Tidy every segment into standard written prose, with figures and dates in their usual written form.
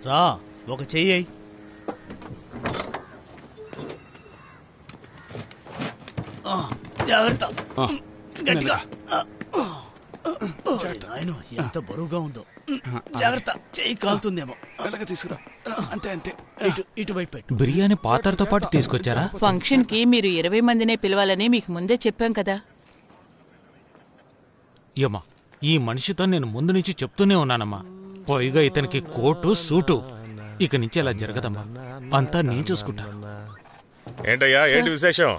రా ఒక చెయ్యి. జాగ్రత్త, గట్టిగా. ఆయన ఎంత బరువుగా ఉందో. జాగ్రత్త, చెయ్యి కాలుతుందేమో. తీసుకురా. అంతే అంతే. ఇటువైపు. బిర్యానీ పాత్రతో పాటు తీసుకొచ్చారా? ఫంక్షన్ కి మీరు 20 మందినే పిలవాలని మీకు ముందే చెప్పాం కదా. ఏమా, ఈ మనిషితో నేను ముందు నుంచి చెప్తూనే ఉన్నానమ్మా. పైగా ఇతనికి కోటు సూటు. ఇక నుంచి అలా జరగదమ్మా, అంతా నేను చూసుకుంటా. ఏంటయ్యా, ఏంటి విశేషం?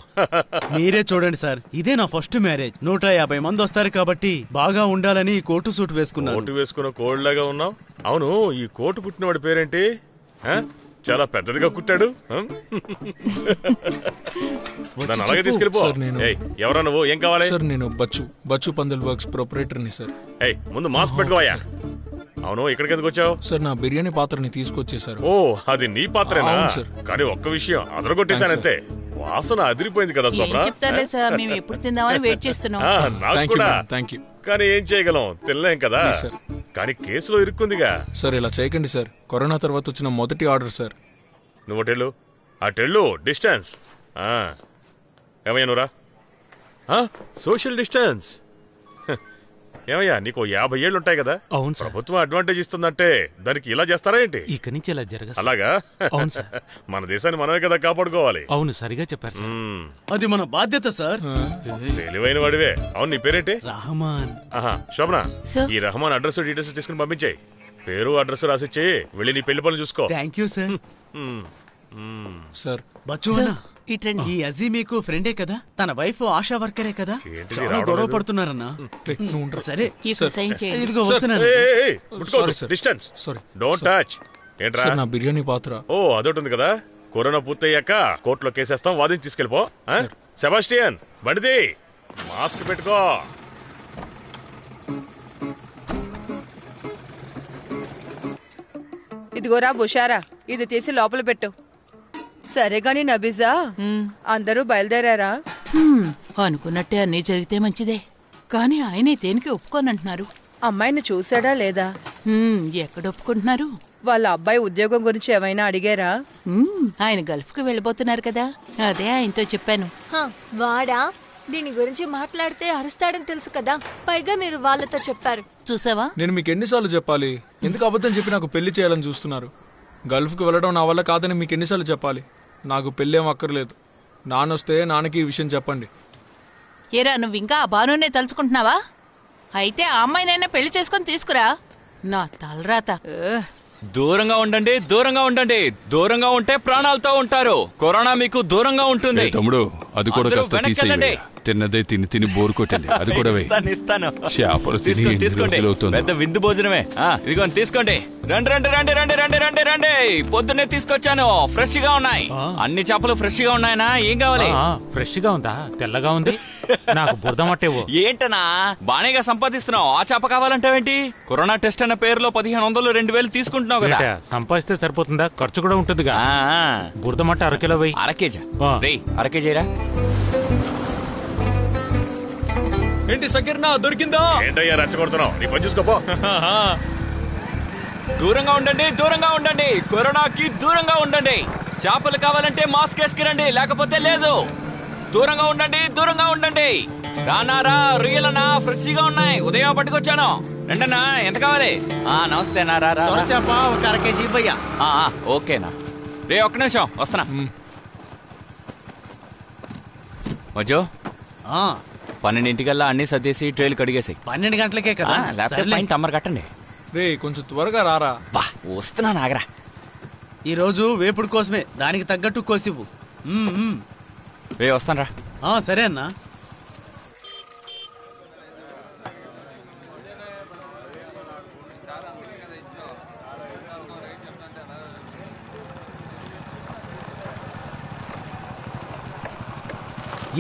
మీరే చూడండి సార్, ఇదే నా ఫస్ట్ మ్యారేజ్. 150 మంది వస్తారు కాబట్టి బాగా ఉండాలని ఈ కోటు సూట్ వేసుకున్నాను. కోటు వేసుకున్న కోళ్ళలాగా ఉన్నావు. అవును, ఈ కోటు పుట్టినవాడి పేరేంటి? చాలా పెద్దదిగా కుట్టాడు. నన్ను అలాగే తీసుకెళ్ళిపో. ఎవరా నువ్వు? ఏం కావాలి? సార్ నేను బచ్చు పందల్ వర్క్స్ ప్రొపరేటర్ని సార్. ముందు మాస్క్ పెట్టుకోవయ్యా. అవును, ఇక్కడికి ఎందుకు వచ్చావు? సార్ నా బిర్యానీ పాత్రని తీసుకొచ్చేసారు. ఓ, అది నీ పాత్రేనా? కానీ ఒక్క విషయం అదరగొట్టేశానంతే. వాసన అదిరిపోయింది కదా సోమరా. చెప్తారే సార్, మేము ఎప్పుడు తిందామని వెయిట్ చేస్తున్నాం. నాకు కూడా. Thank you. కానీ ఏం చేయగలం, తినలేం కదా. కానీ కేసులో ఇరుక్కుందిగా. సార్ ఇలా చేయకండి సార్, కరోనా తర్వాత వచ్చిన మొదటి ఆర్డర్ సార్. నువ్వు టెల్లు, అటెళ్ళు. డిస్టెన్స్ ఏమయ్యా నువ్వురా. Social distance. ఏమయ్యా, నీకు 50 ఏళ్ళు ఉంటాయి కదా. అవును, ప్రభుత్వం అడ్వాంటేజ్ ఇస్తుందంటే దానికి ఇలా చేస్తారా ఏంటి? ఇక నుంచి ఇలా జరగదు. అలాగా? అవును సార్. మన దేశాన్ని మనమే కదా కాపాడుకోవాలి. అవును, సరిగా చెప్పారు సార్. అది మన బాధ్యత సార్. తెలివైన వాడివే. అవును, నీ పేరేంటి? రహమాన్. శోభన, ఈ రహమాన్ అడ్రస్ డీటెయిల్స్ తీసుకుని పంపించాయి. పేరు అడ్రస్ రాసిచ్చి వెళ్ళి నీ పెళ్లి పనులు చూసుకో. Thank you sir. Sir Bachchu అన్న, ఈ అజీ మీకు ఫ్రెండే కదా? తన వైఫ్ ఆశా వర్కరే కదా? చాలా గొడవ పడుతున్నారన్నా. సరే, ఇదిగో వస్తున్నాను. Distance, don't touch. ఏంట్రా? నా బిర్యానీ పాత్ర. ఓ, అదొకటి ఉంది కదా. కరోనా పూర్తయ్యాక కోర్టులో కేసేస్తాం, వాదించి తీసుకెళ్ళిపో. సెబాస్టియన్, బండిది. మాస్క్ పెట్టుకో. ఇదిగోరా బుషారా, ఇది తీసి లోపల పెట్టు. సరే గాని నబీజా, అందరూ బయలుదేరారా? అనుకున్నట్టే అన్నీ జరిగితే మంచిదే, కానీ ఆయనే దేనికి ఒప్పుకోనంటున్నారు. అమ్మాయిని చూసాడా లేదా? ఎక్కడ ఒప్పుకుంటున్నారు? వాళ్ళ అబ్బాయి ఉద్యోగం గురించి ఏమైనా అడిగారా? ఆయన గల్ఫ్ కు వెళ్ళిపోతున్నారు కదా, అదే ఆయనతో చెప్పాను. వాడా? దీని గురించి మాట్లాడితే అరుస్తాడని తెలుసు కదా, పైగా మీరు వాళ్ళతో చెప్పారు. చూసావా? నేను మీకు ఎన్నిసార్లు చెప్పాలి? ఎందుకు అబద్ధం చెప్పి నాకు పెళ్లి చేయాలని చూస్తున్నారు? గల్ఫ్కి వెళ్ళడం నా వల్ల కాదని మీకు ఎన్నిసార్లు చెప్పాలి? నాకు పెళ్ళేం అక్కర్లేదు. నాన్నొస్తే నాన్నకి ఈ విషయం చెప్పండి. ఏరా, నువ్వు ఇంకా ఆ బానునే తలుచుకుంటున్నావా? అయితే ఆ అమ్మాయినైనా పెళ్లి చేసుకుని తీసుకురా. నా తలరాత. దూరంగా ఉండండి, దూరంగా ఉండండి. దూరంగా ఉంటే ప్రాణాలతో ఉంటారు. కరోనా మీకు దూరంగా ఉంటుంది. తమ్ముడు, అది కూడా కాస్త తీసేయండి. తిన్నదే తిని తిని బోరు కొట్టింది, అది కూడా ఇస్తాను. చేపలు తీసుకోండి, పెద్ద విందు భోజనమే. ఇదిగో తీసుకోండి. రండి రండి రండి రండి రండి రండి రండి. పొద్దున్నే తీసుకొచ్చాను, ఫ్రెష్ గా ఉన్నాయి. అన్ని చేపలు ఫ్రెష్ గా ఉన్నాయనా? ఏం కావాలి? ఫ్రెష్ గా ఉందా? తెల్లగా ఉంది. నాకు బురద మట్టేవో. ఏంటనా బానేగా సంపాదిస్తున్నావు, ఆ చేప కావాలంటావేంటి? కరోనా టెస్ట్ అన్న పేరులో 1500 2000 తీసుకుంటున్నావు కదా. సంపాదిస్తే సరిపోతుందా? ఖర్చు కూడా ఉంటుందిగా. బురద మట్ట 1 కిలో వెయ్యి. 1 కేజీ రే, 1 కేజీరా. ఏంటి సకీర్నా, దొరికిందా? ఏంటయ్యా రెచ్చగొడుతున్నావు? నీ పని చూసుకోపో. దూరంగా ఉండండి, దూరంగా ఉండండి. కరోనాకి దూరంగా ఉండండి. చేపలు కావాలంటే మాస్క్ వేసుకురండి, లేకపోతే లేదు. దూరంగా ఉండండి, దూరంగా ఉండండి. రానారా, రొయ్యలనా ఫ్రెష్ గా ఉన్నాయి, ఉదయం పట్టుకొచ్చాను. రండన్నా, ఎంత కావాలి? నమస్తేనా. రా చేప 1 అర కేజీ భయ్యా. ఓకేనా రే, 1 నిమిషం వస్తున్నా. మజో 12 అన్ని సర్దేసి ట్రైలు కడిగేసాయి. 12 గంటలకే కదా? లేకపోతే తమ్మరు కట్టండి. రే, కొంచెం త్వరగా రారా. వస్తున్నా నాగరా. ఈ రోజు వేపుడు కోసమే, దానికి తగ్గట్టు కోసివ్వు. రే, వస్తాను రా. సరే అన్నా.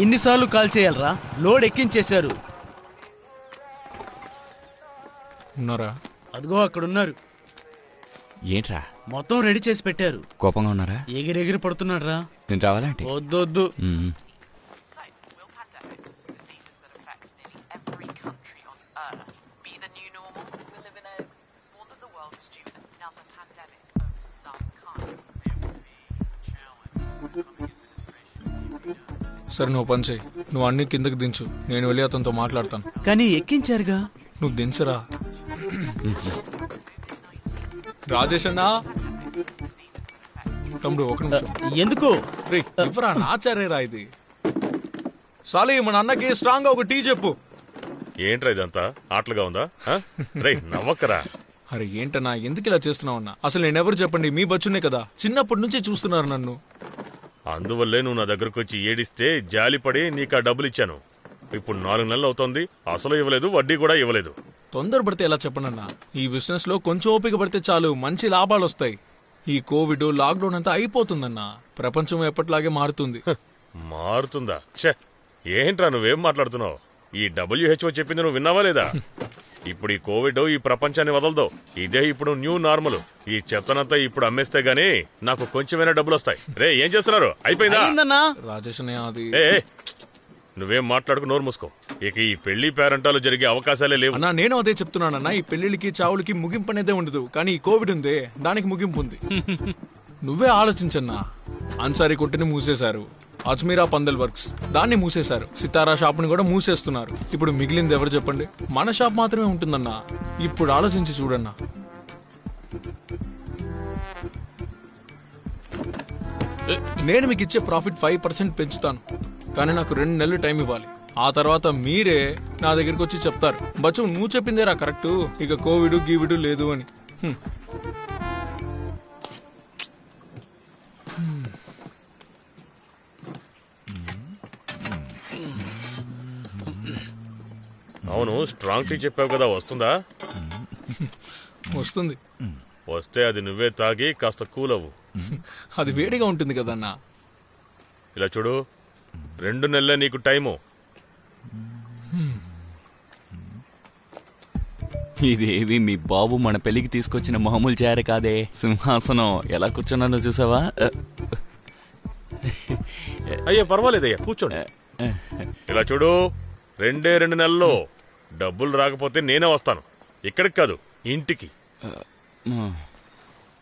ఎన్నిసార్లు కాల్ చేయాలరా? లోడ్ ఎక్కించేశారు. ఉన్నారా? అదిగో అక్కడున్నారు. ఏంట్రా మొత్తం రెడీ చేసి పెట్టారు. కోపంగా ఉన్నారా? ఎగిరెగిరి పడుతున్నాడు రా. నేను రావాలంటే వద్దు వద్దు. సరే నువ్వు పని చేయి, నువ్వు అన్ని కిందకి దించు, నేను వెళ్ళి అతనితో మాట్లాడతాను. కానీ ఎక్కించారుగా. నువ్వు దించరా. రాజేష్ అన్నా, తమ్ముడు ఒక నిమిషం. ఎందుకు? రే ఇవ్వరా, నాచారేరా ఇది. సాలి మన అన్నకి స్ట్రాంగ్ గా ఒక టీ చెప్పు. ఏంట్రా ఇదంతా ఆటలుగా ఉందా? రే నవ్వకరా. అరే ఏంటన్నా, ఎందుకు ఇలా చేస్తున్నావన్నా? అసలు నేనెవరు చెప్పండి, మీ బచ్చునే కదా, చిన్నప్పటి నుంచి చూస్తున్నారు నన్ను. అందువల్లే నువ్వు నా దగ్గరకు వచ్చి ఏడిస్తే జాలిపడి నీకు ఆ డబ్బులు ఇచ్చాను. ఇప్పుడు 4 నెలలు అవుతోంది, అసలు ఇవ్వలేదు, వడ్డీ కూడా ఇవ్వలేదు. తొందరపడితే ఎలా చెప్పనన్నా, ఈ బిజినెస్ లో కొంచెం ఓపిక పడితే చాలు, మంచి లాభాలు వస్తాయి. ఈ కోవిడ్ లాక్డౌన్ అంతా అయిపోతుందన్నా, ప్రపంచం ఎప్పటిలాగే మారుతుంది. మారుతుందా? ఏంట్రా నువ్వేం మాట్లాడుతున్నావు? ఈ WHO చెప్పింది నువ్వు విన్నావా లేదా? ఇప్పుడు ఈ కోవిడ్ ఈ ప్రపంచాన్ని వదలదు. ఇదే ఇప్పుడు న్యూ నార్మల్. ఈ చెత్తనంతా ఇప్పుడు అమ్మేస్తే గానీ నాకు కొంచెమైనా డబ్బులు వస్తాయి. రే ఏం చేస్తున్నారు? అయిపోయిందా? రాజేష్ నువ్వేం మాట్లాడుకు, నోరు మూసుకో. ఇక ఈ పెళ్లి పేరంటాలు జరిగే అవకాశాలే లేవు. అన్నా నేను అదే చెప్తున్నానన్నా, ఈ పెళ్లికి చావులకి ముగింపు అనేదే ఉండదు, కానీ ఈ కోవిడ్ ఉందే దానికి ముగింపు ఉంది. నువ్వే ఆలోచించన్నా, అన్సారీ కొట్టిని మూసేశారు, అజ్మీరా పందల్ వర్క్స్ దాన్ని మూసేశారు, సితారా షాప్ని కూడా మూసేస్తున్నారు. ఇప్పుడు మిగిలింది ఎవరు చెప్పండి? మన షాప్ మాత్రమే ఉంటుందన్నా. ఇప్పుడు ఆలోచించి చూడన్నా. నేను మీకు ఇచ్చే ప్రాఫిట్ 5% పెంచుతాను, కానీ నాకు 2 నెలలు టైం ఇవ్వాలి. ఆ తర్వాత మీరే నా దగ్గరికి వచ్చి చెప్తారు, బచ్చు నువ్వు చెప్పిందేరా కరెక్ట్, ఇక కోవిడ్ గీవిడ్ లేదు అని. అవును, స్ట్రాంగ్ టీ చెప్పావు కదా, వస్తుందా? వస్తుంది. వస్తే అది నువ్వే తాగి కాస్త కూల్ అవ్వు. అది వేడిగా ఉంటుంది కదన్నా. ఇలా చూడు, 2 నెలలే నీకు టైము. ఇదేవి మీ బాబు మన పెళ్లికి తీసుకొచ్చిన మామూలు చేర కాదే. సింహాసనం ఎలా కూర్చున్నానో చూసావా? అయ్యా పర్వాలేదయ్యా, కూర్చోండి. ఇలా చూడు, 2 నెలల్లో డబ్బులు రాకపోతే నేనే వస్తాను. ఇక్కడికి కాదు, ఇంటికి.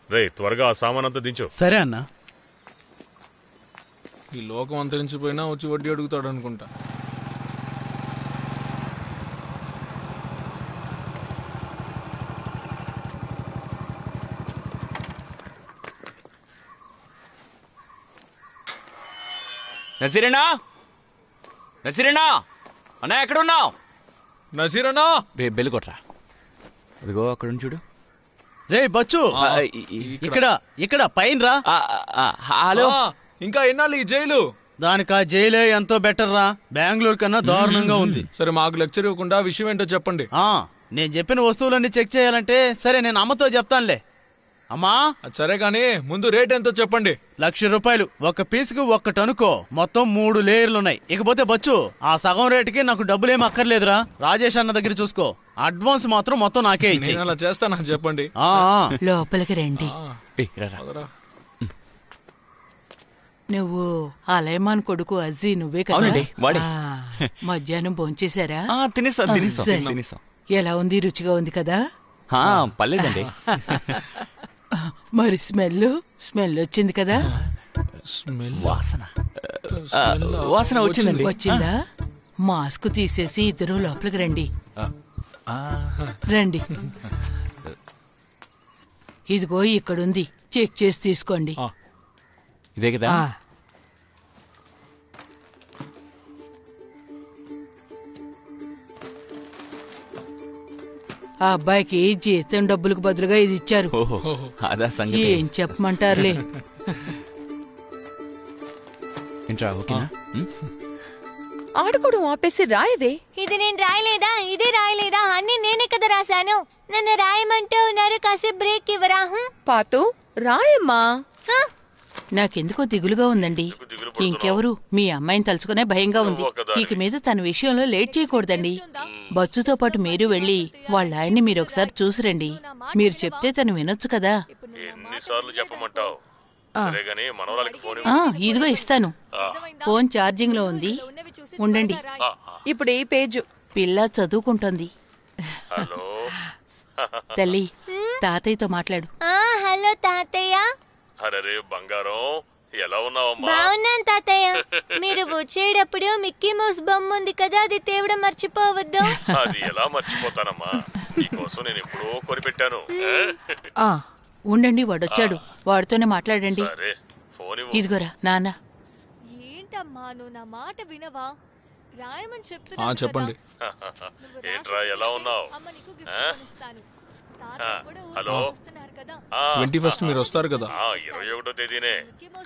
రే త్వరగా ఆ సామానంతా దించు. సరే అన్నా. ఈ లోకం అంతరించిపోయినా వచ్చి వడ్డీ అడుగుతాడు అనుకుంటా. నజీరనా, నజీరనా అన్నా ఎక్కడున్నావు? నజీరనా, రే బెల్లు కొట్రా. అదిగో అక్కడ చూడు. రే బచ్చు, ఇక్కడ ఇక్కడ పైన రా. హలో. ఇంకా ఎన్నాళ్ళు ఈ జైలు? దానికా జైలే ఎంతో బెటర్ రా, బెంగళూరు కన్నా దారుణంగా ఉంది. సరే మాకు లెక్చర్ ఇవ్వకుండా విషయం ఏంటో చెప్పండి. నేను చెప్పిన వస్తువులన్నీ చెక్ చేయాలంటే సరే నేను అమ్మతో చెప్తానులే. అమ్మా సరే గానీ ముందు రేట్ ఎంతో చెప్పండి. 1,00,000 రూపాయలు. ఒక పీసుకు 1 అనుకో, మొత్తం 3 లేయర్లున్నాయి. ఇకపోతే బచ్చు, ఆ సగం రేటుకి నాకు డబ్బులేం అక్కర్లేదురా, రాజేష్ అన్న దగ్గర చూసుకో. అడ్వాన్స్ మాత్రం మొత్తం నాకే ఇచ్చి. అలా చేస్తానా చెప్పండి. లోపలికి రండి. నువ్వు అలైమాన్ కొడుకు అజీ నువ్వే కదా? మధ్యాహ్నం భోంచేశారా? తినేసా. ఎలా ఉంది? రుచిగా ఉంది కదా? పర్లేదండి. మరి స్మెల్ వచ్చింది కదా? వాసన వచ్చిందా? మాస్క్ తీసేసి ఇద్దరు లోపలికి రండి. రండి. ఇదిగో ఇక్కడుంది, చెక్ చేసి తీసుకోండి. ఇదే కదా? ఆ అబ్బాయికి జీతం డబ్బులకు బదులుగా ఇది ఇచ్చారు. ఏం చెప్పమంటారులే. ఆడుకోవడం ఆపేసి రాయవే. ఇది నేను రాయలేదా? ఇది రాయలేదా? అన్ని నేనే కదా రాశాను. నన్ను రాయమంటూ ఉన్నారు, కాసేపు బ్రేక్ ఇవ్వరా? పాతు రాయమ్మా. నాకెందుకో దిగులుగా ఉందండి. ఇంకెవరు? మీ అమ్మాయిని తలుచుకునే భయంగా ఉంది. ఇక మీద తన విషయంలో లేట్ చేయకూడదండి. బచ్చుతో పాటు మీరు వెళ్ళి వాళ్ళ ఆయన్ని మీరు ఒకసారి చూసిరండి. మీరు చెప్తే తను వినొచ్చు కదా. ఎన్నిసార్లు చెప్పమంటావు? ఇదిగో ఇస్తాను. ఫోన్ ఛార్జింగ్ లో ఉంది, ఉండండి. ఇప్పుడు ఈ పేజ్. పిల్ల చదువుకుంటుంది. తల్లి, తాతయ్యతో మాట్లాడు. హలో హలో తాతయ్య. అరే బంగారం, ఎలా ఉన్నావమ్మా? బాగున్నాను తాతయ్య. మీరు వచ్చేటప్పుడు మిక్కీ మౌస్ బొమ్మ ఉంది కదా, అది తేవడం మర్చిపోవద్దు. అది ఎలా మర్చిపోతానమ్మా, నీకోసం నేను ఎప్పుడో కొనిపెట్టాను. ఉండండి, వాడొచ్చాడు, వాడితోనే మాట్లాడండి. సరే, ఫోన్ ఇవ్వు. ఇదిగోరా నాన్న. ఏంటమ్మా నువ్వు నా మాట వినవా? రాయమని చెప్పండి. ఏంట్రా ఎలా ఉన్నావు? హలో, 21st మీరు వస్తారు కదా? 21వ తేదీనే,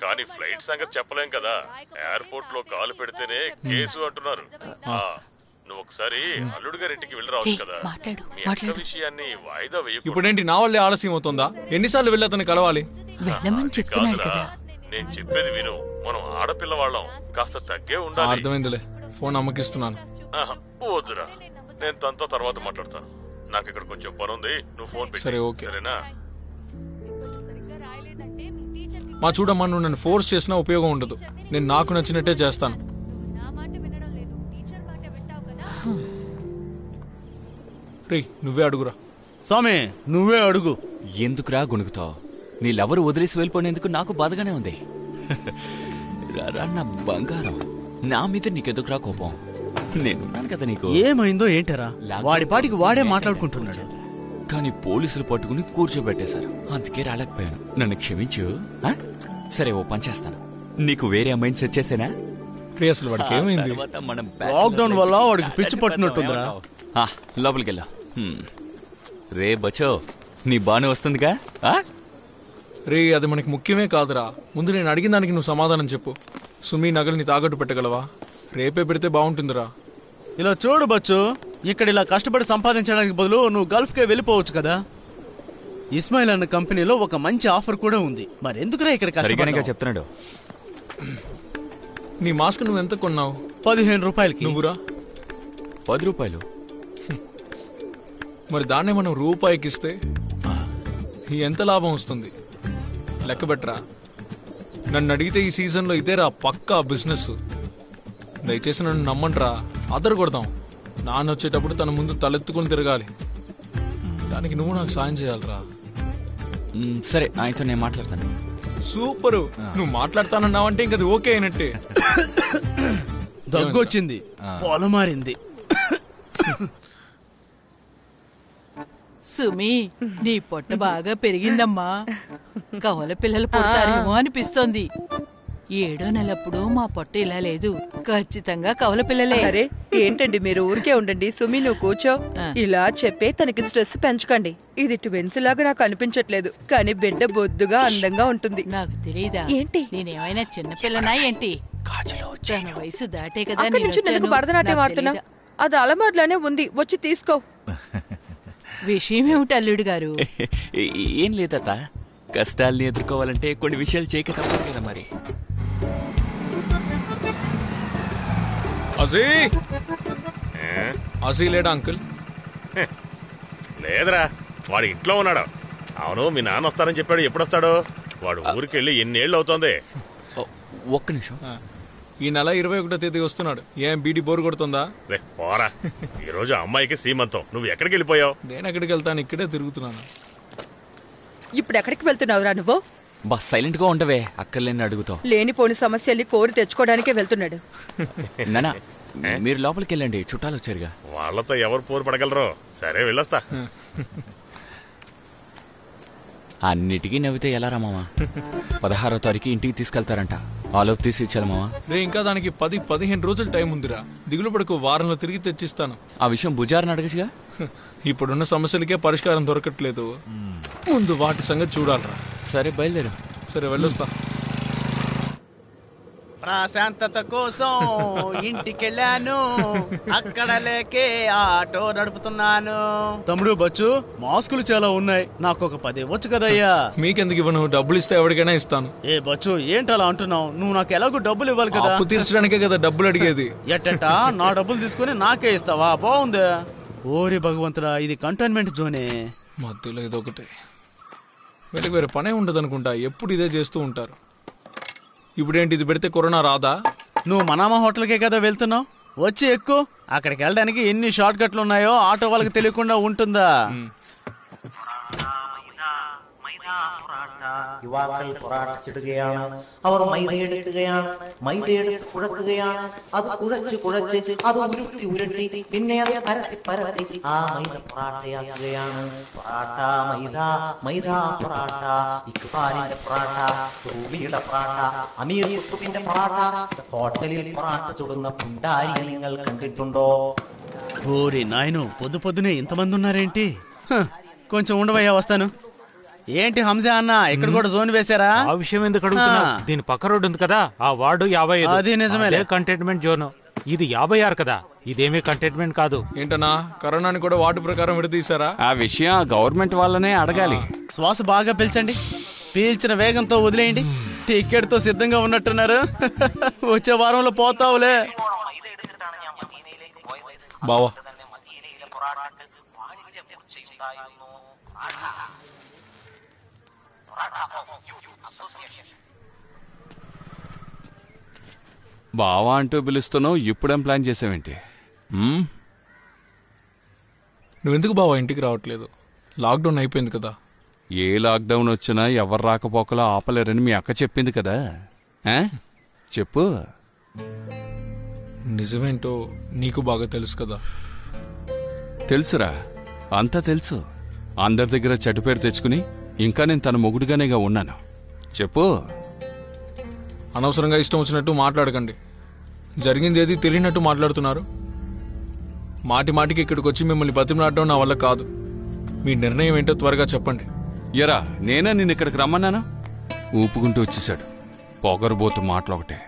కానీ ఫ్లైట్ సంగతి చెప్పలేం కదా. ఎయిర్పోర్ట్ లో కాలు పెడితేనే కేసు అంటున్నారు. నువ్వు ఒకసారి అల్లుడు గారి ఇంటికి వెళ్ళి రావచ్చు కదా. మీ అక్క విషయాన్ని వాయిదా వేయకూడదు. ఇప్పుడేంటి నా వల్లే ఆలస్యం అవుతుందా? ఎన్నిసార్లు వెళ్ళి అతన్ని కలవాలి? నేను చెప్పేది విను. మనం ఆడపిల్లవాళ్ళం, కాస్త తగ్గే ఉండాలి. అర్థమైందిలే, ఫోన్ అమ్మకిస్తున్నాను. వద్దురా, నేను తనతో తర్వాత మాట్లాడతాను. నాకు ఇక్కడ కొంచెం పని ఉంది, నువ్వు ఫోన్ పెట్టు. సరే, ఓకే. సరేనా? మా చూడమ్మా, నువ్వు నన్ను ఫోర్స్ చేసినా ఉపయోగం ఉండదు. నేను నాకు నచ్చినట్టే చేస్తాను. రే, నువ్వే అడుగురా. స్వామి, నువ్వే అడుగు. ఎందుకురా గొణుకుతావు? నీ లవరు వదిలేసి వెళ్ళిపోయినందుకు నాకు బాధగానే ఉంది. రారా నా బంగారం, నా మీద నీకెందుకురా కోపం? నేనున్నాను కదా నీకు. ఏమైందో ఏంటరా, వాడి పాటికి వాడే మాట్లాడుకుంటున్నాడు. కానీ పోలీసులు పట్టుకుని కూర్చోబెట్టేశారు, అందుకే రాలేకపోయాను. నన్ను క్షమించు. సరే, ఓ పని చేస్తాను, నీకు వేరే అమ్మాయిని సెట్ చేసేనా? అసలు వాడికి ఏమైంది? లాక్డౌన్ వల్ల వాడికి పిచ్చి పట్టినట్టుందిరా. లోపలికి వెళ్ళా. రే బచో, నీ బాను వస్తుందిగా? రే, అది మనకి ముఖ్యమే కాదురా. ముందు నేను అడిగిన దానికి నువ్వు సమాధానం చెప్పు. సుమి నగల్ని తాకట్టు పెట్టగలవా? రేపే పెడితే బాగుంటుందిరా. ఇలా చూడు బచ్చు, ఇక్కడ ఇలా కష్టపడి సంపాదించడానికి బదులు నువ్వు గల్ఫ్కే వెళ్ళిపోవచ్చు కదా. ఇస్మాయిల్ అన్న కంపెనీలో ఒక మంచి ఆఫర్ కూడా ఉంది. మరి ఎందుకురా ఇక్కడ కష్టపడిగా చెప్తున్నాడు. నీ మాస్క్ నువ్వు ఎంత కొన్నావు? 15 రూపాయలకి. నువ్వురా? 10 రూపాయలు. మరి దాన్నే మనం రూపాయికి ఇస్తే ఎంత లాభం వస్తుంది? లెక్క బెట్రా. నన్ను అడిగితే ఈ సీజన్లో ఇదేరా పక్కా బిజినెస్. దయచేసి నన్ను నమ్మంట్రా, అదరు కొడదాం. నాన్న వచ్చేటప్పుడు తన ముందు తలెత్తుకుని తిరగాలి. దానికి నువ్వు నాకు సాయం చేయాలరా. సరే, ఆయనతో నేను మాట్లాడతాను. సూపరు, నువ్వు మాట్లాడతానన్నావంటే ఇంకది ఓకే అయినట్టే. దగ్గొచ్చింది, పొలం మారింది. సుమి, నీ పొట్ట బాగా పెరిగిందమ్మా. కవల పిల్లలు పుడతారేమో అనిపిస్తోంది. 7వ నెలప్పుడు మా పొట్ట ఇలా లేదు. ఖచ్చితంగా కవల పిల్లలే. అరే ఏంటండి, మీరు ఊరికే ఉండండి. సుమి, నువ్వు కూర్చో. ఇలా చెప్పే తనకి స్ట్రెస్ పెంచకండి. ఇది ట్విన్స్ లాగా నాకు అనిపించట్లేదు, కానీ బిడ్డ బొద్దుగా అందంగా ఉంటుంది. నాకు తెలియదా ఏంటి? నేనేమైనా చిన్నపిల్లనా ఏంటి? తన వయసు దాటే కదా. అక్కడి నుంచి ఎందుకు భరతనాట్యం ఆడుతున్నా? అది అలమార్లోనే ఉంది, వచ్చి తీసుకో. విషయం ఏమిటి అల్లుడు గారు? ఏం లేదత, కష్టాల్ని ఎదుర్కోవాలంటే కొన్ని విషయాలు చేయక తప్పదు కదా. మరి అజీ లేడా అంకుల్? లేదురా, వాడు ఇంట్లో ఉన్నాడు. అవును, మీ నాన్న వస్తారని చెప్పాడు. ఎప్పుడు వస్తాడు? వాడు ఊరికి వెళ్ళి ఎన్నేళ్ళు అవుతోంది? ఒక్క నిమిషం. ఈ నెల 21వ తేదీ వస్తున్నాడు. ఏం బీడీ బోరు కొడుతుందా? పోరా, ఈ రోజు అమ్మాయికి సీమంతం. నువ్వు ఎక్కడికి వెళ్ళిపోయావు? నేను ఎక్కడికి వెళ్తాను, ఇక్కడే తిరుగుతున్నాను. ఇప్పుడు ఎక్కడికి వెళ్తున్నావురా నువ్వు? సైలెంట్ గా ఉండవే, అక్కర్లేని అడుగుతావు. లేనిపోని సమస్యల్ని కోరి తెచ్చుకోవడానికే వెళ్తున్నాడు. నానా, మీరు లోపలికి వెళ్ళండి, చుట్టాలు వచ్చారుగా. వాళ్ళతో ఎవరు పోరు పడగలరు. సరే, వెళ్ళొస్తా. అన్నిటికీ నవ్వితే ఎలా రా మామా? 16వ తారీఖు ఇంటికి తీసుకెళ్తారంట. ఆలోపు తీసి ఇచ్చాను మామా. ఇంకా దానికి 10-15 రోజులు టైం ఉందిరా. దిగులు పడకు, వారంలో తిరిగి తెచ్చిస్తాను. ఆ విషయం బుజార్ని అడగచ్చుగా. ఇప్పుడున్న సమస్యలకే పరిష్కారం దొరకట్లేదు, ముందు వాటి సంగతి చూడాలరా. సరే, బయలుదేరు. సరే, వెళ్ళొస్తా. ప్రశాంతత కోసం ఇంటికెళ్ళాను, అక్కడ లేకే ఆటో నడుపుతున్నాను. తమ్ముడు బచ్చు, మాస్కులు చాలా ఉన్నాయి, నాకు ఒక 10 ఇవ్వచ్చు కదయ్యా. మీకెందుకు ఇవ్వను? డబ్బులు ఇస్తే ఎవరికైనా ఇస్తాను. ఏ బచ్చు, ఏంటలా అంటున్నావు? నువ్వు నాకు ఎలాగో డబ్బులు ఇవ్వాలి కదా. అప్పు తీర్చడానికే కదా డబ్బులు అడిగేది. ఎట్టా నా డబ్బులు తీసుకుని నాకే ఇస్తావా? బాగుంది. ఓరి భగవంతుడా, ఇది కంటైన్మెంట్ జోనే. మధ్యలో ఇదొకటి. వీళ్ళకి వేరే పనే ఉండదు అనుకుంటా, ఎప్పుడు ఇదే చేస్తూ ఉంటారు. ఇప్పుడేంటి, ఇది పెడితే కరోనా రాదా? నువ్వు మనామా హోటల్కే కదా వెళ్తున్నావు, వచ్చి ఎక్కు. అక్కడికి వెళ్ళడానికి ఎన్ని షార్ట్ కట్లు ఉన్నాయో ఆటో వాళ్ళకి తెలియకుండా ఉంటుందా? യുവാക്കൾ പൊറാട്ട ചുടുകയാണ്. അവർ മൈദയെടുക്കുകയാണ്, മൈദയെടുത്ത് കുഴക്കുകയാണ്. അത് കുഴച്ച് അത് ഉരുട്ടി പിന്നെ അത് പരത്തി ആ മൈദ പൊറാട്ടയാക്കുകയാണ്. പൊറാട്ട മൈദ പൊറാട്ട, ഇക്ബാലിന്റെ പൊറാട്ട, റൂബിയുടെ പൊറാട്ട, അമീർ യൂസുഫിന്റെ പൊറാട്ട. ഹോട്ടലിൽ പൊറാട്ട ചുടുന്ന പുണ്ടാരിയെ നിങ്ങൾ కనిపెట్టుండో? ఓరి నాయను పొద్దు పొద్దునే ఇంతమంది ఉన్నారేంటి? కొంచెం ఉండవయ్యా, వస్తాను. ఏంటి హంసా అన్న, ఇక్కడ కూడా జోన్ వేశారా? ఆ విషయం ఎందుకు అడుగుతున్నా? దీని పక్క రోడ్డు ఉంది కదా, ఆ వార్డు 55. అది నిజమే, కంటైన్మెంట్ జోన్. ఇది 56 కదా, ఇదేమీ కంటైన్మెంట్ కాదు. ఏంటన్నా, కరోనాని కూడా వార్డు ప్రకారం విడదీశారా? ఆ విషయం గవర్నమెంట్ వాళ్ళనే అడగాలి. శ్వాస బాగా పీల్చండి, పీల్చిన వేగంతో వదిలేయండి. టికెట్ తో సిద్ధంగా ఉన్నట్టున్నారు. వచ్చే వారంలో పోతావులే. బావా, బావా అంటూ పిలుస్తున్నావు, ఇప్పుడేం ప్లాన్ చేసావేంటి? నువ్వెందుకు బావా ఇంటికి రావట్లేదు? లాక్డౌన్ అయిపోయింది కదా. ఏ లాక్డౌన్ వచ్చినా ఎవరు రాకపోకలా ఆపలేరని మీ అక్క చెప్పింది కదా. చెప్పు. నిజమేంటో నీకు బాగా తెలుసు కదా. తెలుసురా, అంతా తెలుసు. అందరి దగ్గర చెడ్డ పేరు తెచ్చుకుని ఇంకా నేను తన మొగుడుగానేగా ఉన్నాను. చెప్పు. అనవసరంగా ఇష్టం వచ్చినట్టు మాట్లాడకండి. జరిగింది ఏది తెలియనట్టు మాట్లాడుతున్నారు. మాటి మాటికి ఇక్కడికి వచ్చి మిమ్మల్ని బతిమలాడడం నా వల్ల కాదు. మీ నిర్ణయం ఏంటో త్వరగా చెప్పండి. ఎరా, నేనే నిన్ను ఇక్కడికి రమ్మన్నాను? ఊపుకుంటూ వచ్చేసాడు. పొగరుబోతు మాటలొకటే.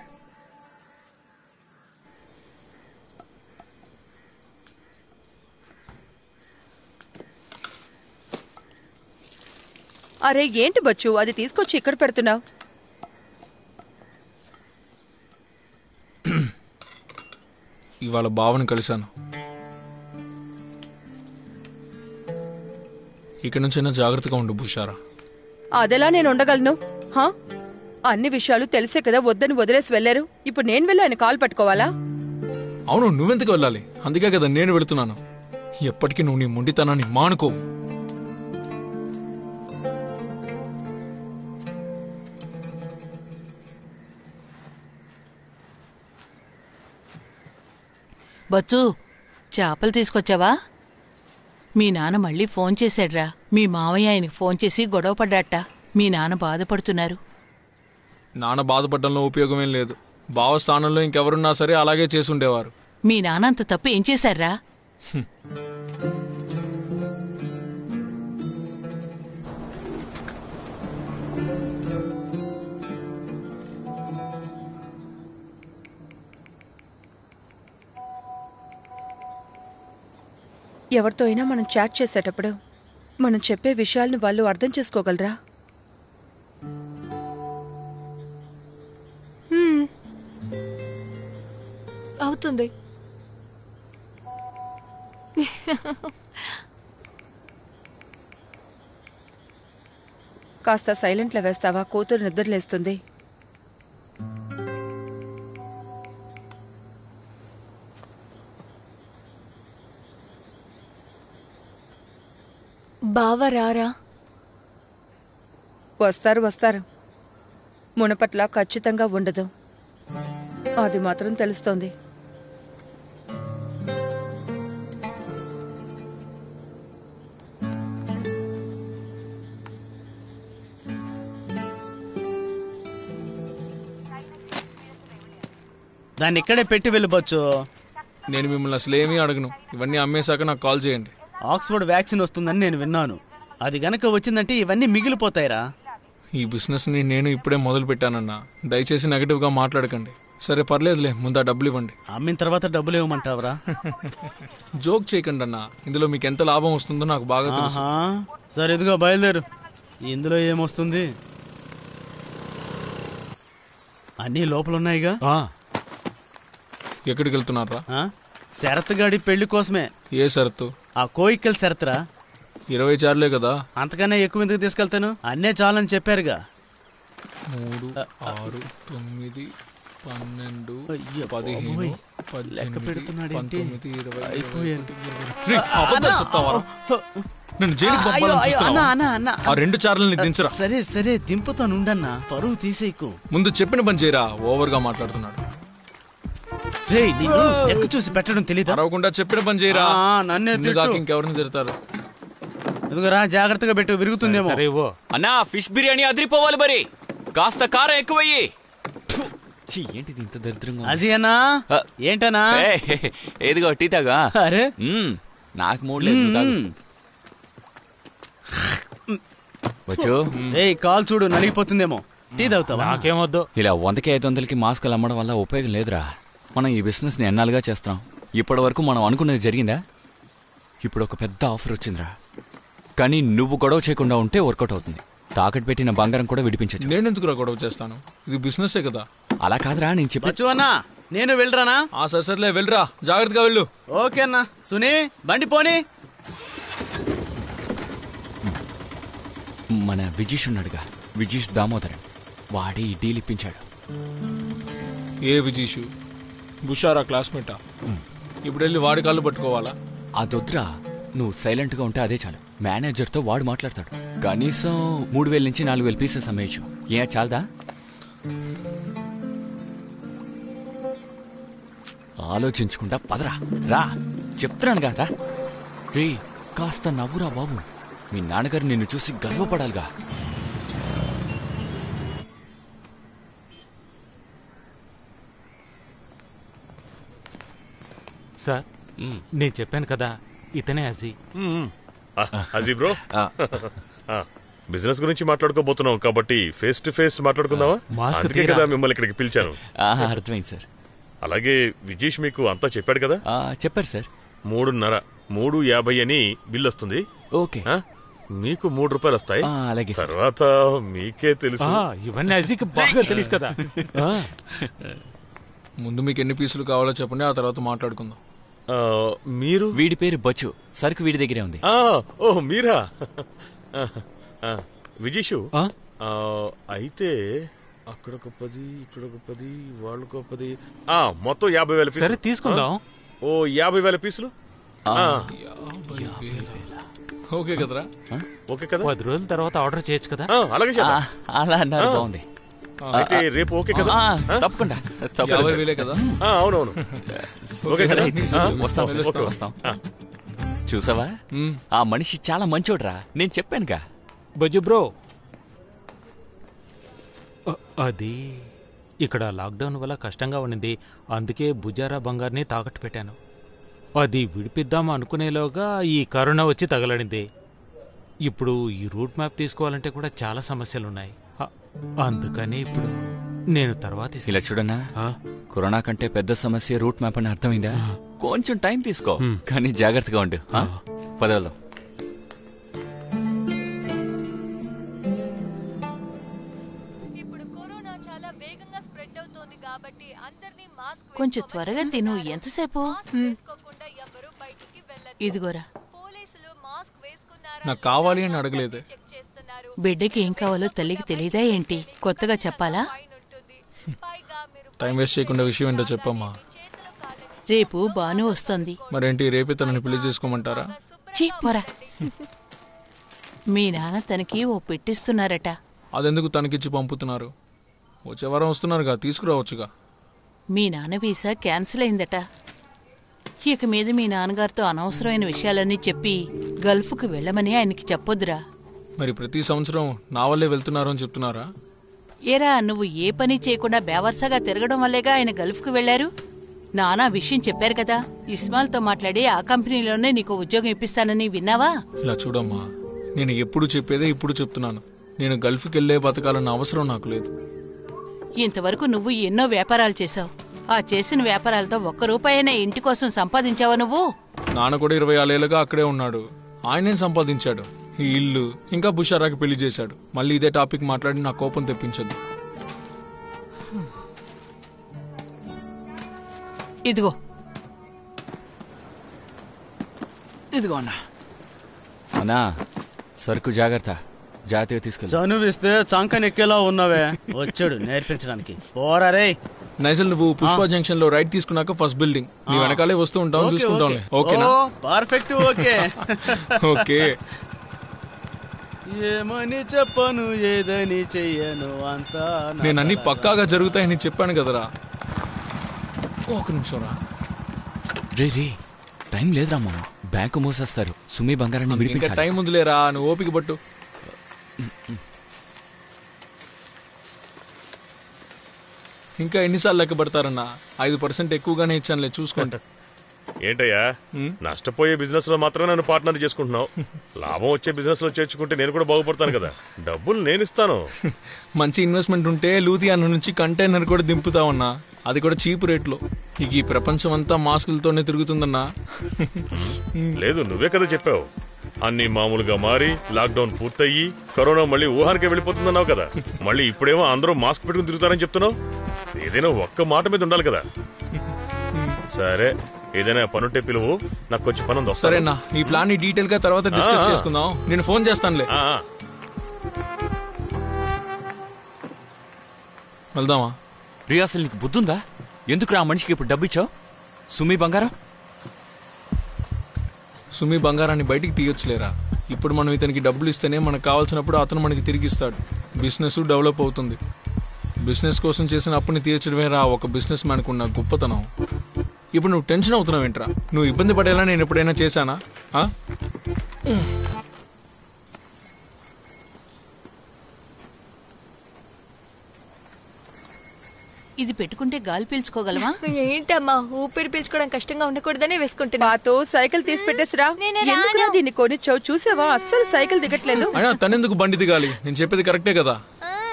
అరే ఏంటి బచ్చు, అది తీసుకొచ్చి ఇక్కడ పెడుతున్నావు? ఇవాళ బావని కలిశాను. ఇక నుంచైనా జాగ్రత్తగా ఉండు భూషారా. అదెలా నేను ఉండగలను? అన్ని విషయాలు తెలిసే కదా వద్దని వదిలేసి వెళ్లారు. ఇప్పుడు నేను వెళ్ళి ఆయన కాలు పట్టుకోవాలా? అవును, నువ్వెందుకు వెళ్ళాలి? అందుకే కదా నేను వెళుతున్నాను. ఎప్పటికీ నువ్వు నీ మొండితనాన్ని మానుకోవు. బచ్చు, చేపలు తీసుకొచ్చావా? మీ నాన్న మళ్ళీ ఫోన్ చేశాడ్రా. మీ మావయ్య ఆయనకి ఫోన్ చేసి గొడవ పడ్డాట. మీ నాన్న బాధపడుతున్నారు. నాన్న బాధపడడంలో ఉపయోగమేం లేదు. బావ స్థానంలో ఇంకెవరున్నా సరే అలాగే చేసుండేవారు. మీ నాన్న అంత తప్పు ఏం చేశారా? ఎవరితో అయినా మనం చాట్ చేసేటప్పుడు మనం చెప్పే విషయాలను వాళ్ళు అర్థం చేసుకోగలరా? అవుతుంది. కాస్త సైలెంట్లో వేస్తావా? కూతురు నిద్రలేస్తుంది. బావ రారా? వస్తారు. మునపట్ల ఖచ్చితంగా ఉండదు, అది మాత్రం తెలుస్తోంది. దాన్ని ఇక్కడే పెట్టి వెళ్ళిపోవచ్చు. నేను మిమ్మల్ని అసలు ఏమీ అడగను. ఇవన్నీ అమ్మేశాక నాకు కాల్ చేయండి. ఆక్స్ఫర్డ్ వ్యాక్సిన్ వస్తుందని నేను విన్నాను. అది గనక వచ్చిందంటే ఇవన్నీ మిగిలిపోతాయిరా. ఈ బిజినెస్ని నేను ఇప్పుడే మొదలు పెట్టానన్నా. దయచేసి నెగటివ్గా మాట్లాడకండి. సరే పర్లేదులే, ముందు ఆ డబ్బులు ఇవ్వండి. అమ్మిన తర్వాత డబ్బులు ఇవ్వమంటావరా? జోక్ చేయకండి అన్నా. ఇందులో మీకు ఎంత లాభం వస్తుందో నాకు బాగా తెలుసు. సరే ఇదిగో బయలుదేరు. ఇందులో ఏమొస్తుంది? అన్నీ లోపలున్నాయిగా. ఎక్కడికి వెళ్తున్నారా? శరత్గాడి పెళ్లి కోసమే. ఏ షరతు? ఆ కోయిక్కల్ షరతురా. 20 చార్లే కదా. అంతకన్నా ఎక్కువ ఎందుకు తీసుకెళ్తాను? అన్నే చాలని చెప్పారుగా. 3, 6, 9, 12, 15, 18, 19, 20. నన్ను జైలుకి పంపాలని చూస్తున్నావా? అన్నా అన్నా ఆ 2 చార్లని దించరా. సరే సరే దింపుతానుండన్నా, పరువు తీసేయకు. ముందు చెప్పిన పని చేయరా, ఓవర్ గా మాట్లాడుతున్నాడు. రేయ్ నిన్ను ఎక్కు చూసి పెట్టడం తెలీదా? అరవకుండా చెప్పిన పని చేయరా. నన్నే నిన్ను కాక ఇంకెవరిని తిడతారు. ఇదిగోరా జాగ్రత్తగా పెట్టు, విరుగుతుందేమో. సరే ఇవ్వు. అన్నా ఫిష్ బిర్యానీ అదిరిపోవాలి మరి, కాస్త కారం ఎక్కువయ్యి. ఏంటిది ఇంత దరిద్రంగా? అజీ అన్నా ఏంటనా? ఏదిగో టీ తాగా. అరే నాకు మూడు లేదు. వచ్చు ఏయ్ కాల్ చూడు నలిగిపోతుందేమో, టీ తాగుతావా? నాకేమొద్దు. ఇలా 100కి 500కి మాస్కులు అమ్మడం వల్ల ఉపయోగం లేదురా. మనం ఈ బిజినెస్ ని ఎన్నాళ్ళుగా చేస్తాం, ఇప్పటి వరకు మనం అనుకున్నది జరిగిందా? ఇప్పుడు ఒక పెద్ద ఆఫర్ వచ్చిందిరా, కానీ నువ్వు గొడవ చేయకుండా ఉంటే వర్కౌట్ అవుతుంది. తాకట్టు పెట్టిన బంగారం కూడా విడిపించచ్చు. నేను ఎందుకురా గొడవ చేస్తాను, ఇది బిజినెస్ కదా. అలా కాదురా నేను చెప్పచ్చు అన్నా, నేను వెళ్ళరానా? సర్లే వెళ్ళరా, జాగ్రత్తగా వెళ్ళు. ఓకే అన్నా. సునీ బండి పోనీ. మన విజీష్ ఉన్నాడుగా, విజీష్ దామోదరన్, వాడే ఈ డీల్ ఇప్పించాడు. ఏ విజీషు? బుషారా క్లాస్మేటా? ఇప్పుడు వెళ్ళి వాడి కాళ్ళు పట్టుకోవాలా? అదొద్దురా, నువ్వు సైలెంట్ గా ఉంటే అదే చాలు. మేనేజర్తో వాడు మాట్లాడతాడు. కనీసం 3000 నుంచి 4000 పీసెస్ అమ్మేయచ్చు. ఏ చాలదా? ఆలోచించకుండా పదరా, రా చెప్తున్నాను కదా. రే కాస్త నవ్వురా బాబు, మీ నాన్నగారు నిన్ను చూసి గర్వపడాలిగా. సార్ నేను చెప్పాను కదా, ఇతనే అజీ. అజీ బ్రో, బిజినెస్ గురించి మాట్లాడుకోబోతున్నాం కాబట్టి ఫేస్ టు ఫేస్ మాట్లాడుకుందామా? అందుకే కదా మిమ్మల్ని ఇక్కడికి పిలిచాను. అర్థమైంది సార్. అలాగే విజేష్ మీకు అంతా చెప్పాడు కదా? చెప్పారు సార్. 3.5 3.50 అని బిల్ వస్తుంది. ఓకే, మీకు 3 రూపాయలు వస్తాయి. అలాగే తర్వాత మీకే తెలుసు. ఇవన్నీ అజీకి బాగా తెలుసు కదా. ముందు మీకు ఎన్ని పీసులు కావాలో చెప్పండి, ఆ తర్వాత మాట్లాడుకుందాం. మీరు? వీడి పేరు బచ్చు, సరుకు వీడి దగ్గరే ఉంది. ఓ మీరా? విజీషు అయితే అక్కడొక 10 ఇక్కడొక 10 వాళ్ళకో 10, మొత్తం 50,000 పీసులు. సరే తీసుకుందాం. ఓ 50,000 పీసులు. ఓకే కదరా? ఓకే కదా. 10 రోజుల తర్వాత ఆర్డర్ చేయొచ్చు కదా. అలాగే అలా అన్నారు, బాగుంది. అయితే రేపు ఓకే కదా? తప్పకుండా. 50,000 కదా? అవునవును. ఓకే కదా, వస్తాం. చూసావా, ఆ మనిషి చాలా మంచోడ్రా, నేను చెప్పానుగా. బజ్జు బ్రో, అది ఇక్కడ లాక్డౌన్ వల్ల కష్టంగా ఉండింది, అందుకే బుజారా బంగారుని తాకట్టు పెట్టాను. అది విడిపిద్దాం అనుకునేలోగా ఈ కరోనా వచ్చి తగలడింది. ఇప్పుడు ఈ రూట్ మ్యాప్ తీసుకోవాలంటే కూడా చాలా సమస్యలున్నాయి. అందుకని ఇప్పుడు నేను తర్వాత ఇలా చూడన్నా, కరోనా కంటే పెద్ద సమస్య రూట్ మ్యాప్ అని అర్థమైందా? కొంచెం టైం తీసుకో, కానీ జాగ్రత్తగా ఉండు. పదవద్దాం. కొంచెం త్వరగా తిను, ఎంతసేపు? ఇదిగోరా. నాకు కావాలి అని అడగలేదే. బిడ్డకి ఏం కావాలో తల్లికి తెలియదా ఏంటి? కొత్తగా చెప్పాలా? టైం వేస్ట్ చేయకుండా విషయం ఏంటో చెప్పమ్మా. రేపు బాను వస్తుంది. మరేంటి, రేపే తనని పెళ్లి చేసుకోమంటారా? పోరా. మీ నాన్న తనకి ఓ పెట్టిస్తున్నారట. అదెందుకు తనకిచ్చి పంపుతున్నారు? వచ్చే వారం వస్తున్నారుగా, తీసుకురావచ్చుగా. మీ నాన్న వీసా క్యాన్సిల్ అయిందట. ఇక మీద మీ నాన్నగారితో అనవసరమైన విషయాలన్నీ చెప్పి గల్ఫ్కు వెళ్ళమని ఆయనకి చెప్పొద్దురా. మరి ప్రతి సంవత్సరం నా వల్లే వెళ్తున్నారు అని చెప్తున్నారా? ఏరా, నువ్వు ఏ పని చేయకుండా బేవర్సగా తిరగడం వల్లేగా ఆయన గల్ఫ్కు వెళ్లారు. నానా విషయం చెప్పారు కదా, ఇస్మాల్తో మాట్లాడి ఆ కంపెనీలోనే నీకు ఉద్యోగం ఇప్పిస్తానని విన్నావా? ఇలా చూడమ్మా, నేను ఎప్పుడు చెప్పేదే ఇప్పుడు చెప్తున్నాను. నేను గల్ఫ్కి వెళ్లే బతకాలన్న అవసరం నాకు లేదు. ఇంతవరకు నువ్వు ఎన్నో వ్యాపారాలు చేశావు. ఆ చేసిన వ్యాపారాలతో 1 రూపాయైనా ఇంటి కోసం సంపాదించావా నువ్వు? నాన్న కూడా 26 ఏళ్ళుగా అక్కడే ఉన్నాడు, ఆయనేం సంపాదించాడు? ఈ ఇల్లు, ఇంకా బుషారాకి పెళ్లి చేశాడు. మళ్ళీ ఇదే టాపిక్ మాట్లాడి నా కోపం తెప్పించద్దు. ఇదిగో ఇదిగో అన్నా, సరుకు జాగ్రత్త, జాగ్రత్తగా తీసుకెళ్ళి. చనువిస్తే చంకనెక్కేలా ఉన్నావే. వచ్చాడు నేర్పించడానికి. పోరా రే. నైజల్ నువ్వు పుష్ప జంక్షన్ లో రైట్ తీసుకున్నాక ఫస్ట్ బిల్డింగ్ నీ వెనకాలే వస్తూ ఉంటావు చూసుకుంటాం ఓకేనా పర్ఫెక్ట్ ఓకే ఓకే ఏమని చెప్పను ఏదని చెయ్యను అంతా నేను అన్ని పక్కాగా జరుగుతాయని చెప్పాను కదరా. ఒక నిమిషం రా. రే టైం లేదురా మామ, బ్యాంకు మూసేస్తారు. సుమి బంగారాన్ని ఇంకా విడిపించాలి. టైం ఉందిలేరా, నువ్వు ఓపిక పట్టు. ఇంకా ఎన్నిసార్లు లెక్క పడతారన్నా? 5% ఎక్కువగానే ఇచ్చానులే, చూసుకోండి. ఏంటయ్యా నష్టపోయే బిజినెస్ లో మాత్రం నన్ను పార్ట్నర్ చేసుకుంటున్నావు. లాభం వచ్చే బిజినెస్ లో చేర్చుకుంటే నేను కూడా బాగుపడతాను కదా. డబ్బులు నేను ఇస్తాను. మంచి ఇన్వెస్ట్మెంట్ ఉంటే లూథియానా నుంచి కంటైనర్ కూడా దింపుతావన్నా, అది కూడా చీప్ రేట్లో. ఇక ఈ ప్రపంచం అంతా మాస్కులతోనే తిరుగుతుందన్నా. లేదు, నువ్వే కదా చెప్పావు అన్ని మామూలుగా మారి లాక్డౌన్ పూర్తయ్యి కరోనా మళ్ళీ ఊహానికే వెళ్ళిపోతుందన్నావు కదా. మళ్ళీ ఇప్పుడేమో అందరూ మాస్క్ పెట్టుకుని తిరుగుతారని చెప్తున్నావు. ఏదైనా ఒక్క మాట మీద ఉండాలి కదా. సరే, ఏదైనా పనుంటే పిలువు, నాకు కొంచెం పని ఉంది. సరేనా, ఈ ప్లాన్ ని డీటెయిల్ గా తర్వాత డిస్కస్ చేసుకుందాం. నేను ఫోన్ చేస్తానులే. వెళ్దామా? రియా, అసలు నీకు బుద్ధుందా? ఎందుకు ఆ మనిషికి ఇప్పుడు డబ్బు ఇచ్చావు? సుమి బంగారం సుమి బంగారాన్ని బయటికి తీయొచ్చులేరా. ఇప్పుడు మనం ఇతనికి డబ్బులు ఇస్తేనే మనకు కావాల్సినప్పుడు అతను మనకి తిరిగి ఇస్తాడు. బిజినెస్ డెవలప్ అవుతుంది. బిజినెస్ కోసం చేసిన అప్పుని తీర్చడమే రా ఒక బిజినెస్ మ్యాన్కు ఉన్న గొప్పతనం. ఇప్పుడు నువ్వు టెన్షన్ అవుతున్నావు ఏంట్రా? నువ్వు ఇబ్బంది పడేలా నేను ఎప్పుడైనా చేశానా? ఇది పెట్టుకుంటే గాలి పీల్చుకోగలవా? ఏంటమ్మా, ఊపిరి పీల్చుకోవడం కష్టంగా ఉండకూడదని వేసుకుంటున్నా. పాతో సైకిల్ తీసి పెట్టేసిరా. ఎందుకురా దీన్ని కొనిచ్చావు? చూసావా, అస్సలు సైకిల్ దిగట్లేదు. అయినా తనెందుకు బండి దిగాలి? నేను చెప్పేది కరెక్టే కదా.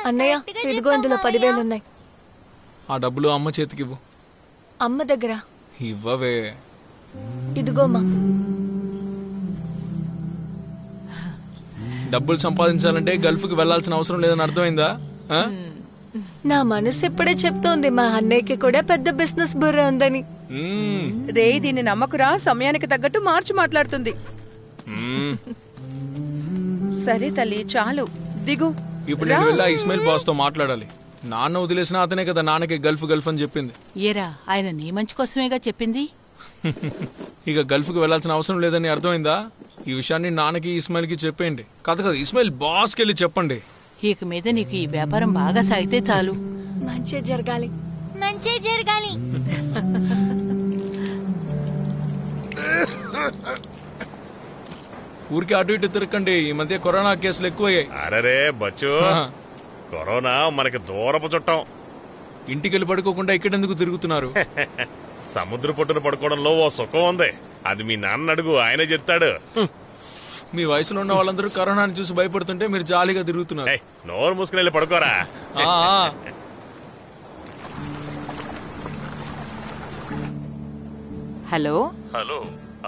అన్నయ్య, ఇదిగో ఇందులో 10,000 ఉన్నాయి. ఆ డబ్బులు అమ్మ చేతికి ఇవ్వు. అమ్మ దగ్గర ఇవ్వవే. ఇదిగోమ్మా. డబ్బులు సంపాదించాలంటే గల్ఫ్కి వెళ్లాల్సిన అవసరం లేదని అర్థమైందా? నా మనసు ఇప్పుడే చెప్తోంది మా అన్నయ్యకి కూడా పెద్ద బిజినెస్ బుర్ర ఉందని. రే, దీన్ని నమ్మకురా, సమయానికి తగ్గట్టు మార్చి మాట్లాడుతుంది. సరే తల్లి, చాలు, దిగు. ఇప్పుడు నేను వెళ్ళా ఇస్మాయిల్ బాస్ తో మాట్లాడాలి. నాన్న వదిలేసినా అతనే కదా నాన్నకి గల్ఫ్ గల్ఫ్ అని చెప్పింది. ఏరా, ఆయన నీ మంచి కోసమేగా చెప్పింది. ఇక గల్ఫ్కి వెళ్లాల్సిన అవసరం లేదని అర్థమైందా? ఈ విషయాన్ని నాన్నకి ఇస్మాయిల్ కి చెప్పేయండి. కదా ఇస్మాయిల్ బాస్కి వెళ్ళి చెప్పండి. ఇక మీద నీకు ఈ వ్యాపారం బాగా సాగితే చాలు. మంచి జరగాలి, మంచి జరగాలి. ఊరికి అటు ఇటు తిరగండి, ఈ మధ్య కరోనా కేసులు ఎక్కువయ్యాయి. అరే బచ్చు, కరోనా మనకి దూరపు చుట్టం. ఇంటికి వెళ్ళి పడుకోకుండా ఇక్కడెందుకు తిరుగుతున్నారు? సముద్ర పొట్టున పడుకోవడంలో ఓ సుఖం ఉంది. అది మీ నాన్న అడుగు, ఆయనే చెప్తాడు. మీ వయసులో ఉన్న వాళ్ళందరూ కరోనాని చూసి భయపడుతుంటే మీరు జాలీగా తిరుగుతున్నారు. నోరు మూసుకుని వెళ్ళి పడుకోరా. Hello hello,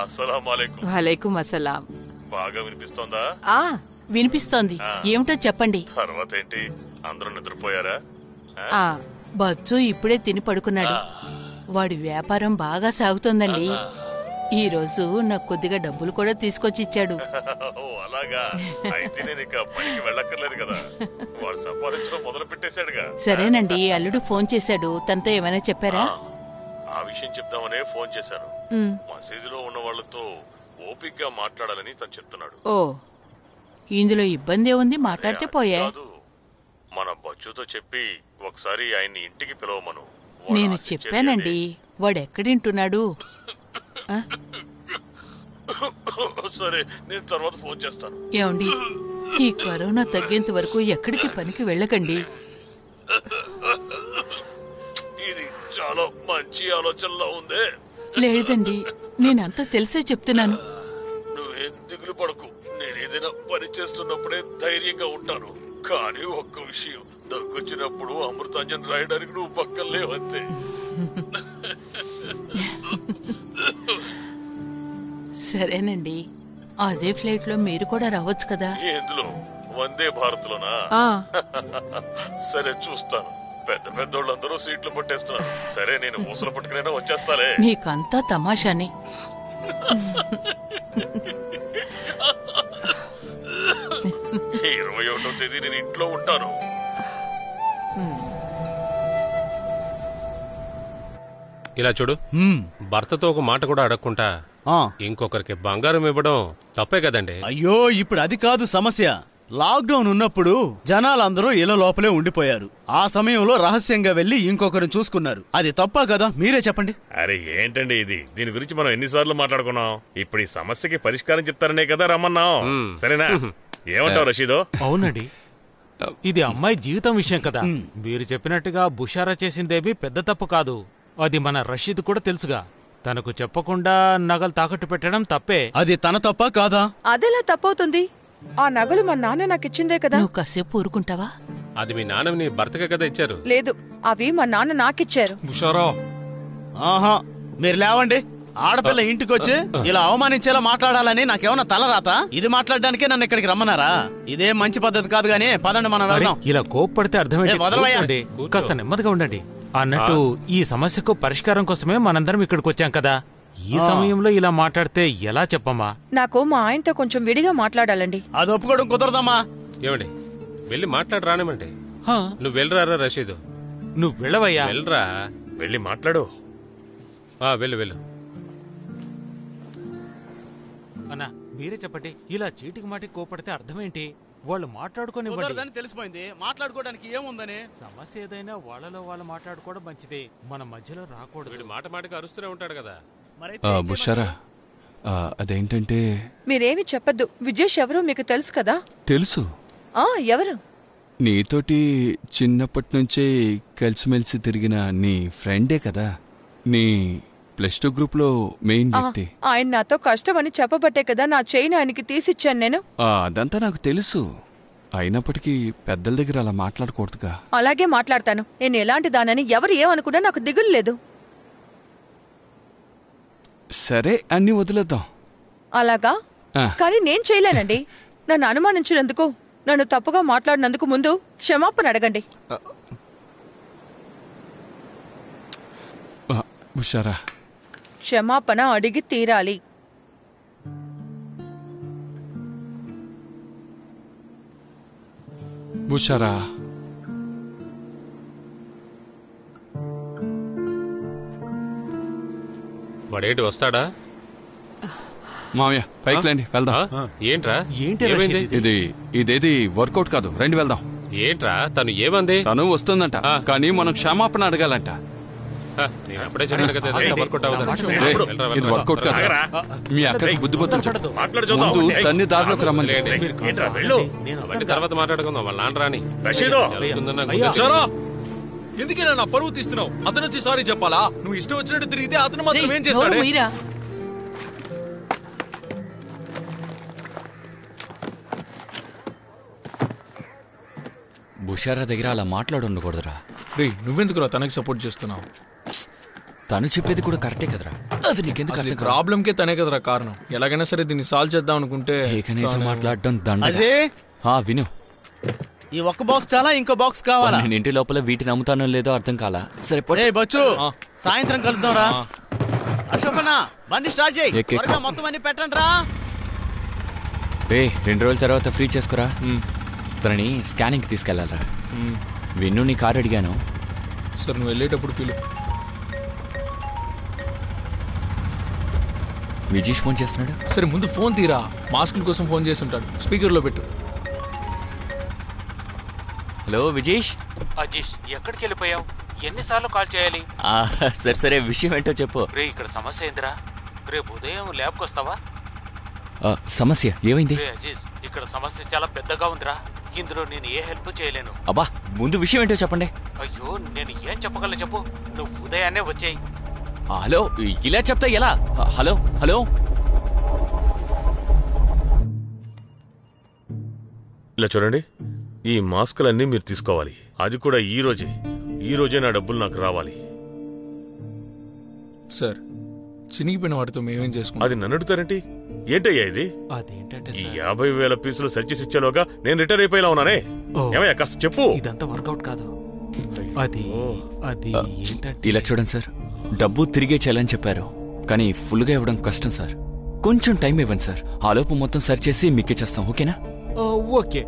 అస్సలాముఅలైకుం. వలైకుం అస్సలాం. బాగా వినిపిస్తోందా? వినిపిస్తోంది. ఏమిటో చెప్పండి. తర్వాత ఏంటి, అందరూ నిద్రపోయారా? బచ్చు ఇప్పుడే తిని పడుకున్నాడు. వాడి వ్యాపారం బాగా సాగుతోందండి. ఈ రోజు నాకు కొద్దిగా డబ్బులు కూడా తీసుకొచ్చి ఇచ్చాడు. అలాగా, అయితే నేను ఇక పనికి వెళ్ళక్కర్లేదు కదా. వాడు సంపాదించడం మొదలు పెట్టేశాడుగా. సరేనండి, అల్లుడు ఫోన్ చేశాడు. తనతో ఏమైనా చెప్పారా? ఆ విషయం చెప్దామనే ఫోన్ చేశాను. మసీదులో ఉన్న వాళ్ళతో ఓపిగ్గా మాట్లాడాలని తను చెప్తున్నాడు. ఓ, ఇందులో ఇబ్బంది ఉంది, మాట్లాడితే పోయే. మన బచ్చుతో చెప్పి ఒకసారి ఆయన్ని ఇంటికి పిలవమను. నేను చెప్పానండి, వాడెక్కడింటున్నాడు. సరే, నేను తర్వాత ఫోన్ చేస్తాను. ఏమండి, ఈ కరోనా తగ్గేంత వరకు ఎక్కడికి పనికి వెళ్ళకండి. ఇది చాలా మంచి ఆలోచనలా ఉందే. లేదండి, నేనంతా తెలిసే చెప్తున్నాను. నువ్వేం దిగులు పడకు. నేను ఏదైనా పని చేస్తున్నప్పుడే ధైర్యంగా ఉంటాను. కానీ ఒక్క విషయం, దగ్గొచ్చినప్పుడు అమృతాంజన్ రాయడానికి నువ్వు పక్కన లేవంతే. సరేనండి, అదే ఫ్లైట్ లో మీరు కూడా రావచ్చు కదా. ఎందులో? వందే భారత్ లోనా? సరే, చూస్తాను. పెద్ద పెద్దోళ్ళందరూ సీట్లు పట్టేస్తున్నారు. సరే, నేను ఊసలు పట్టుకునైనా వచ్చేస్తాలే. మీకంతా తమాషాని. 21వ తేదీ నేను ఇంట్లో ఉంటాను. ఇలా చూడు, భర్తతో ఒక మాట కూడా అడగకుండా ఇంకొకరికి బంగారం ఇవ్వడం తప్పే కదండి. అయ్యో ఇప్పుడు అది కాదు సమస్య. లాక్డౌన్ ఉన్నప్పుడు జనాలందరూ ఇళ్ల లోపలే ఉండిపోయారు. ఆ సమయంలో రహస్యంగా వెళ్లి ఇంకొకరిని చూసుకున్నారు. అది తప్పా కదా? మీరే చెప్పండి. అరే ఏంటండి ఇది? దీని గురించి మనం ఎన్నిసార్లు మాట్లాడుకున్నాం. ఇప్పుడు ఈ సమస్యకి పరిష్కారం చెప్తారనే కదా రమ్మన్నాం. సరేనా? ఏమంటావు రషీదో? అవునండి, ఇది అమ్మాయి జీవితం విషయం కదా. మీరు చెప్పినట్టుగా బుషారా చేసిందేమీ పెద్ద తప్పు కాదు. అది మన రషీద్ కూడా తెలుసుగా. తనకు చెప్పకుండా నగలు తాకట్టు పెట్టడం తప్పే. అది తన తప్ప కాదా? అదెలా తప్పవుతుంది? ఆ నగలు మా నాన్న నాకు ఇచ్చిందే కదా. నువ్వు కాసేపు ఊరుకుంటావా? అది మీ నాన్న నీ భర్తకే కదా ఇచ్చారు. లేదు, అవి మా నాన్న నాకిచ్చారు. ఆహా, మీరు లేవండి. ఆడపిల్ల ఇంటికొచ్చి ఇలా అవమానించేలా మాట్లాడాలని నాకేమన్నా తలరాత? ఇది మాట్లాడడానికే నన్ను ఇక్కడికి రమ్మన్నారా? ఇదే మంచి పద్ధతి కాదు గానీ పదండి మనం వెళ్దాం. ఇలా కోప్పడితే అర్థమైంది. వదలవయ్యా. కాస్త నెమ్మదిగా ఉండండి. అన్నట్టు ఈ సమస్యకు పరిష్కారం కోసమే మనందరం ఇక్కడికి వచ్చాం కదా. ఈ సమయంలో ఇలా మాట్లాడితే ఎలా చెప్పమ్మా? నాకు మా ఆయనతో కొంచెం విడిగా మాట్లాడాలండి. అది ఒప్పుకోవడం కుదరదమ్మా. ఏమండి, వెళ్ళి మాట్లాడు రానివ్వండి. నువ్వు వెళ్ళరారా రషీదు? నువ్వు వెళ్ళవయ్యా. వెళ్ళరా, వెళ్ళి మాట్లాడు. వెళ్ళు వెళ్ళు. అన్నా మీరే చెప్పండి, ఇలా చీటికి మాటికి కోపడితే అర్థమేంటి? వాళ్ళు మాట్లాడుకొని తెలిసిపోయింది. మాట్లాడుకోవడానికి ఏముందని? సమస్య ఏదైనా వాళ్ళలో వాళ్ళు మాట్లాడుకోవడం మంచిదే. మన మధ్యలో రాకూడదు. వీడు మాట మాటకి అరుస్తూనే ఉంటాడు కదా. బుషారా, అదేంటంటే మీరేమి చెప్పద్దు. విజేష్ ఎవరో మీకు తెలుసు కదా? తెలుసు. ఎవరు? నీతోటి చిన్నప్పటి నుంచే కలిసిమెలిసి తిరిగిన నీ ఫ్రెండే కదా, నీ +2 గ్రూప్ లో మెయిన్ వ్యక్తి. ఆయన నాతో కష్టమని చెప్పబట్టే కదా నా చైన్ ఆయనకి తీసిచ్చాను నేను. అదంతా నాకు తెలుసు. అయినప్పటికీ పెద్దల దగ్గర అలా మాట్లాడకూడదుగా. అలాగే మాట్లాడతాను. నేను ఎలాంటి దానని ఎవరు ఏమనుకున్నా నాకు దిగులు లేదు. సరే, అన్ని వదిలేద్దాం. అలాగా? కానీ నేను చేయలేనండి. నన్ను అనుమానించినందుకు, నన్ను తప్పుగా మాట్లాడినందుకు ముందు క్షమాపణ అడగండి. బుషారా, క్షమాపణ అడిగి తీరాలి. బుషారా, వాడేంటి వస్తాడా? మామయ్య పైకి రండి, వెళ్దాం. ఏంట్రా? ఇదేది వర్కౌట్ కాదు, రండి వెళ్దాం. ఏంట్రా? తను ఏమంది? తను వస్తుందంట, కానీ మనం క్షమాపణ అడగాలంట. నేను అప్పుడే చెప్పాను కదా, వర్కౌట్ ఇది వర్కౌట్ కాదు. మీ అక్కడికి బుద్ధి ముందు తన్ని దారిలోకి రమ్మని తర్వాత మాట్లాడుకుందాం. వాళ్ళ నాన్న రాని. ఎందుకైనా నా పరువు తీస్తున్నావు? అతను వచ్చి సారీ చెప్పాలా? నువ్వు ఇష్టం వచ్చినట్టు తిరిగితే అతను మాత్రం ఏం చేస్తాడు? బుషారా దగ్గర అలా మాట్లాడుండకూడదురా. రే, నువ్వెందుకురా తనకి సపోర్ట్ చేస్తున్నావు? తను చెప్పేది కూడా కరెక్టే కదరా. అది నీకెందుకు? ప్రాబ్లం కే తనే కదరా కారణం. ఎలాగైనా సరే దీన్ని సాల్వ్ చేద్దాం అనుకుంటే మాట్లాడడం దండ. విను, ఈ ఒక్క బాక్స్ చాలా, ఇంకో బాక్స్ కావాలా? నేను ఇంటి లోపల వీటిని అమ్ముతానో లేదో అర్థం కాలా. సరే బచ్చు, సాయంత్రం కలుద్దాం రా. అశోకన్నా, బండి స్టార్ట్ చేయి. మొత్తం అన్ని పెట్టండి రా. 2 రోజుల తర్వాత ఫ్రీ చేసుకురా. తనని స్కానింగ్ కి తీసుకెళ్లాలరా. విన్ను నీ కారు అడిగాను. సరే, నువ్వు వెళ్ళేటప్పుడు పిలు. విజేష్ ఫోన్ చేస్తున్నాడు. సరే, ముందు ఫోన్ తీరా. మాస్కుల కోసం ఫోన్ చేసి ఉంటాడు. స్పీకర్ లో పెట్టు. హలో విజేష్. అజీష్, ఎక్కడికి వెళ్ళిపోయావు? ఎన్నిసార్లు కాల్ చేయాలి? సరే విషయం ఏంటో చెప్పు. రే, ఇక్కడ సమస్య ఏందిరా? రేపు ఉదయం ల్యాబ్కి వస్తావా? సమస్య ఏమైంది? అజీష్, ఇక్కడ సమస్య చాలా పెద్దగా ఉందిరా. ఇందులో నేను ఏ హెల్ప్ చేయలేను. అబ్బా, ముందు విషయం ఏంటో చెప్పండి. అయ్యో, నేను ఏం చెప్పగలను చెప్పు. నువ్వు ఉదయాన్నే వచ్చేయి. హలో, ఇలా చెప్తా ఎలా? హలో హలో ఇలా చూడండి, ఈ మాస్కులన్నీ మీరు తీసుకోవాలి. అది కూడా ఈ రోజే నా డబ్బులు నాకు రావాలి. సార్, చినిగిపోయిన వాటితో మేమేం చేసుకున్నాం? అది నన్ను అడుగుతారేంటి? ఏంటయ్యా ఇది? అదేంటంటే ఈ 50,000 పీసులు సర్చీస్ ఇచ్చేలోగా నేను రిటైర్ అయిపోయేలా ఉన్నానే. ఏమయ్యా, కాస్త చెప్పు. ఇదంతా వర్కౌట్ కాదు. అది ఏంటంటే, ఇలా చూడండి సార్, డబ్బు తిరిగే చేయాలని చెప్పారు, కానీ ఫుల్గా ఇవ్వడం కష్టం సార్. కొంచెం టైం ఇవ్వండి సార్. ఆలోపు మొత్తం సరి చేసి మీకు ఇచ్చేస్తాం. ఓకేనా? Okay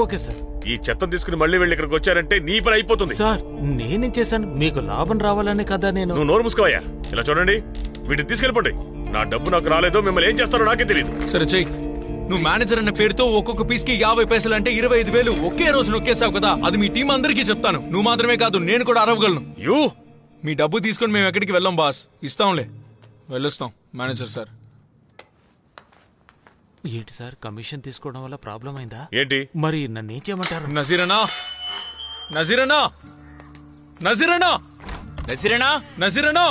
okay sir. ఈ చెత్త తీసుకుని మళ్ళీ వెళ్ళి ఇక్కడికి వచ్చారంటే నీ పని అయిపోతుంది. సార్ నేనేం చేశాను? మీకు లాభం రావాలనే కదా నేను. నువ్వు నోరు మూసుకోవయ్యా. ఇలా చూడండి, వీటిని తీసుకెళ్ళిపోండి. నా డబ్బు నాకు రాలేదో మిమ్మల్ని ఏం చేస్తారో నాకే తెలియదు. సరే చెయ్యి. నువ్వు మేనేజర్ అన్న పేరుతో ఒక్కొక్క పీస్ కి 50 పైసలు అంటే 25,000 ఒకే రోజు నొక్కేసావు కదా. అది మీ టీం అందరికీ చెప్తాను. నువ్వు మాత్రమే కాదు, నేను కూడా అరవగలను. మీ డబ్బు తీసుకొని మేము ఎక్కడికి వెళ్ళాం బాస్. ఇస్తాంలే, వెళ్ళొస్తాం మేనేజర్ సార్. ఏంటి సార్, కమిషన్ తీసుకోవడం వల్ల ప్రాబ్లం అయిందా ఏంటి? మరి నన్ను ఏం చేయమంటారు? నజీరనా, నజీరనా, నజీరనా, నజీరనా, నజీరనా,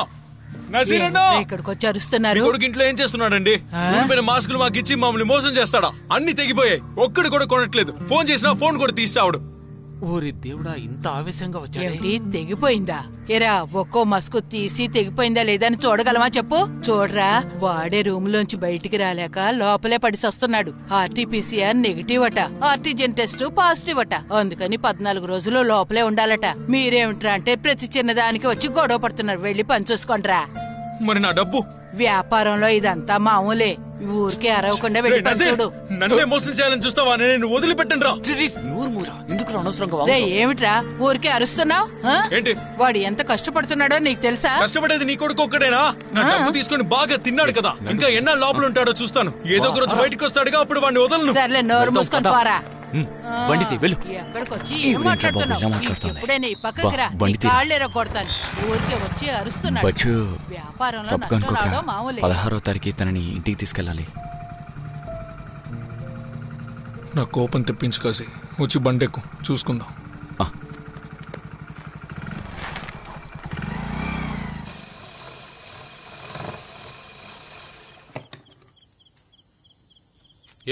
నజీరనా, ఇక్కడికి వచ్చి అరుస్తున్నారు. కొడుకు ఇంట్లో ఏం చేస్తున్నాడండి? ఊడిపోయిన మాస్కులు మాకు ఇచ్చి మమ్మల్ని మోసం చేస్తాడా? అన్ని తెగిపోయాయి, ఒక్కడు కూడా కొనట్లేదు. ఫోన్ చేసినా ఫోన్ కూడా తీస్తాడు. ఓరి దేవుడా, ఇంత ఆవేశంగా వచ్చాడు. ఏంటి తెగిపోయిందా? ఎరా ఒక్కో మస్కు తీసి తెగిపోయిందా లేదా అని చూడగలమా చెప్పు. చూడరా, వాడే రూమ్ లోంచి బయటికి రాలేక లోపలే పడి సస్తున్నాడు. ఆర్టీపీసీఆర్ నెగిటివ్ అట, ఆర్టీజెన్ టెస్ట్ పాజిటివ్ అట. అందుకని 14 రోజులు లోపలే ఉండాలట. మీరేమిట్రా అంటే ప్రతి చిన్నదానికి వచ్చి గొడవ పడుతున్నారు. వెళ్ళి పని చూసుకోండిరా. మరి నా డబ్బు? వ్యాపారంలో ఇదంతా మామూలే. ఊరికే అరవకుండా వెళ్ళి పని చూడు. నన్నే మోసం చేయాలని చూస్తావా? నేను వదిలిపెట్టను రా. ఎందుకు అనవసరంగా రే, ఏమిట్రా ఊరికే అరుస్తున్నావు? ఏంటి? వాడు ఎంత కష్టపడుతున్నాడో నీకు తెలుసా? కష్టపడేది నీ కొడుకు ఒక్కడేనా? నా డబ్బు తీసుకుని బాగా తిన్నాడు కదా. ఇంకా ఎన్నాళ్ళు లోపల ఉంటాడో చూస్తాను. ఏదో ఒక రోజు బయటకు వస్తాడుగా, అప్పుడు వాడిని వదలను. సర్లే, నోరు మూసుకొని పోరా. వెళ్ళు. ఎక్కడికొచ్చి ఏం మాట్లాడుతున్నావు? ఇప్పుడే నీ పక్కకి రా, నీ కాళ్ళేరో కొడతాను. ఊరికే వచ్చి అరుస్తున్నాడు. వ్యాపారంలో నష్టం రావడం మామూలే. 16వ తారీఖు తనని ఇంటికి తీసుకెళ్ళాలి. నా కోపం తెప్పించు కాసి. వచ్చి బండెక్కు, చూసుకుందాం.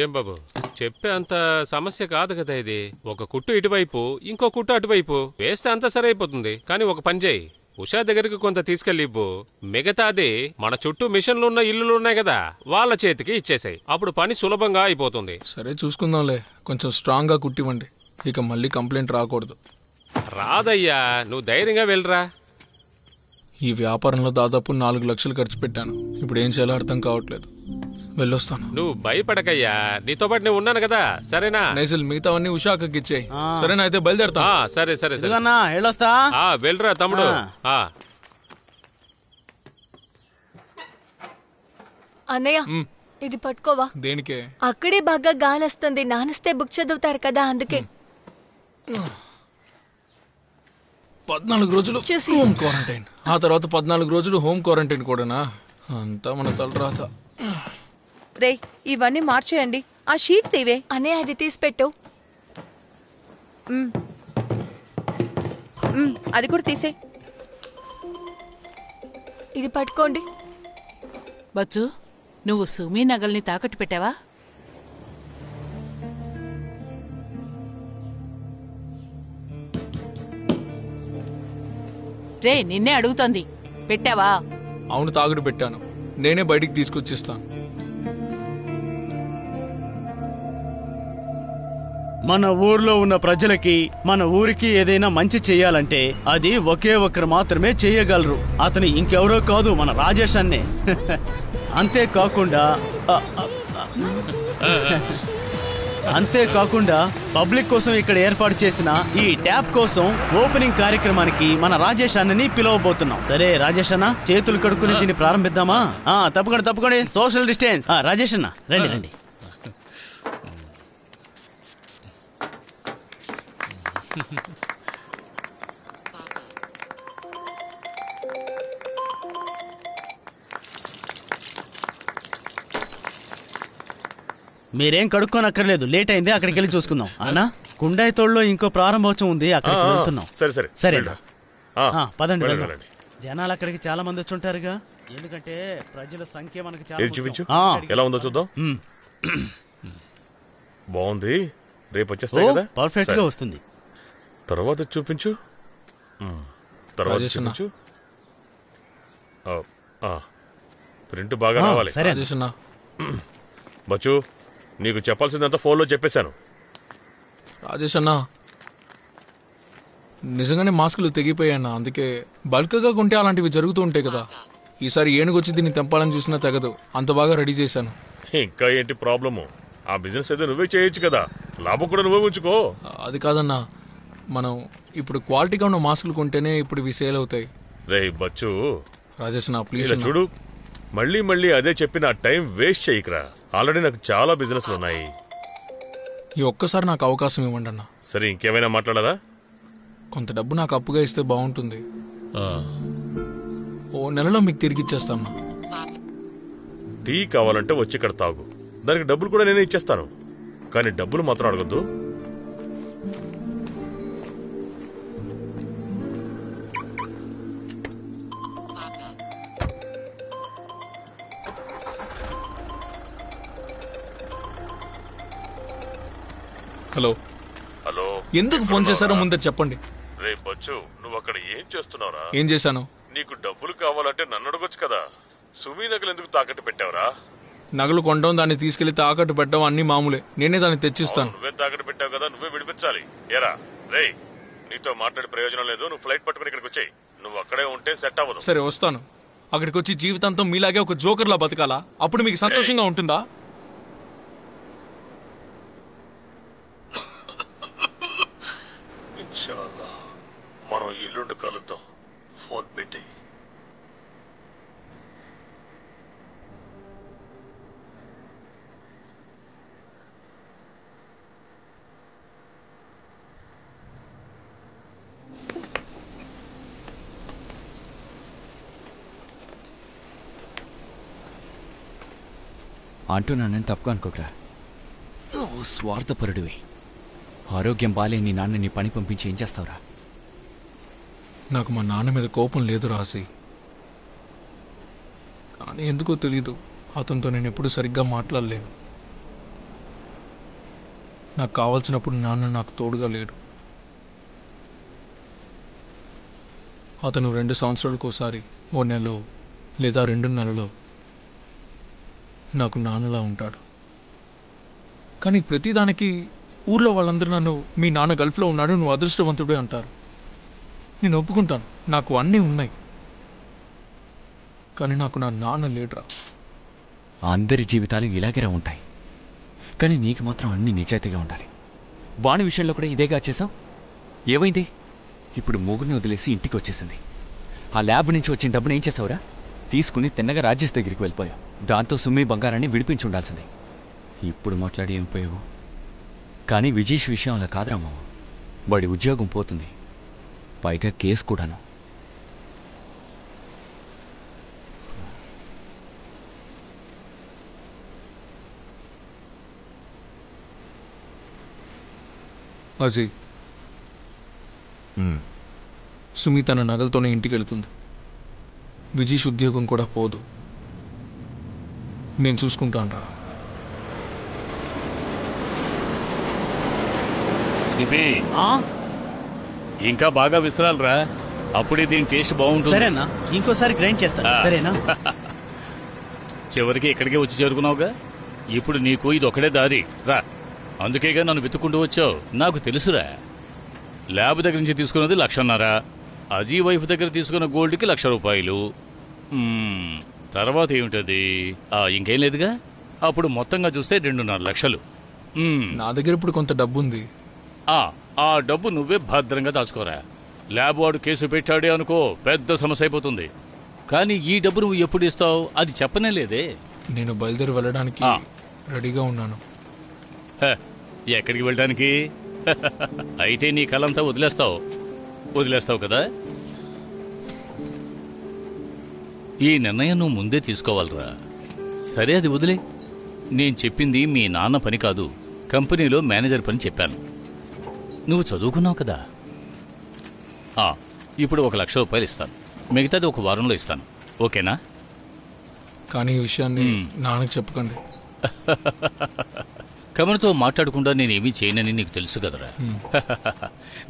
ఏం బాబు, చెప్పే అంత సమస్య కాదు కదా ఇది. ఒక కుట్టు ఇటువైపు, ఇంకో కుట్టు అటువైపు వేస్తే అంతా సరైపోతుంది. కానీ ఒక పని చేయి, ఉషా దగ్గరికి కొంత తీసుకెళ్ళి ఇవ్వు. మిగతాది మన చుట్టూ మిషన్లు ఉన్న ఇల్లులు ఉన్నాయి కదా, వాళ్ళ చేతికి ఇచ్చేసాయి. అప్పుడు పని సులభంగా అయిపోతుంది. సరే చూసుకుందాంలే. కొంచెం స్ట్రాంగ్ గా కుట్టివ్వండి, ఇక మళ్ళీ కంప్లైంట్ రాకూడదు. రాదయ్యా, నువ్వు ధైర్యంగా వెళ్ళరా. ఈ వ్యాపారంలో దాదాపు 4 లక్షలు ఖర్చు పెట్టాను. ఇప్పుడు ఏం చేయాలో అర్థం కావట్లేదు. వెళ్ళొస్తాను. నువ్వు భయపడకయ్యా, నీతో పాటు నేను ఉన్నాను కదా. సరేనా? నైజల్, మిగతావన్నీ ఉషాకి ఇచ్చేయి. సరేనా? అయితే బయలుదేరతా. సరే సరే సరే, వెళ్ళొస్తా. వెళ్ళరా తమ్ముడు. అన్నయ్య, ఇది పట్టుకోవా. దేనికే? అక్కడే బాగా గాలొస్తుంది. నానిస్తే బుక్ చదువుతారు కదా, అందుకే. 14 రోజులు హోమ్ క్వారంటైన్, ఆ తర్వాత 14 రోజులు హోమ్ క్వారంటైన్ కూడానా? అంతా మన తలరాత. రే, ఇవన్నీ మార్చేయండి. ఆ షీట్ తీవే. అనే అది తీసిపెట్టు. అది కూడా తీసే. ఇది పట్టుకోండి. బచ్చు, నువ్వు సుమీ నగల్ని తాకట్టు పెట్టావా? రే, నిన్నే అడుగుతోంది. పెట్టావా? అవును, తాగుడు పెట్టాను. నేనే బయటికి తీసుకొచ్చిస్తాను. మన ఊర్లో ఉన్న ప్రజలకి, మన ఊరికి ఏదైనా మంచి చెయ్యాలంటే అది ఒకే ఒక్కరు మాత్రమే చెయ్యగలరు. అతను ఇంకెవరో కాదు, మన రాజేష్ అన్నే. అంతేకాకుండా పబ్లిక్ కోసం ఇక్కడ ఏర్పాటు చేసిన ఈ ట్యాప్ కోసం ఓపెనింగ్ కార్యక్రమానికి మన రాజేష్ అన్నని పిలవబోతున్నాం. సరే రాజేష్ అన్న, చేతులు కడుక్కుని దీన్ని ప్రారంభిద్దామా? తప్పకుండా సోషల్ డిస్టెన్స్. రాజేష్ అన్న, రండి రండి. మీరేం కడుక్కోనక్కర్లేదు, లేట్ అయింది, అక్కడికి వెళ్ళి చూసుకుందాం. అన్నా, కుండాయి తోడులో ఇంకో ప్రారంభోత్సవం ఉంది, అక్కడికి వెళ్తున్నాం. సరే పదండి. జనాలు అక్కడికి చాలా మంది వచ్చుంటారుగా, ఎందుకంటే ప్రజల సంఖ్య మనకి చాలా. చూపించు ఎలా ఉందో చూద్దాం. బాగుంది, రేపు వచ్చేస్తాయి కదా. పర్ఫెక్ట్ గా వస్తుంది. తర్వాత చూపించు. తర్వాత చూపించు. ప్రింట్ బాగా రావాలి. బచ్చు, నీకు చెప్పాల్సిందంతా ఫోన్లో చెప్పేశాను. రాజేష్ అన్నా, నిజంగానే మాస్కులు తెగిపోయాయన్నా. అందుకే బల్క్గా కొంటే అలాంటివి జరుగుతూ ఉంటాయి కదా. ఈసారి ఏనుగొచ్చి దీన్ని తెంపాలని చూసినా తెగదు, అంత బాగా రెడీ చేశాను. ఇంకా ఏంటి ప్రాబ్లము? ఆ బిజినెస్ అయితే నువ్వే చేయొచ్చు కదా, లాభం కూడా నువ్వే ఉంచుకో. అది కాదన్నా, మనం ఇప్పుడు క్వాలిటీగా ఉన్న మాస్కులు కొంటేనే ఇప్పుడు ఇవి సేల్ అవుతాయి. రే బచ్చు, రాజేష్ నా ప్లీజ్ ఇలా చూడు, మళ్ళీ మళ్ళీ అదే చెప్పి నా టైం వేస్ట్ చేయకురా. ఆల్రెడీ నాకు చాలా బిజినెస్లు ఉన్నాయి. ఈ ఒక్కసారి నాకు అవకాశం ఇవ్వండి అన్న. సరే, ఇంకేమైనా మాట్లాడాలా? కొంత డబ్బు నాకు అప్పుగా ఇస్తే బాగుంటుంది. ఓ నెలలో మీకు తిరిగి ఇచ్చేస్తాను. టీ కావాలంటే వచ్చి ఇక్కడ తాగు, దానికి డబ్బులు కూడా నేనే ఇచ్చేస్తాను. కానీ డబ్బులు మాత్రం అడగద్దు. హలో హలో, ఎందుకు ఫోన్ చేశారో ముందే చెప్పండి. రే బచ్చు, నువ్వు అక్కడ ఏం చేస్తున్నావురా? ఏం చేశాను? నీకు డబ్బులు కావాలంటే నన్ను అడగొచ్చు కదా. సుమీ నగలు ఎందుకు తాకట్టు పెట్టావురా? నగలు కొనడం, దాన్ని తీసుకెళ్లి తాకట్టు పెట్టడం అన్ని మామూలే. నేనే దాన్ని తెచ్చిస్తాను. నువ్వే తాకట్టు పెట్టావు కదా, నువ్వే విడిపించాలి. ఏరా రే, నీతో మాట్లాడే ప్రయోజనం లేదు. నువ్వు ఫ్లైట్ పట్టుకుని ఇక్కడికి వచ్చాయి. నువ్వు అక్కడే ఉంటే సెట్ అవ్వదు. సరే వస్తాను. అక్కడికి వచ్చి జీవితాంతం మీలాగే ఒక జోకర్లా బతకాలా? అప్పుడు మీకు సంతోషంగా ఉంటుందా? మనం ఇల్లుండి కలుద్దాం. ఫోన్ పెట్టి అంటున్నానని తప్పుగా అనుకోకరా. స్వార్థపరుడివి. ఆరోగ్యం బాలే నీ నాన్న నీ పని పంపించి ఏం చేస్తావురా? నాకు మా నాన్న మీద కోపం లేదు రాసి, కానీ ఎందుకో తెలీదు, అతనితో నేను ఎప్పుడు సరిగ్గా మాట్లాడలేను. నాకు కావాల్సినప్పుడు నాన్న నాకు తోడుగా లేడు. అతను 2 సంవత్సరాలకు ఒకసారి, ఓ నెలలో లేదా 2 నెలలో నాకు నాన్నలా ఉంటాడు. కానీ ప్రతిదానికి ఊర్లో వాళ్ళందరూ నన్ను, మీ నాన్న గల్ఫ్లో ఉన్నాడు, నువ్వు అదృష్టవంతుడే అంటారు. నేను ఒప్పుకుంటాను, నాకు అన్నీ ఉన్నాయి. కానీ నాకు నా నాన్న లేడురా. అందరి జీవితాలు ఇలాగేరా ఉంటాయి, కానీ నీకు మాత్రం అన్ని నిజాయితీగా ఉండాలి. బాణి విషయంలో కూడా ఇదేగా చేసాం. ఏమైంది? ఇప్పుడు మొగుడిని వదిలేసి ఇంటికి వచ్చేసింది. ఆ ల్యాబ్ నుంచి వచ్చిన డబ్బుని ఏం చేసావురా? తీసుకుని తిన్నగా రాజేష్ దగ్గరికి వెళ్ళిపోయావు. దాంతో సుమ్మి బంగారాన్ని విడిపించి ఉండాల్సింది. ఇప్పుడు మాట్లాడి ఏం ఉపయోగం? కానీ విజేష్ విషయం అలా కాదురా మామ. వాడి ఉద్యోగం పోతుంది, పైగా కేసు కూడాను. అజయ్, సుమి తన నగలతోనే ఇంటికి వెళుతుంది. విజీష్ ఉద్యోగం కూడా పోదు. నేను చూసుకుంటాను రా. ఇంకా బాగా విసరాలరా, అప్పుడే దీని టేస్ట్ బాగుంటుంది. సరేనా, ఇంకోసారి గ్రైండ్ చేస్తా. సరేనా? చివరికి ఇక్కడికే వచ్చి చేరుకున్నావుగా. ఇప్పుడు నీకు ఇది ఒకడే దారి రా. అందుకేగా నన్ను వెతుక్కుంటూ వచ్చావు. నాకు తెలుసురా. ల్యాబ్ దగ్గర నుంచి తీసుకున్నది 1,50,000. అజీ వైఫ్ దగ్గర తీసుకున్న గోల్డ్కి 1,00,000 రూపాయలు. తర్వాత ఏమిటది? ఇంకేం లేదుగా. అప్పుడు మొత్తంగా చూస్తే 2.5 లక్షలు. నా దగ్గర ఇప్పుడు కొంత డబ్బు ఉంది. ఆ డబ్బు నువ్వే భద్రంగా దాచుకోరా. ల్యాబ్ వాడు కేసు పెట్టాడే అనుకో, పెద్ద సమస్య అయిపోతుంది. కానీ ఈ డబ్బు నువ్వు ఎప్పుడు ఇస్తావు అది చెప్పనే లేదే. నేను బయలుదేరి వెళ్ళడానికి రెడీగా ఉన్నాను. ఎక్కడికి వెళ్ళడానికి? అయితే నీ కలంతా వదిలేస్తావు కదా. ఈ నిర్ణయం నువ్వు ముందే తీసుకోవాలరా. సరే, అది వదిలే. నేను చెప్పింది మీ నాన్న పని కాదు, కంపెనీలో మేనేజర్ పని చెప్పాను. నువ్వు చదువుకున్నావు కదా. ఇప్పుడు 1,00,000 రూపాయలు ఇస్తాను, మిగతాది 1 వారంలో ఇస్తాను. ఓకేనా? కానీ ఈ విషయాన్ని నాన్నకి చెప్పకండి. కమర్తో మాట్లాడకుండా నేనేమీ చేయనని నీకు తెలుసు కదరా.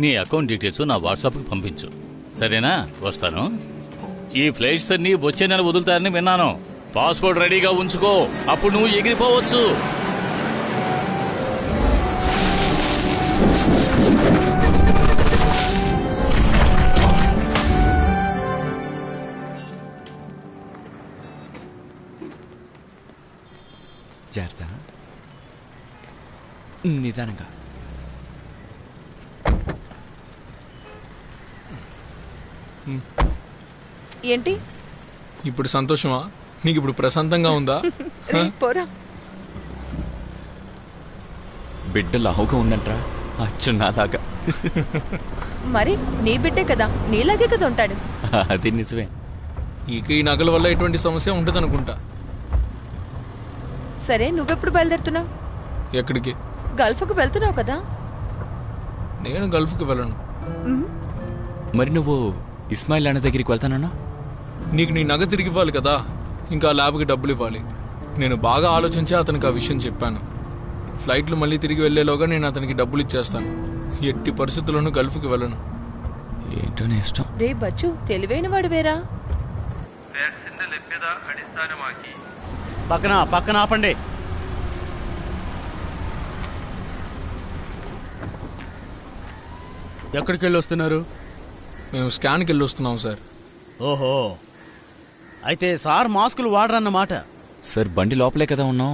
నీ అకౌంట్ డీటెయిల్స్ నా వాట్సాప్కి పంపించు, సరేనా? వస్తాను. ఈ ఫ్లైట్స్ అన్ని వచ్చే నెల వదులుతారని విన్నాను. పాస్పోర్ట్ రెడీగా ఉంచుకో, అప్పుడు నువ్వు ఎగిరిపోవచ్చు. జాగ్రత్త. నిదానంగా. ఏంటి ఇప్పుడు సంతోషమా? నీకు ఇప్పుడు ప్రశాంతంగా ఉందా? పోరా. బిడ్డ లావుగా ఉందంట్రా, అచ్చు నాలాగా. మరి నీ బిడ్డే కదా, నీలాగే కదా ఉంటాడు. అది నిజమే. ఇక ఈ నగల వల్ల ఎటువంటి సమస్య ఉంటుంది అనుకుంటా. సరే, నువ్వెప్పుడు బయలుదేరుతున్నావు? ఎక్కడికి? గల్ఫ్కు వెళ్తున్నావు కదా. నేను గల్ఫ్కి వెళ్ళను. మరి నువ్వు ఇస్మాయిల్ అన్న దగ్గరికి వెళ్తానన్నా? నీకు నీ నగ తిరిగి ఇవ్వాలి కదా, ఇంకా ల్యాబ్కి డబ్బులు ఇవ్వాలి. నేను బాగా ఆలోచించి అతనికి ఆ విషయం చెప్పాను. ఫ్లైట్లు మళ్ళీ తిరిగి వెళ్లేలోగా నేను అతనికి డబ్బులు ఇచ్చేస్తాను. ఎట్టి పరిస్థితుల్లోనూ గల్ఫ్కి వెళ్ళను. ఏంటో నీ ఇష్టం. రే బచ్చు, తెలివైన వాడు వేరా. పక్కన ఆపండి. ఎక్కడికి వెళ్ళి వస్తున్నారు? మేము స్కాన్కి వెళ్ళి వస్తున్నాం సార్. ఓహో, అయితే సార్ మాస్కులు వాడరన్నమాట. సార్ బండి లోపలే కదా ఉన్నాం.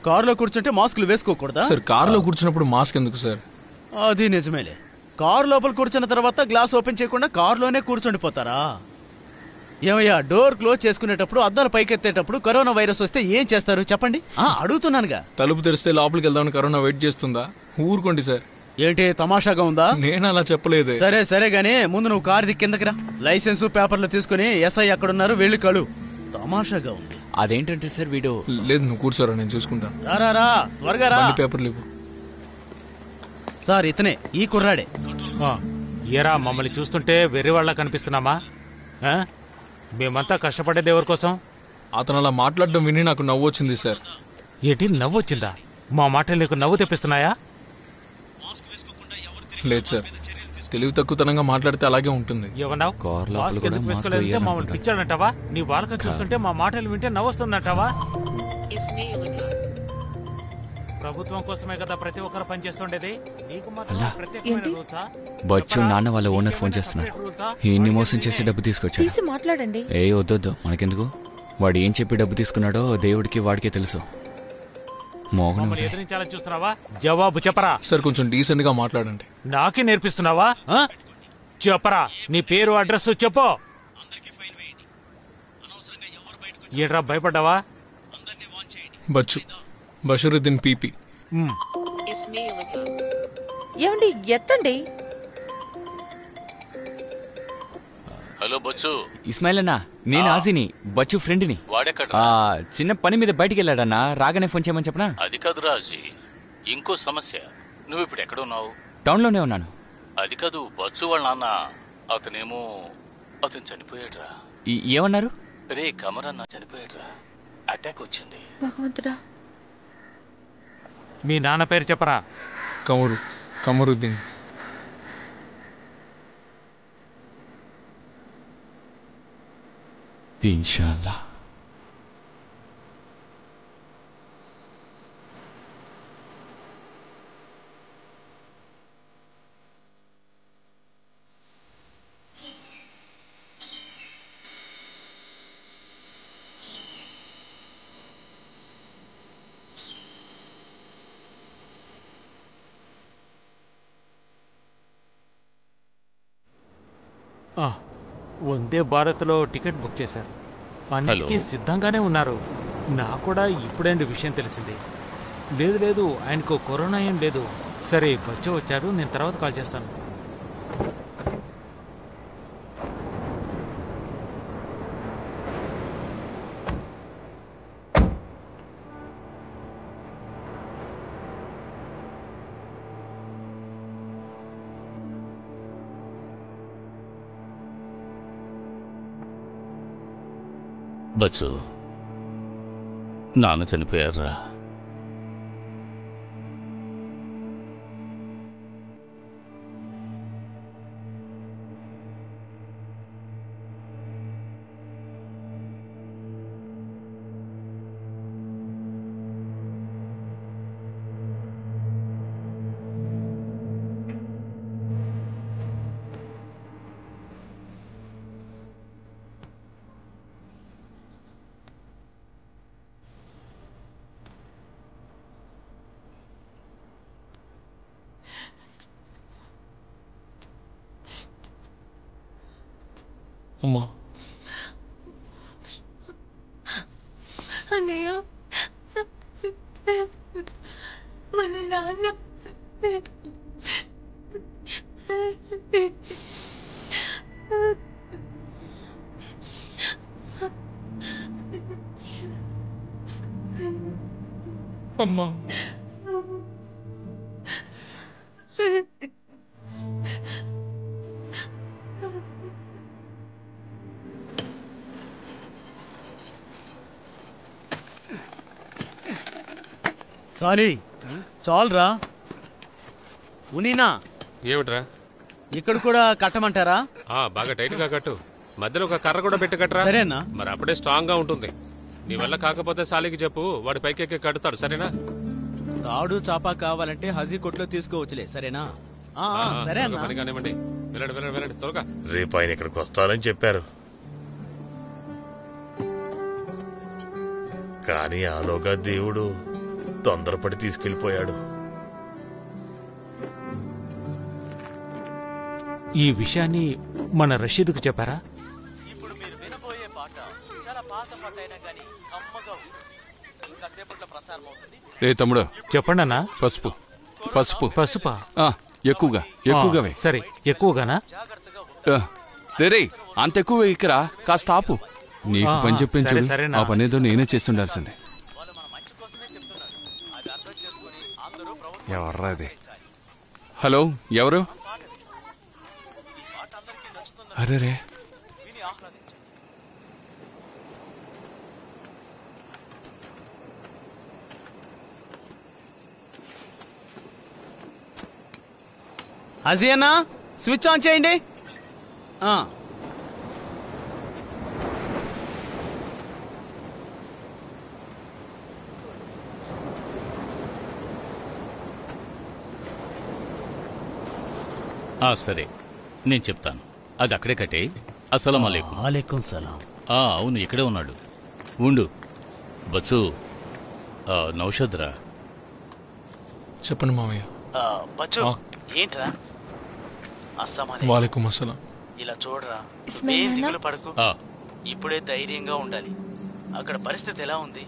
కారులో కూర్చుంటే మాస్కులు వేసుకోకూడదా? సార్ కారులో కూర్చున్నప్పుడు మాస్క్ ఎందుకు సార్? అది నిజమేలే. కారు లోపల కూర్చున్న తర్వాత గ్లాస్ ఓపెన్ చేయకుండా కారులోనే కూర్చుండిపోతారా? ఏమయ్యా, డోర్ క్లోజ్ చేసుకునేటప్పుడు అద్దాలు పైకెత్తేటప్పుడు కరోనా వైరస్ వస్తే ఏం చేస్తారు చెప్పండి? అడుగుతున్నానుగా. తలుపు తెరిస్తే లోపలికి వెళ్దామని కరోనా వెయిట్ చేస్తుందా? ఊరుకోండి సార్. ఏంటి తమాషాగా ఉందా? నేను అలా చెప్పలేదు. సరే గానీ ముందు నువ్వు కారు దిక్కి కిందకి రా. లైసెన్స్ పేపర్లు తీసుకుని ఎస్ఐ అక్కడున్నారు, వెళ్ళి కలు. తమాషాగా ఉంది. అదేంటంటే సార్ వీడు. లేదు, నువ్వు కూర్చోరా, నేను చూసుకుంటాను. రా త్వరగా రా. పేపర్లు ఇవ్వు. సార్ ఇతనే, ఈ కుర్రాడే. ఏరా, మమ్మల్ని చూస్తుంటే వెర్రి వాళ్ళ కనిపిస్తున్నామా? మేమంతా కష్టపడేది ఎవరి కోసం? అతను అలా మాట్లాడడం విని నాకు నవ్వు వచ్చింది సార్. ఏంటి నవ్వు వచ్చిందా? మా మాటలు నీకు నవ్వు తెప్పిస్తున్నాయా? లేదు సార్, తెలివి తక్కువతనంగా మాట్లాడితే అలాగే ఉంటుంది. మమ్మల్ని పిచ్చాడంటావా? నీ వాళ్ళకం చూస్తుంటే మా మాటలు వింటే నవ్వుస్తుందంటావా? ప్రభుత్వం కోసమే కదా ప్రతి ఒక్కరు పనిచేస్తుండేది. బచ్చు నాన్న వాళ్ళ ఓనర్ ఫోన్ చేస్తున్నారు. ఈయన్ని మోసం చేసి డబ్బు తీసుకొచ్చాడు. మాట్లాడండి. వద్దొద్దు, మనకెందుకు. వాడు ఏం చెప్పి డబ్బు తీసుకున్నాడో దేవుడికి వాడికే తెలుసు. చూస్తున్నావా? జవాబు చెప్పరా. సార్ కొంచెం డీసెంట్ గా మాట్లాడండి. నాకే నేర్పిస్తున్నావా? చెప్పరా, నీ పేరు అడ్రస్ చెప్పు. ఏడ్రా, భయపడ్డావా? బషరుద్దీన్ పీపీ. ఏమండి, ఎత్తండి. హలో బచ్చు. ఇస్మాయిల్ అన్నా, నేను ఆజీని, బచ్చు ఫ్రెండ్ని. చిన్న పని మీద బయటికి వెళ్ళాడన్నా, రాగానే ఫోన్ చేయమని చెప్పనా? అది కాదు రాజీ, ఇంకో సమస్య. నువ్వు ఇప్పుడు ఎక్కడ ఉన్నావు? టౌన్లోనే ఉన్నాను. అది కాదు, బచ్చు వాళ్ళ నాన్న అతను చనిపోయాడురా. ఏమన్నారు? రే కమరన్న చనిపోయాడురా, అటాక్ వచ్చింది. భగవంతుడా. మీ నాన్న పేరు చెప్పరా? కమరుద్దీన్. ఇన్షాల్లా. వందే భారత్లో టికెట్ బుక్ చేశారు. అన్నిటికీ సిద్ధంగానే ఉన్నారు. నాకు కూడా ఇప్పుడేంటి విషయం తెలిసింది. లేదు, ఆయనకు కరోనా ఏం లేదు. సరే, బచ్చు వచ్చారు, నేను తర్వాత కాల్ చేస్తాను. బచ్చు, నాన్న చనిపోయారా? అమ్మా అన్నయ్య మన నాన్న అమ్మా సారీ చాలురా ఉనీనా ఏమిట్రా ఇక్కడ కూడా కట్టమంటారా? బాగా టైట్ గా కట్టు, మధ్యలో ఒక కర్ర కూడా పెట్టి కట్టరా. సరేనా? మరి అప్పుడే స్ట్రాంగ్ గా ఉంటుంది. నీ వల్ల కాకపోతే సాలికి చెప్పు, వాడి పైకెక్కి కడతాడు. సరేనా? తాడు చాపా కావాలంటే హజీ కొట్లో తీసుకోవచ్చులే. సరేనా? సరే అన్న. పని కానివ్వండి. వెళ్ళండి వెళ్ళండి వెళ్ళండి త్వరగా. రేపు ఆయన ఇక్కడికి వస్తారని చెప్పారు, కానీ ఆలోగా దేవుడు తొందరపడి తీసుకెళ్లిపోయాడు. ఈ విషయాన్ని మన రషీద్కు చెప్పారా? ఇప్పుడు మీరు వినబోయే పాట చాలా పాత పాట అయినా గానీ కమ్మగా ఉంది. ఇంకా సేపట్లో ప్రసారం అవుతుంది. రే తమ్ముడు చెప్పండి అన్నా. పసుపు పసుపు పసుపా? ఎక్కువగా ఎక్కువగా సరే, ఎక్కువగానా? రే అంత ఎక్కువ ఇక్కడ కాస్త ఆపు. నీకు పని చెప్పించు, సరే, సరేనా? ఆ పనేదో నేనే చేస్తుండాల్సిందే. ఎవర్రా అది? హలో, ఎవరు? అరే రే, అజియన్నా స్విచ్ ఆన్ చేయండి. సరే, నేను చెప్తాను. అది అక్కడే కట్టే. అస్సలం అలైకుం. అలైకుం సలాం. అవును, ఇక్కడే ఉన్నాడు. ఉండు బచ్చు. నౌషద్ రా. చెప్పండి మామయ్య. బచ్చు ఏంట్రా? వాలేకుం అస్సలాం. ఇలా చూడరా, ఏం దిగులు పడకు. ఇప్పుడే ధైర్యంగా ఉండాలి. అక్కడ పరిస్థితి ఎలా ఉంది?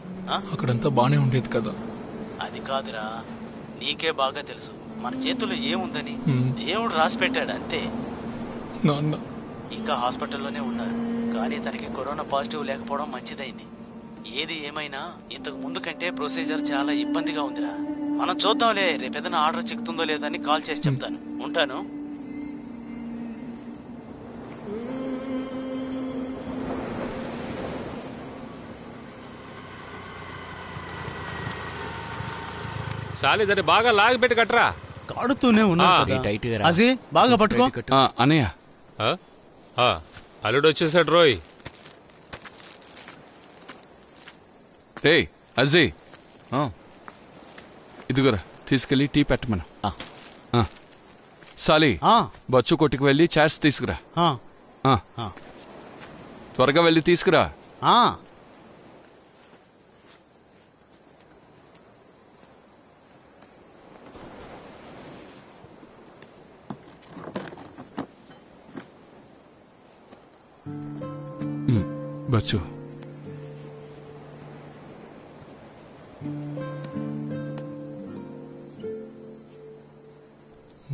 అక్కడంతా బానే ఉండేది కదా. అది కాదురా, నీకే బాగా తెలుసు మన చేతుల్లో ఏముందని. దేవుడు రాసి పెట్టాడు అంతే. నాన్న ఇంకా హాస్పిటల్లోనే ఉన్నారు, కానీ తనకి కరోనా పాజిటివ్ లేకపోవడం మంచిదైంది. ఏది ఏమైనా ఇంతకు ముందు కంటే ప్రొసీజర్ చాలా ఇబ్బందిగా ఉందిరా. మనం చూద్దాంలే, రేపేదైనా ఆర్డర్ చిక్కుతుందో లేదని కాల్ చేసి చెప్తాను. ఉంటాను. సాలి దాన్ని బాగా లాగి పెట్టి కట్టరా. కాడుతూనే ఉన్నా. అజీ బాగా పట్టుకో. అనయ్య, అల్లుడు వచ్చేసాడు రోయ్. రే అజయ్, ఇదిగోరా తీసుకెళ్ళి టీ పెట్టమను. సాలి, బచ్చు కొట్టుకు వెళ్ళి చైర్స్ తీసుకురా. త్వరగా వెళ్ళి తీసుకురా. బచ్చు,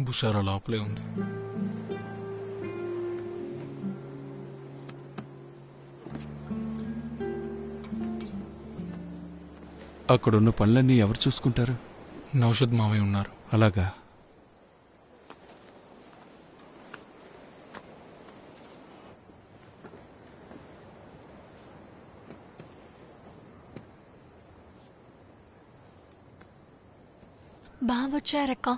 బుషారా లోపలే ఉంది. అక్కడున్న పనులన్నీ ఎవరు చూసుకుంటారు? నౌషద్ మావయ్య ఉన్నారు. అలాగా? బావొచ్చారక్క.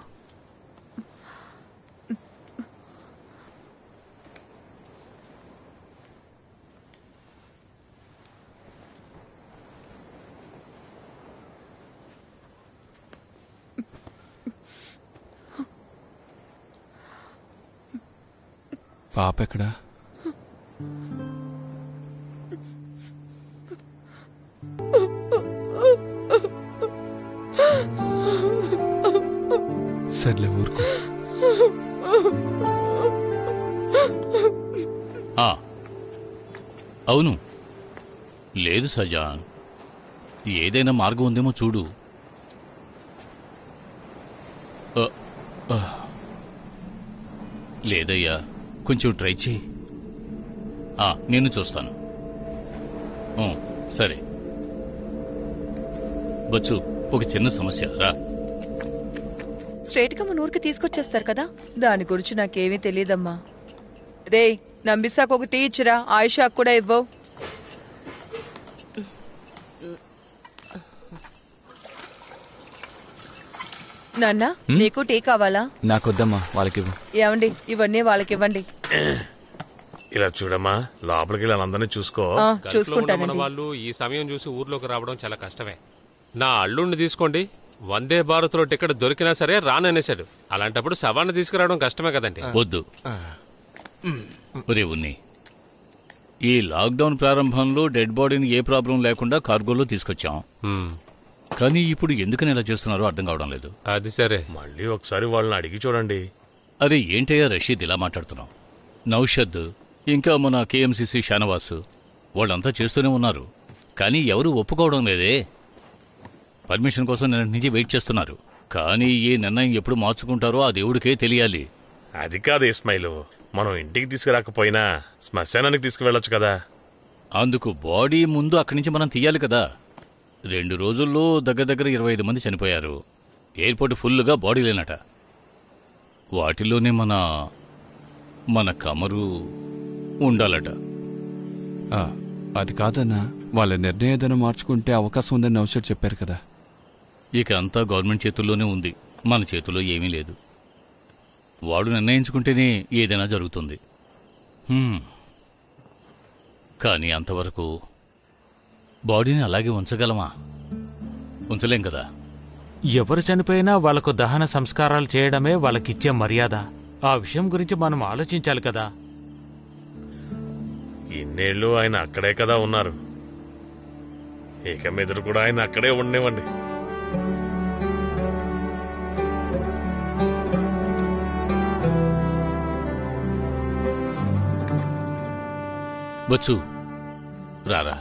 పాప ఎక్కడా? సర్లే ఊరుకో. అవును. లేదు సజాన్, ఏదైనా మార్గం ఉందేమో చూడు. లేదయ్యా, కొంచెం ట్రై చేయి. నేను చూస్తాను. సరే బచ్చు, ఒక చిన్న సమస్య రా. స్ట్రైట్ గా మన ఊరికి తీసుకొచ్చేస్తారు కదా, దాని గురించి నాకేమీ తెలియదమ్మా. రే, నంబిసాకు ఒక టీ ఇచ్చిరా, ఆయిషాకు కూడా ఇవ్వవు. నాన్న, నీకు టీ కావాలా? నాకొద్దమ్మా, వాళ్ళకి ఏమండి, ఇవన్నీ వాళ్ళకి ఇవ్వండి. ఇలా చూడమ్మా, లోపలికి వాళ్ళందరినీ చూసుకో. మన వాళ్ళు ఈ సమయం చూసి ఊర్లోకి రావడం చాలా కష్టమే. నా అల్లుడిని తీసుకోండి, వందే భారత్ లో టికెట్ దొరికినా సరే రాననేశాడు. అలాంటప్పుడు శవాన్ని తీసుకురావడం కష్టమే కదండి. వద్దు ఒరే ఉన్ని, ఈ లాక్డౌన్ ప్రారంభంలో డెడ్ బాడీని ఏ ప్రాబ్లం లేకుండా కార్గోలో తీసుకొచ్చాం. కానీ ఇప్పుడు ఎందుకని ఇలా చేస్తున్నారో అర్థం కావడం లేదు. అది సరే, మళ్ళీ ఒకసారి వాళ్ళని అడిగి చూడండి. అరే ఏంటయ్యా రషీద్ ఇలా మాట్లాడుతున్నావు? నౌషద్, ఇంకా మన కేఎంసీసీ షానవాసు వాళ్ళంతా చేస్తూనే ఉన్నారు, కానీ ఎవరూ ఒప్పుకోవడం లేదే. పర్మిషన్ కోసం నిన్న నుంచి వెయిట్ చేస్తున్నారు. కానీ ఈ నిర్ణయం ఎప్పుడు మార్చుకుంటారో ఆ దేవుడికే తెలియాలి. అది కాదు ఇస్మాయిలు, మనం ఇంటికి తీసుకురాకపోయినా శ్మశానానికి తీసుకువెళ్ళొచ్చు కదా. అందుకు బాడీ ముందు అక్కడి నుంచి మనం తీయాలి కదా. 2 రోజుల్లో దగ్గర 25 మంది చనిపోయారు. ఎయిర్పోర్ట్ ఫుల్గా బాడీ లేనట. వాటిలోనే మన కమరు ఉండాలట. అది కాదన్నా, వాళ్ళ నిర్ణయం ఏదైనా మార్చుకుంటే అవకాశం ఉందని నౌషద్ చెప్పారు కదా. ఇక అంతా గవర్నమెంట్ చేతుల్లోనే ఉంది, మన చేతుల్లో ఏమీ లేదు. వాడు నిర్ణయించుకుంటేనే ఏదైనా జరుగుతుంది. కానీ అంతవరకు బాడీని అలాగే ఉంచగలమా? ఉంచలేం కదా. ఎవరు చనిపోయినా వాళ్లకు దహన సంస్కారాలు చేయడమే వాళ్ళకిచ్చే మర్యాద. ఆ విషయం గురించి మనం ఆలోచించాలి కదా. ఇన్నేళ్ళు ఆయన అక్కడే కదా ఉన్నారు, ఇక మీద కూడా ఆయన అక్కడే ఉండేవండి. బచ్చు రారా.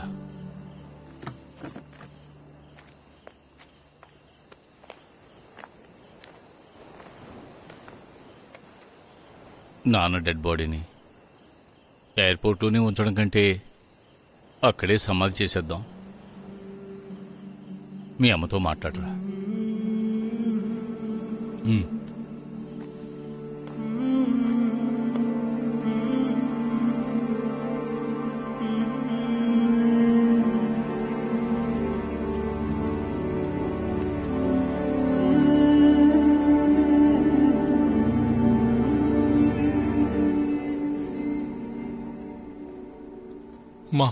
నాన్న డెడ్ బాడీని ఎయిర్పోర్ట్లోనే ఉంచడం కంటే అక్కడే సమాధి చేసేద్దాం. మీ అమ్మతో మాట్లాడరా. మా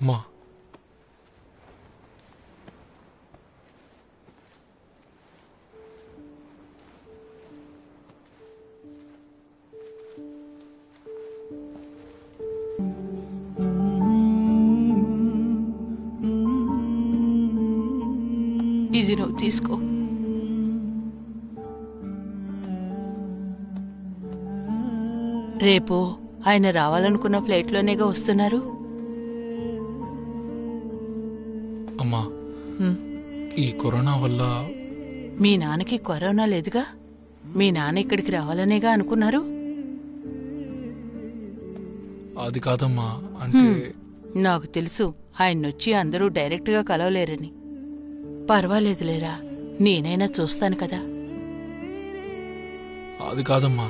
మా ఇది నువ్వు తీసుకో. రేపు ఆయన రావాలనుకున్న ఫ్లైట్లోనేగా వస్తున్నారు. అమ్మా, ఈ కరోనా వల్ల మీ నాన్నకి కరోనా లేదుగా. మీ నాన్న ఇక్కడికి రావాలనేగా అనుకున్నారు. అది కాదమ్మా, అంటే నాకు తెలుసు ఆయన్నొచ్చి అందరూ డైరెక్ట్గా కలవలేరని. పర్వాలేదులేరా, నేనైనా చూస్తాను కదా. అది కాదమ్మా,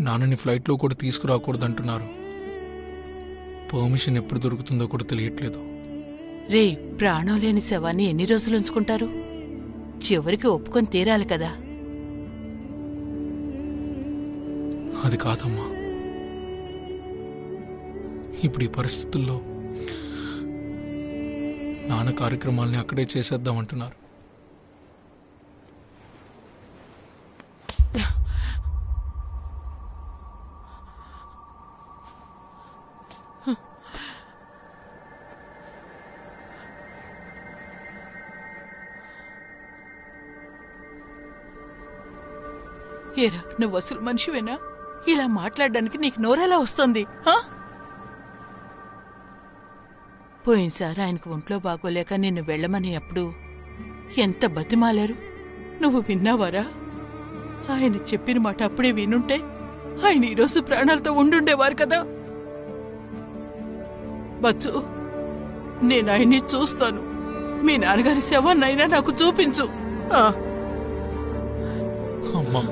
నాన్నని ఫ్లైట్లో కూడా తీసుకురాకూడదంటున్నారు. పర్మిషన్ ఎప్పుడు దొరుకుతుందో కూడా తెలియట్లేదు. రే, ప్రాణం లేని శవాన్ని ఎన్ని రోజులు ఉంచుకుంటారు? చివరికి ఒప్పుకొని తీరాలి కదా. అది కాదమ్మా, ఇప్పుడు ఈ పరిస్థితుల్లో నాన్న కార్యక్రమాల్ని అక్కడే చేసేద్దామంటున్నారు. ఏరా, నువ్వు అసలు మనిషివేనా? ఇలా మాట్లాడడానికి నీకు నోరెలా వస్తుంది? పోయినసారి ఆయనకు ఒంట్లో బాగోలేక నిన్ను వెళ్ళమని అప్పుడు ఎంత బతిమాలారు, నువ్వు విన్నావారా? ఆయన చెప్పిన మాట అప్పుడే వినుంటే ఆయన ఈరోజు ప్రాణాలతో ఉండుండేవారు కదా. బచ్చు, నేను ఆయన్ని చూస్తాను. మీ నాన్నగారి శవాన్నైనా నాకు చూపించు. అమ్మా,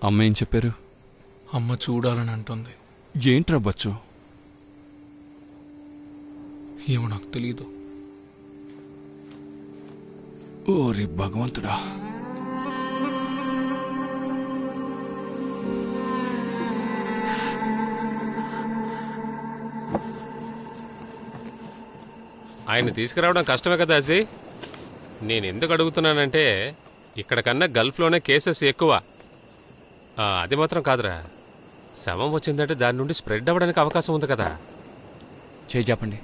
అమ్మ ఏం చెప్పారు? అమ్మ చూడాలని అంటుంది. ఏంట్రా బచ్చు? ఏమో నాకు తెలీదు. ఓరి భగవంతుడా. ఆయన తీసుకురావడం కష్టమే కదా అజీ. నేను ఎందుకు అడుగుతున్నానంటే ఇక్కడ కన్నా గల్ఫ్లోనే కేసెస్ ఎక్కువ. అది మాత్రం కాదురా, శవం వచ్చిందంటే దాని నుండి స్ప్రెడ్ అవ్వడానికి అవకాశం ఉంది కదా. చేయి జాపండి.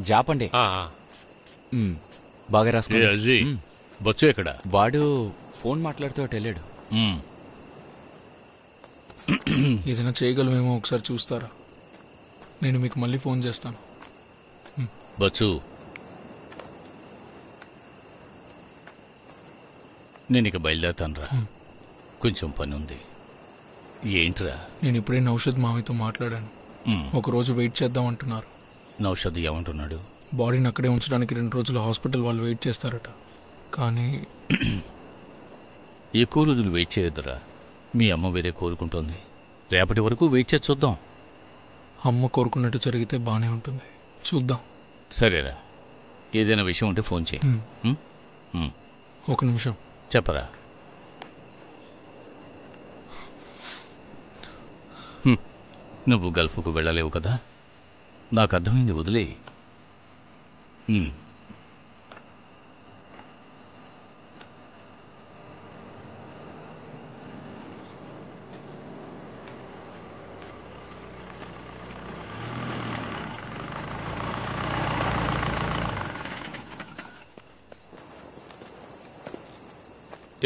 జాపండి. బాగా రాసుకో. బచ్చు ఎక్కడ? వాడు ఫోన్ మాట్లాడుతూ అటు వెళ్ళాడు. ఏదైనా చేయగలమేమో ఒకసారి చూస్తారా? నేను మీకు మళ్ళీ ఫోన్ చేస్తాను. బచ్చు, నేను ఇక బయలుదేరుతానురా. కొంచెం పని ఉంది. ఏంట్రా? నేను ఇప్పుడే నౌషద్ మావితో మాట్లాడాను. ఒకరోజు వెయిట్ చేద్దాం అంటున్నారు. నౌషద్ ఏమంటున్నాడు? బాడీని అక్కడే ఉంచడానికి 2 రోజులు హాస్పిటల్ వాళ్ళు వెయిట్ చేస్తారట. కానీ ఎక్కువ రోజులు వెయిట్ చేయొద్దురా. మీ అమ్మ వేరే కోరుకుంటోంది. రేపటి వరకు వెయిట్ చేసి చూద్దాం. అమ్మ కోరుకున్నట్టు జరిగితే బానే ఉంటుంది. చూద్దాం. సరేరా, ఏదైనా విషయం ఉంటే ఫోన్ చేయి. ఒక నిమిషం. చెప్పరా. నువ్వు గల్ఫ్కు వెళ్ళలేవు కదా, నాకు అర్థమైంది. వదిలే.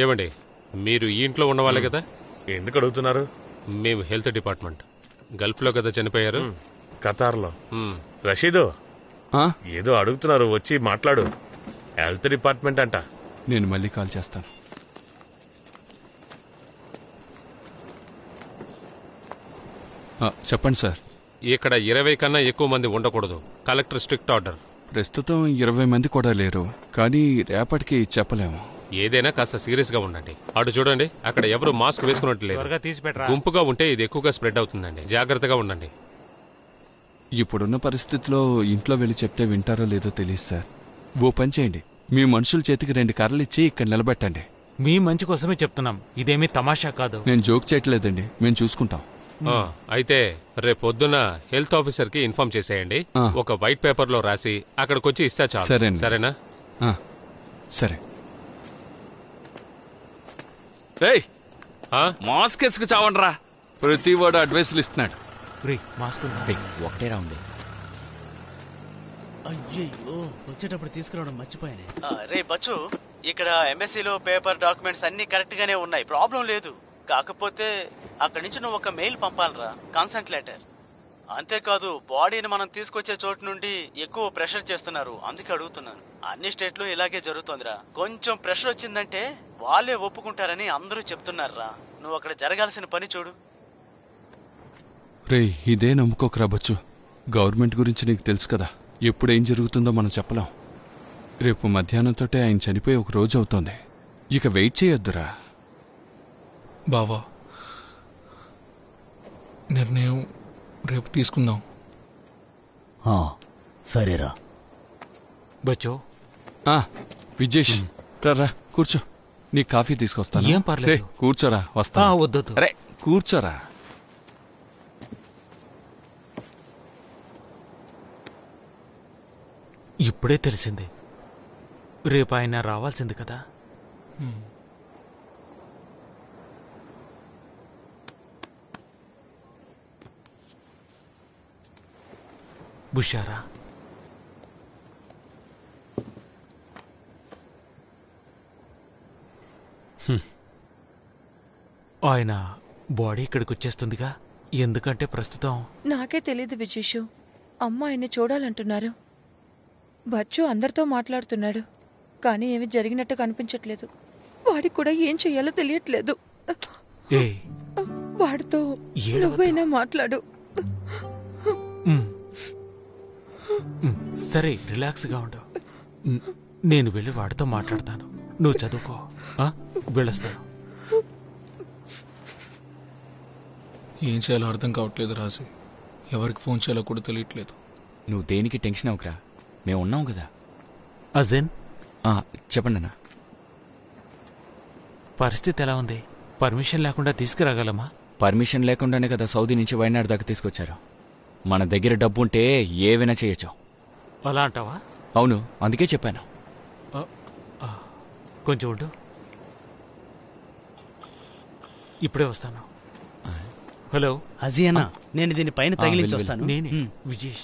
ఏమండి, మీరు ఈ ఇంట్లో ఉన్నవాళ్ళే కదా? ఎందుకు అడుగుతున్నారు? మేము హెల్త్ డిపార్ట్మెంట్. గల్ఫ్లో కదా చనిపోయారు? ఖతార్లో. రషీదు, ఏదో అడుగుతున్నారు, వచ్చి మాట్లాడు. హెల్త్ డిపార్ట్మెంట్ అంట. నేను మళ్ళీ కాల్ చేస్తాను. చెప్పండి సార్. ఇక్కడ 20 కన్నా ఎక్కువ మంది ఉండకూడదు. Collector strict order. ప్రస్తుతం 20 మంది కూడా లేరు, కానీ రేపటికి చెప్పలేము. ఏదైనా కాస్త సీరియస్ గా ఉండండి. అటు చూడండి, అక్కడ ఎవరు మాస్క్ వేసుకున్నట్లేదు. గుంపుగా ఉంటే ఇది ఎక్కువగా స్ప్రెడ్ అవుతుందండి. జాగ్రత్తగా ఉండండి. ఇప్పుడున్న పరిస్థితిలో ఇంట్లో వెళ్ళి చెప్తే వింటారో లేదో తెలియదు సార్. ఓ పని చేయండి, మీ మనుషుల చేతికి 2 కర్రలు ఇచ్చి ఇక్కడ నిలబెట్టండి. మీ మంచి కోసమే చెప్తున్నాం, ఇదేమీ తమాషా కాదు. నేను జోక్ చేయట్లేదండి, మేము చూసుకుంటాం. అయితే రేపు పొద్దున్న హెల్త్ ఆఫీసర్ కి ఇన్ఫార్మ్ చేసేయండి. ఒక వైట్ పేపర్ లో రాసి అక్కడికి వచ్చి ఇస్తా చాలు. సరేనా? సరే. మాస్క్ వేసుకు చావండ్రా. ప్రతి వాడు అడ్వైస్లు ఇస్తున్నాడు. మాస్క్ ఒకటే రా ఉంది. అయ్యయ్యో, వచ్చేటప్పుడు తీసుకురావడం మర్చిపోయానే. రే బచ్చు, ఇక్కడ ఎంఎస్సీలో పేపర్ డాక్యుమెంట్స్ అన్ని కరెక్ట్ గానే ఉన్నాయి, ప్రాబ్లం లేదు. కాకపోతే అక్కడి నుంచి నువ్వు ఒక మెయిల్ పంపాలరా, కన్సెంట్ లెటర్. అంతేకాదు, బాడీని మనం తీసుకొచ్చే చోటు నుండి ఎక్కువ ప్రెషర్ చేస్తున్నారు, అందుకే అడుగుతున్నాను. అన్ని స్టేట్లు ఇలాగే జరుగుతోందిరా. కొంచెం ప్రెషర్ వచ్చిందంటే వాళ్ళే ఒప్పుకుంటారని అందరూ చెప్తున్నారా. నువ్వు అక్కడ జరగాల్సిన పని చూడు. రే, ఇదే నమ్ముకోకరా బచ్చు. గవర్నమెంట్ గురించి నీకు తెలుసు కదా, ఎప్పుడేం జరుగుతుందో మనం చెప్పలేం. రేపు మధ్యాహ్నంతోటే ఆయన చనిపోయి 1 రోజు అవుతోంది. ఇక వెయిట్ చేయొద్దురా. బావా, నిర్ణయం రేపు తీసుకుందాం. సరేరా. బచ్చో, విజేష్ రా, కూర్చో. నీ కాఫీ తీసుకొస్తాను. ఏం పర్లేదు. కూర్చోరా, వస్తా. వద్దు. అరే కూర్చోరా. ఇప్పుడే తెలిసింది, రేపు ఆయన రావాల్సింది కదా. బుషారా, ఆయన బాడీ ఇక్కడికి వచ్చేస్తుందిగా. ఎందుకంటే ప్రస్తుతం నాకే తెలియదు విజేషు. అమ్మ ఆయన్ని చూడాలంటున్నారు. బచ్చు అందరితో మాట్లాడుతున్నాడు, కానీ ఏమి జరిగినట్టు కనిపించట్లేదు. వాడికి కూడా ఏం చెయ్యాలో తెలియట్లేదు. వాడితో నువ్వైనా మాట్లాడు. సరే, రిలాక్స్గా ఉండు. నేను వెళ్ళి వాడితో మాట్లాడతాను. నువ్వు చదువుకో. వెళ్ళొస్తాను. ఏం చేయాలో అర్థం కావట్లేదు రాజీ. ఎవరికి ఫోన్ చేయాలో కూడా తెలియట్లేదు. నువ్వు దేనికి టెన్షన్ అవ్వకరా, మేము ఉన్నాం కదా. అజన్, చెప్పండి అన్న. పరిస్థితి ఎలా ఉంది? పర్మిషన్ లేకుండా తీసుకురాగలమా? పర్మిషన్ లేకుండానే కదా సౌదీ నుంచి వైనాడు దాకా తీసుకొచ్చారు. మన దగ్గర డబ్బు ఉంటే ఏవైనా చేయొచ్చు. అలా అంటావా? అవును, అందుకే చెప్పాను. కొంచెం ఉండు, ఇప్పుడే వస్తాను. హలో అజియనా, నేను దీని పైన తగిలించి వస్తాను. నేనే విజేష్.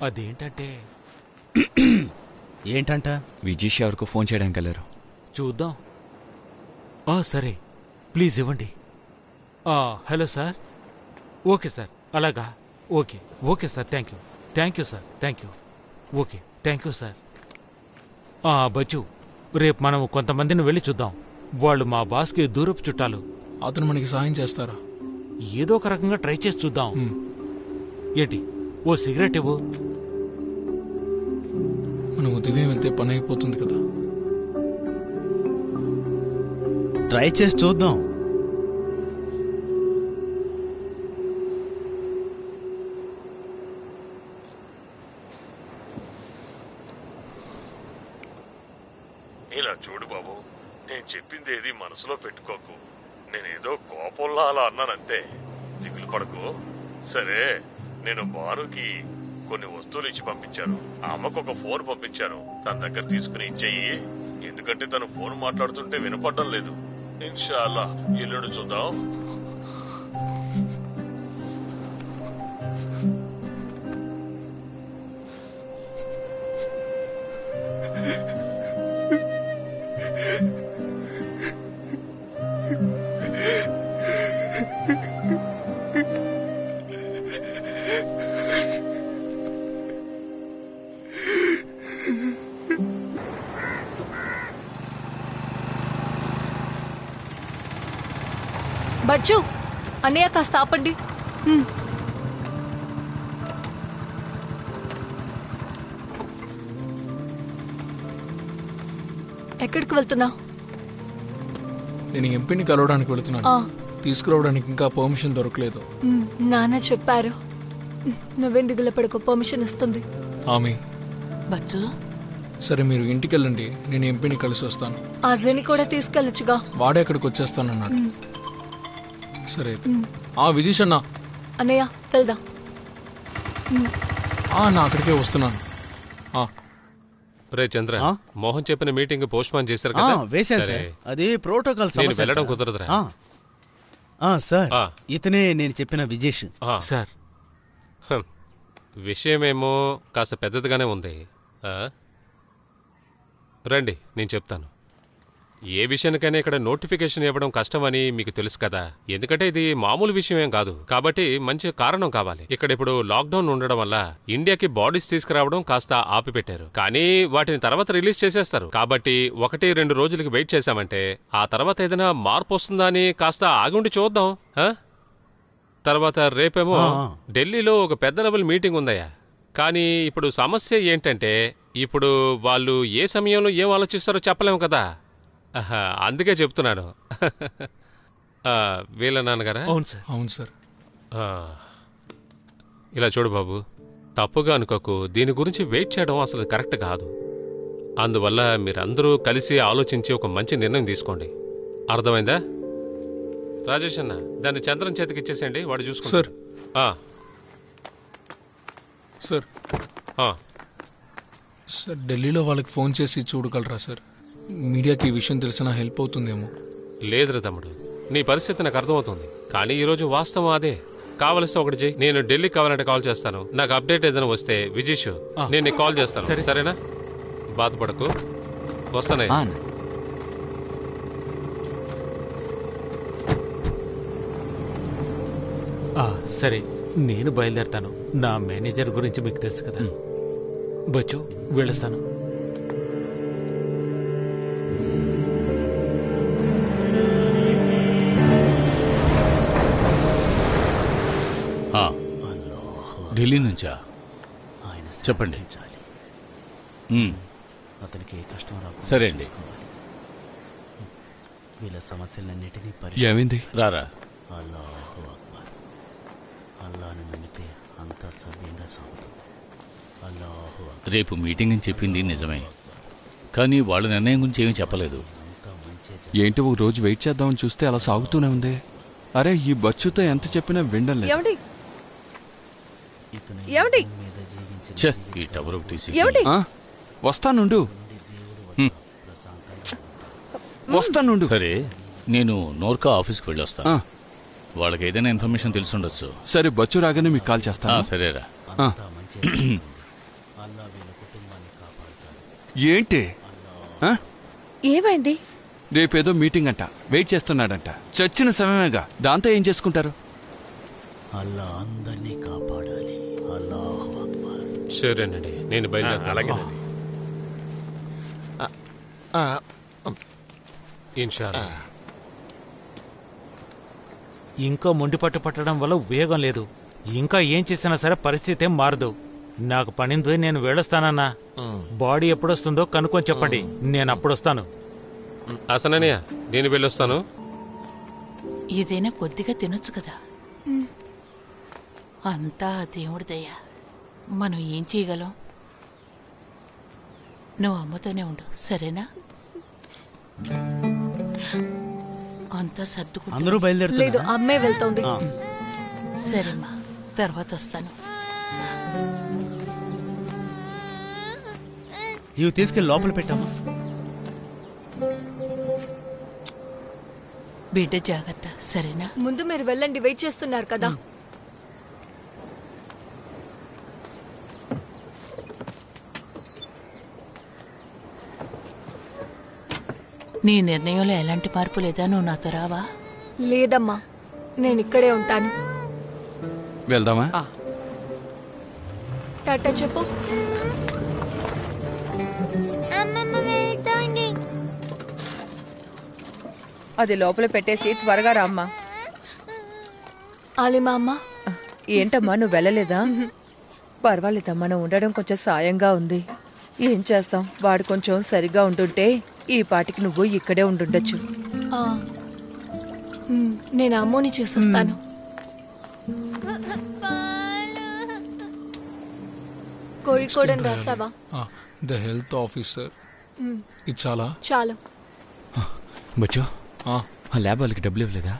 అదేంటంటే ఏంటంట? విజేష్ ఎవరికో ఫోన్ చేయడానికి వెళ్ళారు. చూద్దాం. సరే, ప్లీజ్ ఇవ్వండి. Hello sir. ఓకే సార్, అలాగా. Okay okay sir, thank you sir, thank you. Okay, thank you sir. Bachchu, రేపు మనం కొంతమందిని వెళ్ళి చూద్దాం. వాళ్ళు మా బాస్కి దూరపు చుట్టాలు. అతను మనకి సాయం చేస్తారా? ఏదో ఒక రకంగా ట్రై చేసి చూద్దాం. ఏంటి, ఓ సిగరెట్ ఇవ్వు. మనం ఉదయం వెళ్తే పని అయిపోతుంది కదా. ట్రై చేసి చూద్దాం. ఇలా చూడు బాబు, నేను చెప్పింది ఏది మనసులో పెట్టుకోకు. నేనేదో కోపంలో అలా అన్నానంతే, దిగులు పడకు. సరే, నేను బారుకి కొన్ని వస్తువులు ఇచ్చి పంపించాను. ఆ అమ్మకు ఒక ఫోన్ పంపించాను, తన దగ్గర తీసుకుని ఇచ్చేయి. ఎందుకంటే తను ఫోన్ మాట్లాడుతుంటే వినపడడం లేదు. ఇన్షాల్లా ఎల్లుండి చూద్దాం. బజ్జు, అన్నయ్య కాస్త ఆపండి. ఎక్కడికి వెళ్తున్నావు? నేను ఎంపీని కలవడానికి వెళుతున్నాను. తీసుకురావడానికి ఇంకా పర్మిషన్ దొరకలేదు. నాన్న చెప్పారు. నువ్వేం దిగులు పడుకో, పర్మిషన్ వస్తుంది. ఆమె బచ్చు, సరే మీరు ఇంటికి వెళ్ళండి, నేను ఎంపీని కలిసి వస్తాను. అజని కూడా తీసుకెళ్ళొచ్చుగా. వాడే అక్కడికి వచ్చేస్తానన్నాడు. సరే విజేష్ అన్న. అన్నయ్య వెళ్దాం. నా అక్కడికే వస్తున్నాను. రే చంద్ర, మోహన్ చెప్పిన మీటింగ్ పోస్ట్ పోన్ చేశారు కదా? వేశాను సార్, అది ప్రోటోకాల్. నేను వెళ్ళడం కుదరదురా. సార్, ఇతనే నేను చెప్పిన విజేష్ సార్. విషయమేమో కాస్త పెద్దదిగానే ఉంది. రండి, నేను చెప్తాను. ఏ విషయానికైనా ఇక్కడ నోటిఫికేషన్ ఇవ్వడం కష్టమని మీకు తెలుసు కదా. ఎందుకంటే ఇది మామూలు విషయమేం కాదు. కాబట్టి మంచి కారణం కావాలి. ఇక్కడ ఇప్పుడు లాక్డౌన్ ఉండడం వల్ల ఇండియాకి బాడీస్ తీసుకురావడం కాస్త ఆపిపెట్టారు. కానీ వాటిని తర్వాత రిలీజ్ చేసేస్తారు. కాబట్టి 1-2 రోజులకి వెయిట్ చేశామంటే ఆ తర్వాత ఏదైనా మార్పు వస్తుందా అని కాస్త ఆగుండి చూద్దాం. తర్వాత రేపేమో ఢిల్లీలో ఒక పెద్ద లెవెల్ మీటింగ్ ఉందయ్యా. కానీ ఇప్పుడు సమస్య ఏంటంటే ఇప్పుడు వాళ్ళు ఏ సమయంలో ఏం ఆలోచిస్తారో చెప్పలేము కదా. అందుకే చెప్తున్నాను. వీళ్ళ నాన్నగారా? అవును సార్. అవును సార్. ఇలా చూడు బాబు, తప్పుగా అనుకోకు. దీని గురించి వెయిట్ చేయడం అసలు కరెక్ట్ కాదు. అందువల్ల మీరందరూ కలిసి ఆలోచించి ఒక మంచి నిర్ణయం తీసుకోండి. అర్థమైందా? రాజేష్ అన్న, దాన్ని చంద్రం చేతికి ఇచ్చేసేయండి, వాడు చూసుకుంటారు. సార్ సార్ ఢిల్లీలో వాళ్ళకి ఫోన్ చేసి చూడగలరా సార్? మీడియాకి ఈ విషయం తెలిసినా హెల్ప్ అవుతుందేమో. లేదురా తమ్ముడు, నీ పరిస్థితి నాకు అర్థమవుతుంది, కానీ ఈరోజు వాస్తవం అదే. కావలిస్తే ఒకటి చెయ్యి, నేను ఢిల్లీకి కావాలంటే కాల్ చేస్తాను. నాకు అప్డేట్ ఏదైనా వస్తే విజీష్ నేను నీకు కాల్ చేస్తాను. సరేనా? బాధపడకు, వస్తానే. సరే, నేను బయలుదేరతాను. నా మేనేజర్ గురించి మీకు తెలుసు కదా. బచ్చు, వెళ్ళొస్తాను. ఢిల్లీ నుంచా? చెప్పండి. అతనికి ఏ కష్టం రాకుండా సరే అండి. వీళ్ళ సమస్యలన్నిటినీ ఏమైంది? రారా. అల్లాహు అక్బర్. అల్లాని నమ్మితే అంతా సవ్యంగా సాగుతుంది. అల్లాహు అక్బర్. రేపు మీటింగ్ అని చెప్పింది నిజమే, కానీ వాళ్ళ నిర్ణయం గురించి ఏమీ చెప్పలేదు. ఏంటి ఒక రోజు వెయిట్ చేద్దామని చూస్తే అలా సాగుతూనే ఉంది. అరే, ఈ బచ్చుతో ఎంత చెప్పినా వినడం లేదు. ఈ టవర్ ఒకటి వస్తానుండు. వస్తానుండు. సరే, నేను నోర్కా ఆఫీస్కి వెళ్ళొస్తాను. వాళ్ళకి ఏదైనా ఇన్ఫర్మేషన్ తెలుసుండొచ్చు. సరే, బచ్చు రాగానే మీకు కాల్ చేస్తాను. సరేరా. ఏంటి ఏమైంది? రేపేదో మీటింగ్ అంట, వెయిట్ చేస్తున్నాడంట. చచ్చిన సమయమేగా, దాంతో ఏం చేసుకుంటారు? అల్లా అందరినీ కాపాడాలి. అల్లాహు అక్బర్. సరేనండి, నేను బయలుదేరుతాను. అలాగేనండి. ఇన్షాల్లా. ఇంకా మొండిపట్టు పట్టడం వల్ల ఉపయోగం లేదు. ఇంకా ఏం చేసినా సరే పరిస్థితి ఏం మారదు. నాకు పనింది, నేను వెళ్ళొస్తానన్నా. బాడీ ఎప్పుడొస్తుందో కనుక్కొని చెప్పండి, నేను అప్పుడొస్తాను. అసనయ్య, నేను వెళ్ళొస్తాను. ఏదైనా కొద్దిగా తినొచ్చు కదా. అంతా దేవుడి దయ. మనం ఏం చేయగలం? నువ్వు అమ్మతోనే ఉండు, సరేనా? అంతా సర్దుకుంటూ. అందరూ బయలుదేరుతారు. లేదు, అమ్మే వెళ్తోంది. సరేమ్మా, తర్వాత వస్తాను. ఇవి తీసుకెళ్ళి లోపల పెట్టామా? బిడ్డ జాగ్రత్త, సరేనా? ముందు మీరు వెళ్ళండి, వెయిట్ చేస్తున్నారు కదా. నీ నిర్ణయంలో ఎలాంటి మార్పు లేదా? నువ్వు నాతో రావా? లేదమ్మా, నేను ఇక్కడే ఉంటాను. వెళ్దామా? టాటా చెప్పు. అది లోపల పెట్టేసి త్వరగా రామ్మా. ఆలిమా అమ్మా. ఏంటమ్మా, నువ్వు వెళ్ళలేదా? పర్వాలేదమ్మా, నువ్వు ఉండడం కొంచెం సాయంగా ఉంది. ఏం చేస్తాం, వాడు కొంచెం సరిగ్గా ఉంటుంటే ఈ పాటికి నువ్వు ఇక్కడే ఉండుండొచ్చు. నేను అమ్మోని చూసొస్తాను. కోడికోడని రాసావా? The health officer. ఇది చాలా చాలు. బచ్చో, ఆ ల్యాబ్ వాళ్ళకి డబ్బులు ఇవ్వలేదా?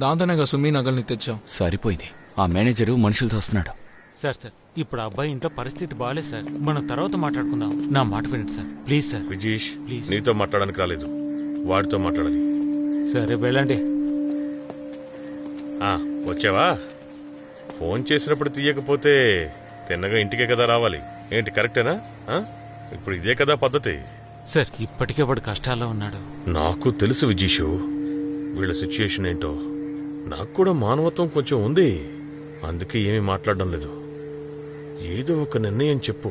దాంతోనే సుమీ నగల్ని తెచ్చాం. సరిపోయింది. ఆ మేనేజరు మనుషులతో వస్తున్నాడు. సార్, ఇప్పుడు ఆ అబ్బాయి ఇంట్లో పరిస్థితి బాగాలేదు సార్. మనం తర్వాత మాట్లాడుకుందాం. నా మాట వినండి సార్, ప్లీజ్ సార్. విజీష్, నీతో మాట్లాడడానికి రాలేదు, వాడితో మాట్లాడాలి. సరే, వెళ్ళండి. వచ్చావా? ఫోన్ చేసినప్పుడు తీయకపోతే తిన్నగా ఇంటికే కదా రావాలి. ఏంటి, కరెక్టేనా? ఇప్పుడు ఇదే కదా పద్ధతి. సార్, ఇప్పటికే వాడు కష్టాల్లో ఉన్నాడు. నాకు తెలుసు విజీషు, వీళ్ళ సిచ్యుయేషన్ ఏంటో. నాకు కూడా మానవత్వం కొంచెం ఉంది, అందుకే ఏమీ మాట్లాడడం లేదు. ఏదో ఒక నిర్ణయం చెప్పు.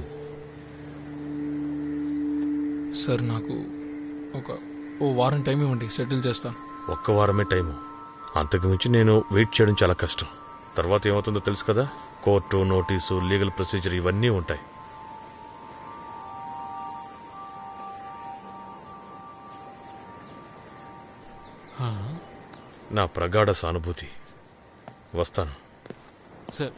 సార్, నాకు ఓ వారం టైం ఇవ్వండి, సెటిల్ చేస్తాను. ఒక్క వారమే టైము, అంతకు మించి నేను వెయిట్ చేయడం చాలా కష్టం. తర్వాత ఏమవుతుందో తెలుసు కదా, కోర్టు, నోటీసు, లీగల్ ప్రొసీజర్ ఇవన్నీ ఉంటాయి. నా ప్రగాఢ సానుభూతి. వస్తాను సార్.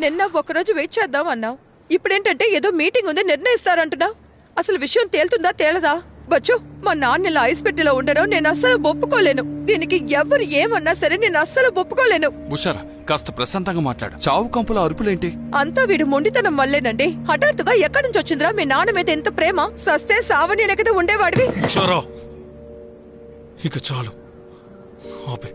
నిన్న ఒకరోజు వెయిట్ చేద్దాం అన్నావు, ఇప్పుడేంటంటే ఏదో మీటింగ్ ఉంది నిర్ణయిస్తారంటున్నావు. అసలు విషయం తేలుతుందా తేలదా? బచ్చు, మా నాన్న ఇలా ఐస్ పెట్టిలో ఉండడం నేను అస్సలు ఒప్పుకోలేను. దీనికి ఎవరు ఏమన్నా సరే నేను అస్సలు ఒప్పుకోలేను. బుషారా, కాస్త ప్రశాంతంగా మాట్లాడు. చావు కంపుల అరుపులేంటి? అంతా వీడు మొండితనం వల్లేనండి. హఠాత్తుగా ఎక్కడి నుంచి వచ్చిందిరా మీ నాన్న మీద ఎంత ప్రేమ? సస్తే సావని లేకపోతే ఉండేవాడివి. బుషారా, ఇక చాలు, ఆపే.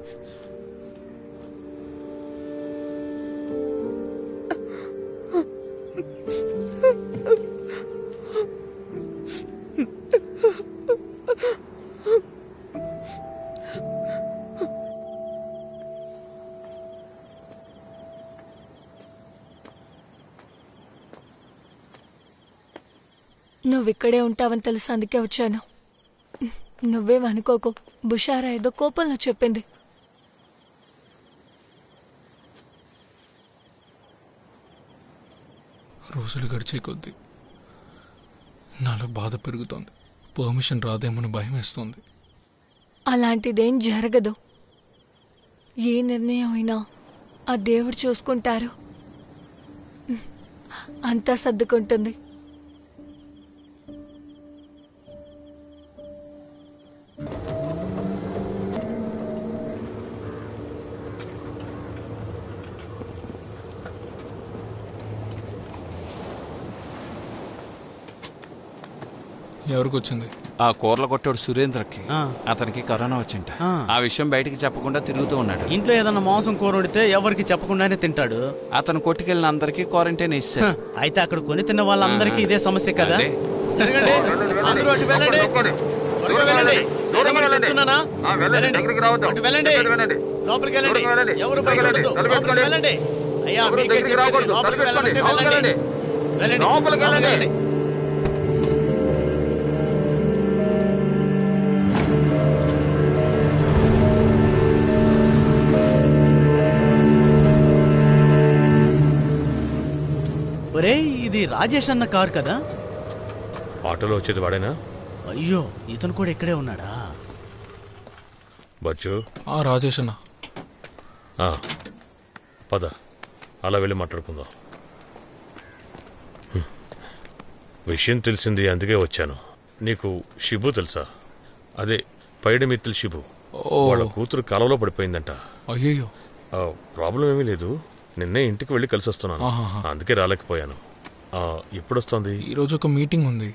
నువ్విక్కడే ఉంటావని తెలుసు, అందుకే వచ్చాను. నువ్వేమనుకోకు, బుషారా ఏదో కోపంలో చెప్పింది. రోజులు గడిచే కొద్దీ నాలో బాధ పెరుగుతోంది. పర్మిషన్ రాదేమని భయం వేస్తోంది. అలాంటిదేం జరగదు. ఏ నిర్ణయం అయినా ఆ దేవుడు చూసుకుంటారు. అంతా సర్దుకుంటుంది. ఎవరికి వచ్చింది? ఆ కూరల కొట్టాడు సురేంద్రకి. అతనికి కరోనా వచ్చింట. ఆ విషయం బయటికి చెప్పకుండా తిరుగుతూ ఉన్నాడు. ఇంట్లో ఏదన్నా మాంసం కూర వండితే ఎవరికి చెప్పకుండానే తింటాడు. అతను కొట్టుకెళ్ళిన అందరికీ క్వారంటైన్ ఇస్తారు. అయితే అక్కడ కొని తిన్న వాళ్ళందరికీ ఇదే సమస్య కదా. జరగండి, అందరూ అటు వెళ్ళండి, త్వరగా వెళ్ళండి. చెప్తున్నానా? వెళ్ళండి, అటు వెళ్ళండి, లోపలికి వెళ్ళండి. ఎవరు బయట ఉండొద్దు, లోపలికి వెళ్ళండి. అయ్యా మీకే చెప్పేది, లోపలికి వెళ్ళమంటే వెళ్ళండి. వెళ్ళండి, లోపలికి వెళ్ళండి. ఒరే, ఇది రాజేష్ అన్న కారు కదా? ఆటోలో వచ్చేది వాడేనా? అయ్యో, ఇతను కూడా ఇక్కడే ఉన్నాడా? బచ్చు, రాజేష్ అన్న. పద, అలా వెళ్ళి మాట్లాడుకుందాం. విషయం తెలిసింది, అందుకే వచ్చాను. నీకు షిబు తెలుసా? అదే పైడి మిత్తుల్ షిబు. వాళ్ళ కూతురు కాలంలో పడిపోయిందంట. అయ్యో, ప్రాబ్లం ఏమీ లేదు. నిన్నే ఇంటికి వెళ్ళి కలిసి వస్తున్నాను, అందుకే రాలేకపోయాను. ఎప్పుడు వస్తుంది? ఈరోజు ఒక మీటింగ్ ఉంది.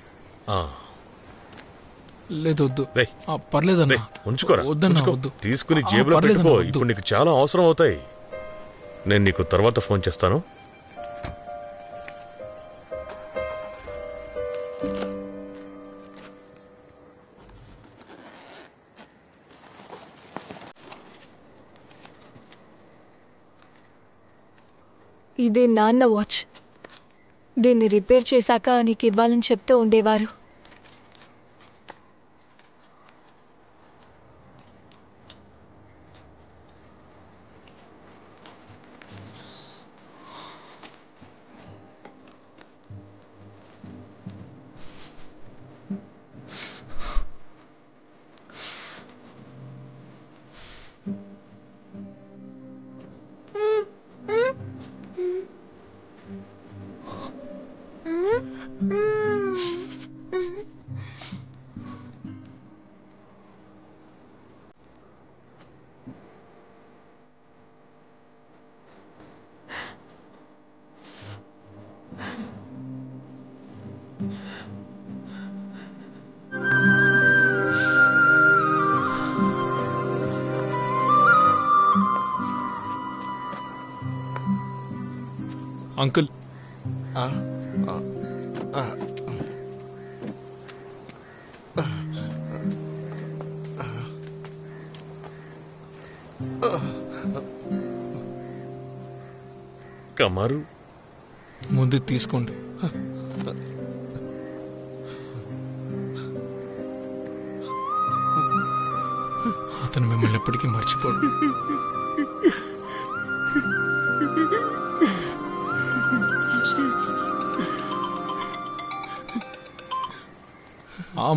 లేదు, వద్దు. పర్లేదన్నా, ఉంచుకోరా. వద్దు, తీసుకుని జేబులో పెట్టుకో. ఇప్పుడు నీకు చాలా అవసరం అవుతాయి. నేను నీకు తర్వాత ఫోన్ చేస్తాను. ఇది నాన్న వాచ్. దీన్ని రిపేర్ చేశాక నీకు ఇవ్వాలని చెప్తూ ఉండేవారు. అంకుల్, కమారు, ముందు తీసుకోండి. అతను మిమ్మల్ని ఎప్పటికీ మర్చిపోడు.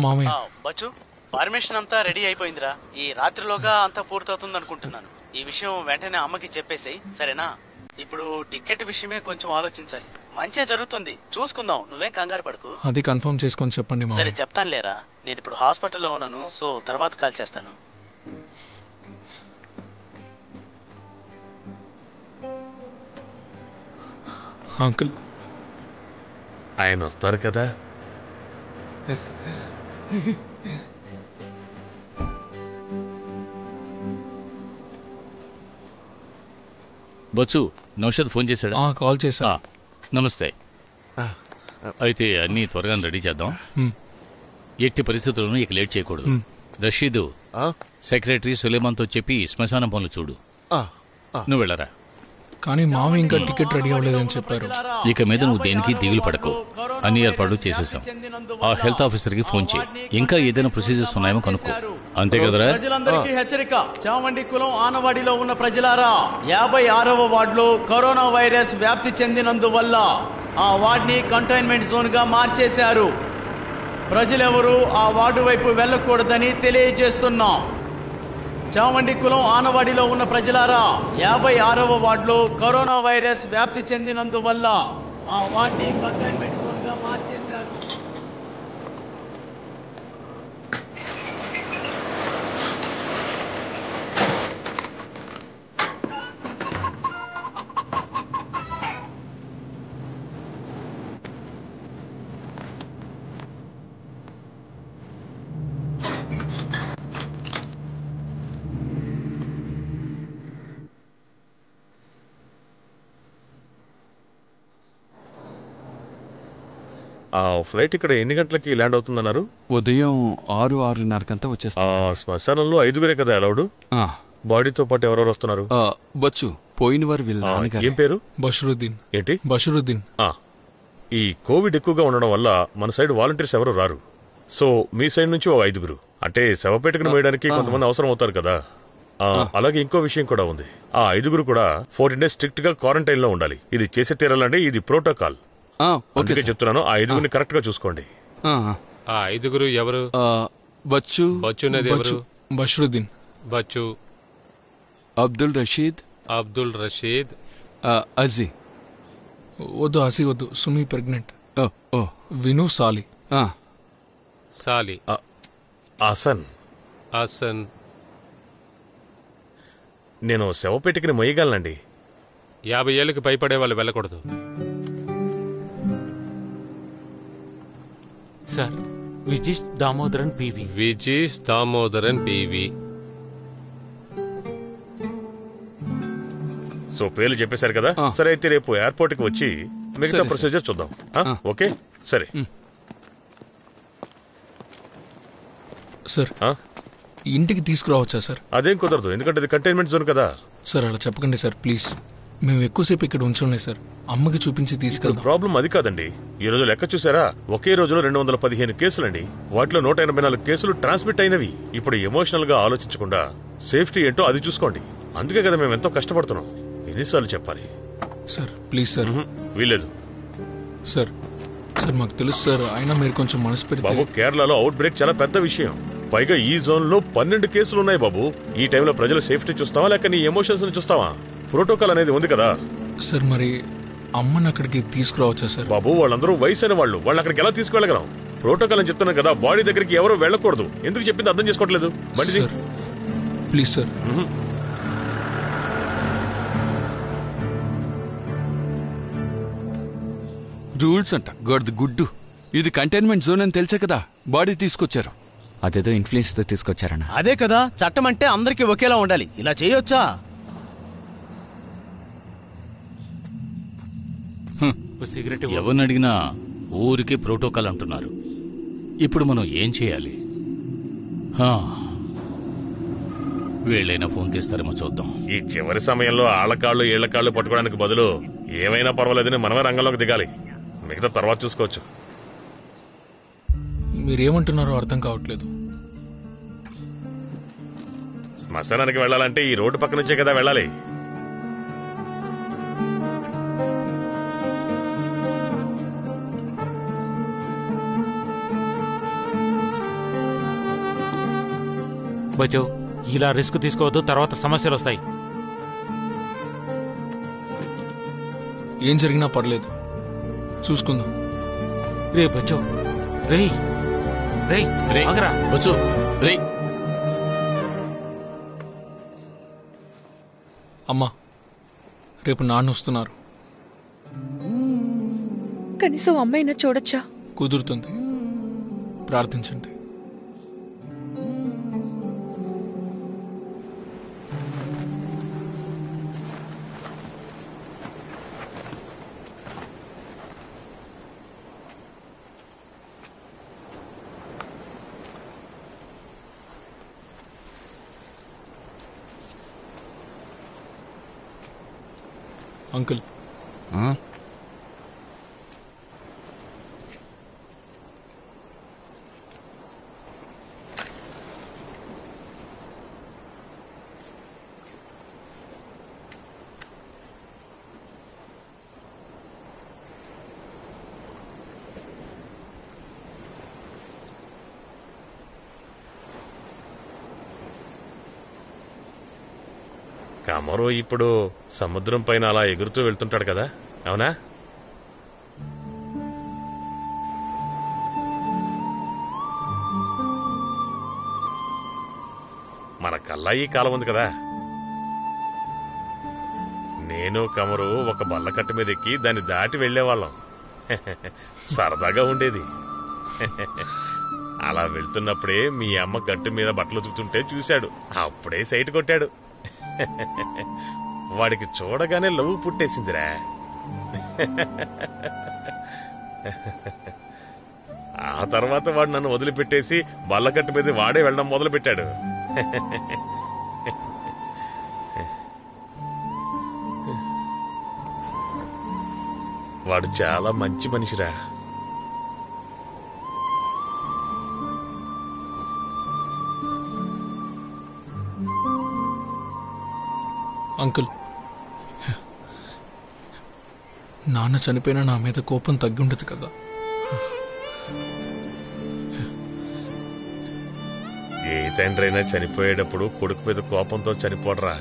మామయ్య, బచ్చు, పర్మిషన్ అంతా రెడీ అయిపోయిందిరా. ఈ రాత్రిలోగా అంతా పూర్తవుతుంది అనుకుంటున్నాను. ఈ విషయం వెంటనే అమ్మకి చెప్పేసేయ్, సరేనా? ఇప్పుడు టికెట్ విషయమే కొంచెం ఆలోచించాలి. మంచిగా జరుగుతుంది, చూసుకుందాం, నువ్వేం కంగారు పడుకు. అది కన్ఫర్మ్ చేసుకొని చెప్పండి సరే చెప్తాను లేరా, నేను ఇప్పుడు హాస్పిటల్లో ఉన్నాను, సో తర్వాత కాల్ చేస్తాను. అంకుల్ ఆయన వస్తారు కదా. బొచ్చు, నౌషద్ ఫోన్ చేశాడా? కాల్ చేశా. నమస్తే. అయితే అన్నీ త్వరగా రెడీ చేద్దాం. ఎట్టి పరిస్థితుల్లోనూ ఇక లేట్ చేయకూడదు. రషీదు, సెక్రటరీ సులేమాన్తో చెప్పి శ్మశానం పనులు చూడు. నువ్వు వెళ్ళరా. కానీ మావి ఇంకా టికెట్ రెడీ అవ్వలేదని చెప్పారు. ఇక మీద నువ్వు దేనికి దిగులు పడకు, అన్ని ఏర్పాట్లు చేసేసాం. ఆ హెల్త్ ఆఫీసర్కి ఫోన్ చేయి, ఇంకా ఏదైనా ప్రొసీజర్స్ ఉన్నాయేమో కనుక్కో. అంతే కదరా? ప్రజలందరికీ హెచ్చరిక. చామండి కులం ఆనవాడిలో ఉన్న ప్రజలారా, 56వ వార్డులో కరోనా వైరస్ వ్యాప్తి చెందినందువల్ల ఆ వార్డుని కంటైన్మెంట్ జోన్ గా మార్చేశారు. ప్రజలెవరూ ఆ వార్డు వైపు వెళ్ళకూడదని తెలియజేస్తున్నాం. చామండి కులం ఆనవాడిలో ఉన్న ప్రజలారా, 56వ వార్డులో కరోనా వైరస్ వ్యాప్తి చెందినందువల్ల ఆ వార్డుని కంటైన్మెంట్ జోన్ గా మార్చేశారు. ఫ్లైట్ ఇక్కడ ఎన్ని గంటలకి ల్యాండ్ అవుతుందన్నారు? ఉదయం 6-6:30 వచ్చేస్తా. శ్మశానంలో 5గురే కదా అలౌడ్? బాడీతో పాటు ఎవరెవరు వస్తున్నారు? బచ్చు, పోయిన వారు వీళ్ళ నాన్నగారు. ఏం పేరు? బషరుద్దీన్. ఏంటి? బషరుద్దీన్. ఈ కోవిడ్ ఎక్కువగా ఉండడం వల్ల మన సైడ్ వాలంటీర్స్ ఎవరు రారు. సో మీ సైడ్ నుంచి ఓ 5గురు, అంటే శవపేటకును వేయడానికి కొంతమంది అవసరం అవుతారు కదా. అలాగే ఇంకో విషయం కూడా ఉంది. ఆ 5గురు కూడా 14 days స్ట్రిక్ట్ గా క్వారంటైన్ లో ఉండాలి. ఇది చేసే తీరాలంటే ఇది ప్రోటోకాల్. అందుకే చెప్తున్నాను, ఆ 5గురిని కరెక్ట్ గా చూసుకోండి. ఆ 5గురు ఎవరు? బచ్చు. బచ్చునేది ఎవరు? బషరుద్దీన్. బచ్చు. అబ్దుల్ రషీద్. అబ్దుల్ రషీద్. అజీ. వద్దు అజీ వద్దు, సుమి ప్రెగ్నెంట్. విను సాలి. సాలి. ఆసన్. ఆసన్. నేను శవపేటకిని మొయ్యగలనండి. 50 ఏళ్ళకి భయపడే వాళ్ళు వెళ్ళకూడదు. Sir, Vijeesh Damodaran PV. Vijeesh Damodaran PV. So పేర్లు చెప్పేశారు కదా. సరే, అయితే రేపు ఎయిర్పోర్ట్ కి వచ్చి మిగతా ప్రొసీజర్ చూద్దాం. ఓకే సరే. సార్, ఇంటికి తీసుకురావచ్చా సార్? అదేం కుదరదు, ఎందుకంటే అది కంటైన్మెంట్ జోన్ కదా. సార్ అలా చెప్పకండి సార్, ప్లీజ్. మేము ఎక్కువసేపు ఇక్కడ ఉంచండి సార్, అమ్మకి చూపించి తీసుకెళ్తాం. ప్రాబ్లం అది కాదండి. ఈ రోజు లెక్క చూసారా? ఒకే రోజులో 215 కేసులండి. వాటిలో 184 కేసులు ట్రాన్స్మిట్ అయినవి. ఇప్పుడు ఎమోషనల్ గా ఆలోచించకుండా సేఫ్టీ ఏంటో అది చూసుకోండి. అందుకే కదా మేము ఎంతో కష్టపడుతున్నాం. ఎన్నిసార్లు చెప్పాలి? Sir please sir. వీలేదు సార్. సార్ మాకు తెలుసు సార్, అయినా మీరు కొంచెం మనసు పెడితే. బాబు, కేరళలో అవుట్ బ్రేక్ చాలా పెద్ద విషయం. పైగా ఈ జోన్ లో 12 కేసులు ఉన్నాయి బాబు. ఈ టైంలో ప్రజల సేఫ్టీ చూస్తావా లేక నీ ఎమోషన్స్ ని చూస్తావా? ప్రోటోకాల్ అనేది ఉంది కదా. సార్ మరి అమ్మని అక్కడికి తీసుకురావచ్చా సార్? బాబు, వాళ్ళందరూ వయసైన వాళ్ళు అక్కడికి ఎలా తీసుకువెళ్ళగలం? ప్రోటోకాల్ అని చెప్తున్నాను కదా, బాడీ దగ్గరికి ఎవరు వెళ్ళకూడదు. ఎందుకు చెప్పింది అర్థం చేసుకోవట్లేదు? Please sir. రూల్స్ అంట గుడ్డు. ఇది కంటైన్మెంట్ జోన్ అని తెలిసే కదా బాడీ తీసుకొచ్చారు. అదేదో ఇన్ఫ్లుయెన్స్ తో తీసుకొచ్చారన్న. అదే కదా, చట్టం అంటే అందరికీ ఒకేలా ఉండాలి. ఇలా చేయొచ్చా? ఎవరిని అడిగినా ఊరికి ప్రోటోకాల్ అంటున్నారు. ఇప్పుడు మనం ఏం చేయాలి? వీళ్ళైనా ఫోన్ తీస్తారేమో చూద్దాం. ఈ చివరి సమయంలో ఆళ్లకాళ్ళు ఏళ్లకాళ్ళు పట్టుకోవడానికి బదులు ఏమైనా పర్వాలేదని మనమే రంగంలోకి దిగాలి. మిగతా తర్వాత చూసుకోవచ్చు. మీరేమంటున్నారో అర్థం కావట్లేదు. శ్మశానానికి వెళ్ళాలంటే ఈ రోడ్డు పక్క నుంచే కదా వెళ్ళాలి. బచో, ఇలా రిస్క్ తీసుకోవద్దు, తర్వాత సమస్యలు వస్తాయి. ఏం జరిగినా పర్లేదు, చూసుకుందాం. రే బచ్చో, రేయ్ రేయ్ రే ఆగరా. బచ్చు రే. అమ్మా, రేపు నాన్న వస్తున్నారు. కనీసం అమ్మాయినా చూడొచ్చా? కుదురుతుంది, ప్రార్థించండి. అంకుల్, కమరు ఇప్పుడు సముద్రం పైన అలా ఎగురుతూ వెళ్తుంటాడు కదా, అవునా? మన కల్లా ఈ కాలం ఉంది కదా. నేను కమరు ఒక బల్లకట్టు మీద ఎక్కి దాన్ని దాటి వెళ్లేవాళ్ళం. సరదాగా ఉండేది. అలా వెళ్తున్నప్పుడే మీ అమ్మ గట్టు మీద బట్టలు ఉతుకుతుంటే చూశాడు. అప్పుడే సైట్ కొట్టాడు. వాడికి చూడగానే లవ్ పుట్టేసిందిరా. ఆ తర్వాత వాడు నన్ను వదిలిపెట్టేసి బల్లకట్టు మీద వాడే వెళ్ళడం మొదలుపెట్టాడు. వాడు చాలా మంచి మనిషిరా. అంకుల్, నాన్న చనిపోయినా నా మీద కోపం తగ్గి ఉండదు కదా. ఏ తండ్రి అయినా చనిపోయేటప్పుడు కొడుకు మీద కోపంతో చనిపోడరా.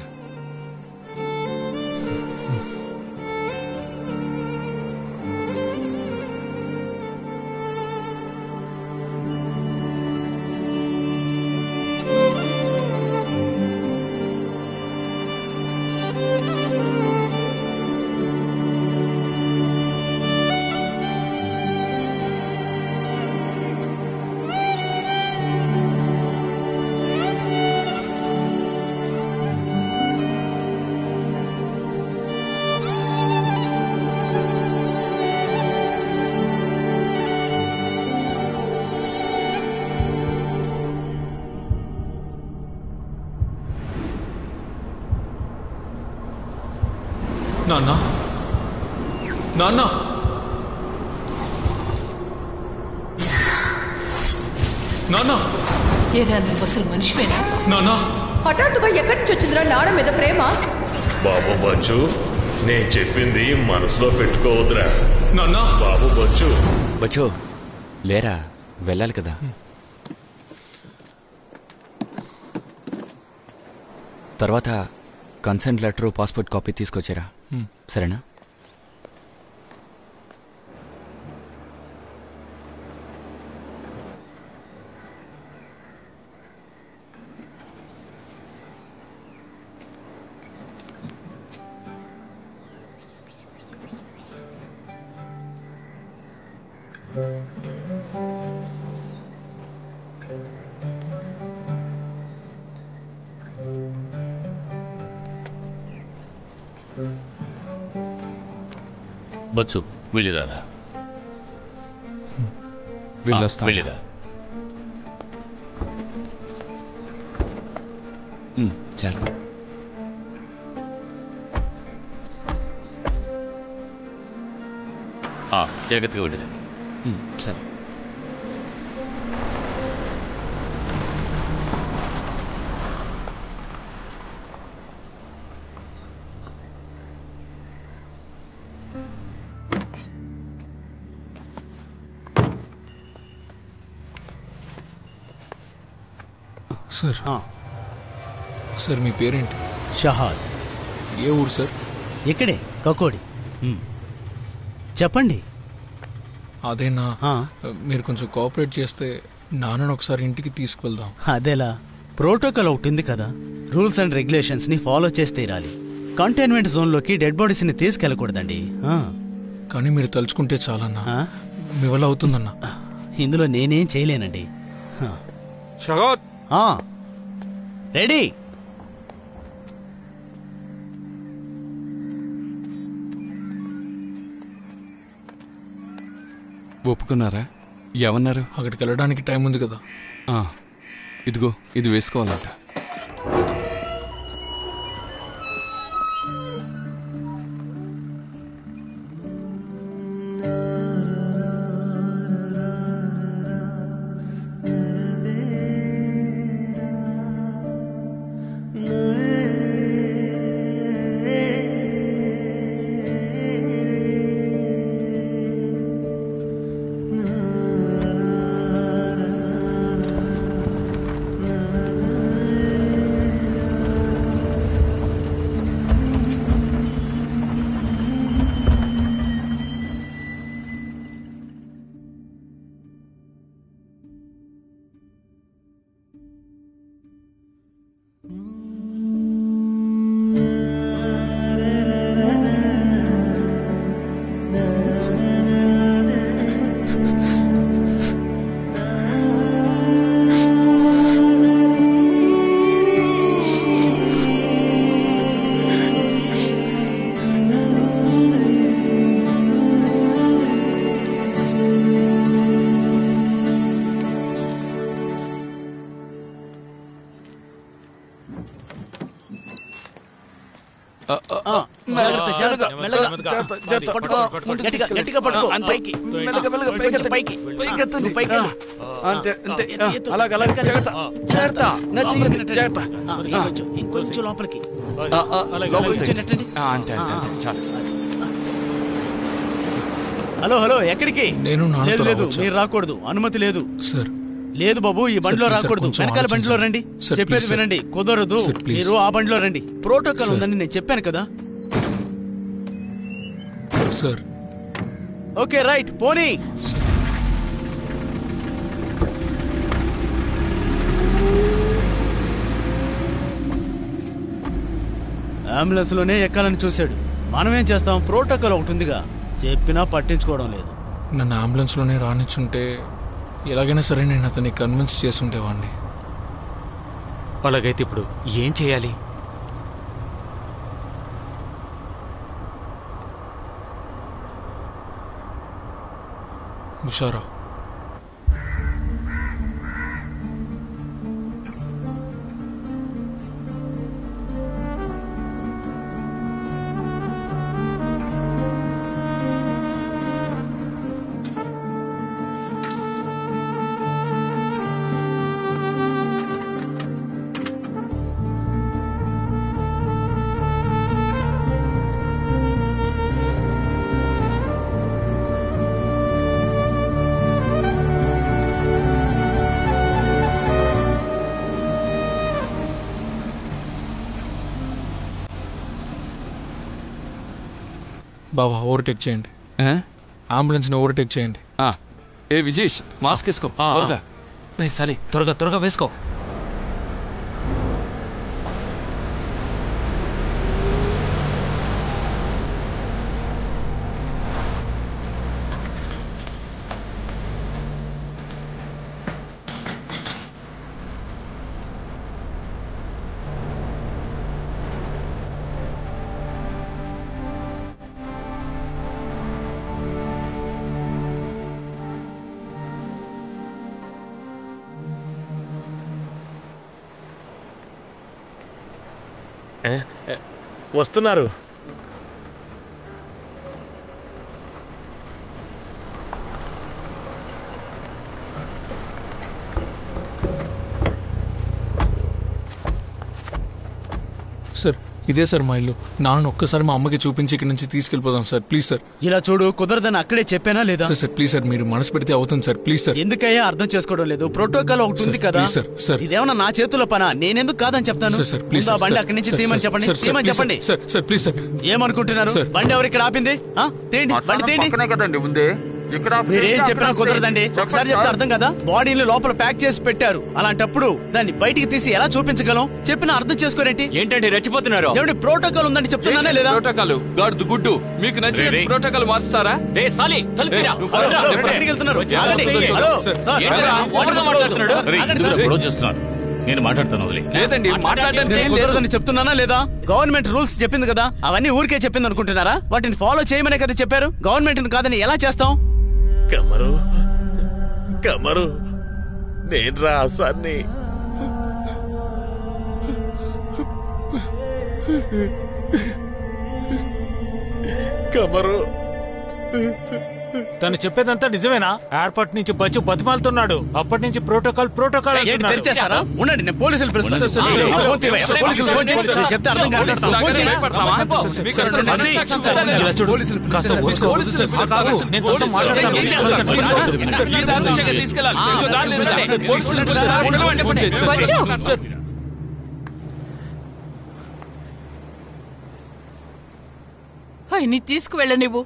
నాన్న, నాన్న, నాన్న, ఏరా నువ్వు అసలు మనిషివేనా? నాన్న, హఠాత్తుగా ఎక్కడి నుంచి వచ్చిందిరా నాన్న మీద ప్రేమ? బాబు బచ్చు, నేను చెప్పింది మనసులో పెట్టుకోవద్దురా. నాన్న, బాబు బచ్చు. బచ్చో లేరా, వెళ్ళాలి కదా. తర్వాత కన్సెంట్ లెటరు, పాస్పోర్ట్ కాపీ తీసుకొచ్చారా? సరేనా? బచ్చు వెళ్ళిరారా. వెళ్ళిరా. చేద్దాం. జాగ్రత్తగా వెళ్ళిరా. సరే. సార్, సార్ మీ పేరేంటి? షహాద్. ఏ ఊరు సార్? ఇక్కడే కకోడి. చెప్పండి. అదేనా మీరు కొంచెం కోఆపరేట్ చేస్తే నాన్నను ఒకసారి ఇంటికి తీసుకువెళ్దాం. అదేలా ప్రోటోకాల్ ఒకటి ఉంది కదా, రూల్స్ అండ్ రెగ్యులేషన్స్ ని ఫాలో చేసి తీరాలి. కంటైన్మెంట్ జోన్ లోకి డెడ్ బాడీస్ ని తీసుకెళ్ళకూడదండి. కానీ మీరు తలుచుకుంటే చాలన్నా, మీ వల్ల అవుతుందన్నా. ఇందులో నేనేం చేయలేనండి. రెడీ. ఒప్పుకున్నారా? ఏమన్నారు? అక్కడికి వెళ్ళడానికి టైం ఉంది కదా. ఇదిగో ఇది వేసుకోవాలంట. ఇంకొంచెం లోపలికి. హలో హలో, ఎక్కడికి? నేను లేదు, మీరు రాకూడదు, అనుమతి లేదు. సార్ లేదు బాబు, ఈ బండిలో రాకూడదు, వెనకాల బండిలో రండి. చెప్పేది వినండి, కుదరదు. మీరు ఆ బండిలో రండి. ప్రోటోకాల్ ఉందని నేను చెప్పాను కదా సార్. ఓకే రైట్, పోనీ. అంబులెన్స్ లోనే ఎక్కాలని చూశాడు. మనమేం చేస్తాం, ప్రోటోకాల్ ఒకటి ఉందిగా, చెప్పినా పట్టించుకోవడం లేదు. నన్ను అంబులెన్స్ లోనే రానిచ్చుంటే ఎలాగైనా సరే నేను అతన్ని కన్విన్స్ చేసి ఉండేవాడిని. అలాగైతే ఇప్పుడు ఏం చేయాలి? హుషారా, బాబా ఓవర్టేక్ చేయండి. అంబులెన్స్ని ఓవర్టేక్ చేయండి. ఏ విజేష్, మాస్క్ వేసుకో త్వరగా. సరే త్వరగా త్వరగా వేసుకో. వస్తున్నారు. సార్ ఇదే సార్ మా ఇల్లు. నాన్న ఒక్కసారి మా అమ్మకి చూపించి ఇక్కడ నుంచి తీసుకెళ్ళిపోదాం సార్, ప్లీజ్ సార్. ఇలా చూడు, కుదరదని అక్కడే చెప్పానా లేదా? సార్ ప్లీజ్ సార్, మీరు మనసు పెడితే అవుతుంది సార్, ప్లీజ్ సార్. ఎందుకయ్యా అర్థం చేసుకోవడం లేదు? ప్రోటోకాల్ ఒకటి ఉంది కదా సార్. ఇదేమన్నా నా చేతుల్లో పనా? నేనెందుకు కాదని చెప్తాను. సార్ ప్లీజ్ బండి అక్కడి నుంచి తీయమని చెప్పండి, తీయమని చెప్పండి. Sir please sir. ఏమనుకుంటున్నారు? బండి ఎవరు ఇక్కడ ఆపింది? బండి తీయండి. కదండి ఉంది. మీరేం చెప్పినా కుదరదండి. ఒకసారి చెప్తే అర్థం కదా. బాడీని లోపల ప్యాక్ చేసి పెట్టారు. అలాంటప్పుడు దాన్ని బయటికి తీసి ఎలా చూపించగలం? చెప్పినా అర్థం చేసుకోరేంటి? ఏంటండి రెచ్చిపోతున్నారు? ఏమండి ప్రోటోకాల్ ఉందని చెప్తున్నానే లేదా? ప్రోటోకాల్ గార్డు గుడ్డు మీకు నచ్చిన ప్రోటోకాల్ మార్చుతారా? డే సాలి తలుపురా. ఎక్కడికి వెళ్తున్నారు? గొడవ చేస్తున్నాడు. నేను మాట్లాడతాను వదిలే. లేదండి మాట్లాడడానికి కుదరదని చెప్తున్నానా లేదా? గవర్నమెంట్ రూల్స్ చెప్పింది కదా, అవన్నీ ఊరికే చెప్పింది అనుకుంటున్నారా? వాటిని ఫాలో చేయమనే కదా చెప్పారు. గవర్నమెంట్ కాదని ఎలా చేస్తాం? కమరు నేను రా అసాన్ని. కమరు తను చెప్పేదంతా నిజమేనా? ఎయిర్పోర్ట్ నుంచి బచ్చు బతిమాలుతున్నాడు. అప్పటి నుంచి ప్రోటోకాల్ తెరిచేస్తారా? ఉండండి, నేను పోలీసులు పిలుస్తాను. చెప్తే అర్థం కాదు. నీ తీసుకువెళ్ళ నువ్వు.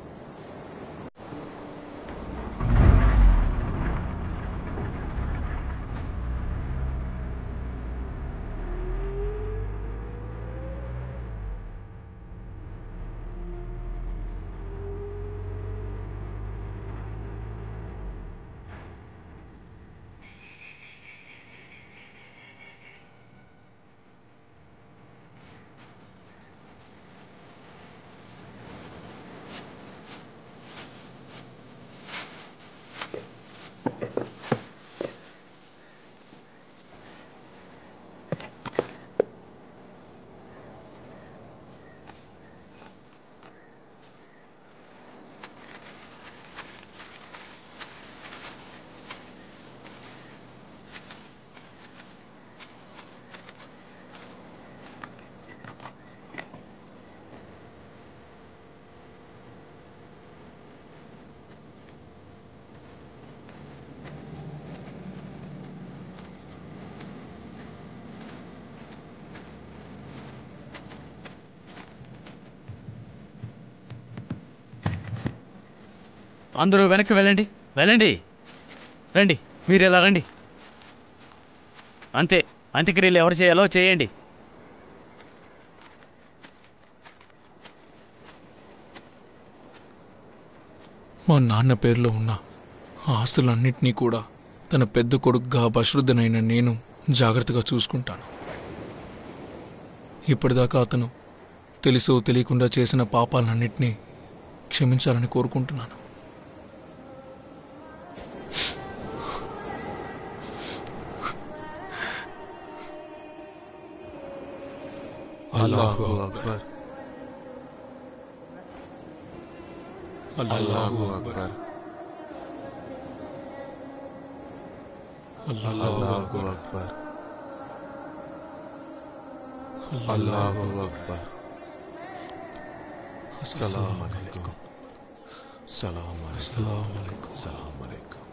అందరూ వెనక్కి వెళ్ళండి, వెళ్ళండి, రండి. మీరు ఇలా రండి. అంతే, అంత్యక్రియలు ఎవరు చేయాలో చేయండి. మా నాన్న పేరులో ఉన్న ఆస్తులన్నింటినీ కూడా తన పెద్ద కొడుకుగా బశ్రుద్దనైన నేను జాగ్రత్తగా చూసుకుంటాను. ఇప్పటిదాకా అతను తెలుసో తెలియకుండా చేసిన పాపాలన్నింటినీ క్షమించాలని కోరుకుంటున్నాను. అల్లాహు అక్బర్. అల్లాహు అక్బర్. అల్లాహు అక్బర్. అల్లాహు అక్బర్. సలాం అలైకుం. సలాం అలైకుం. సలాం అలైకుం.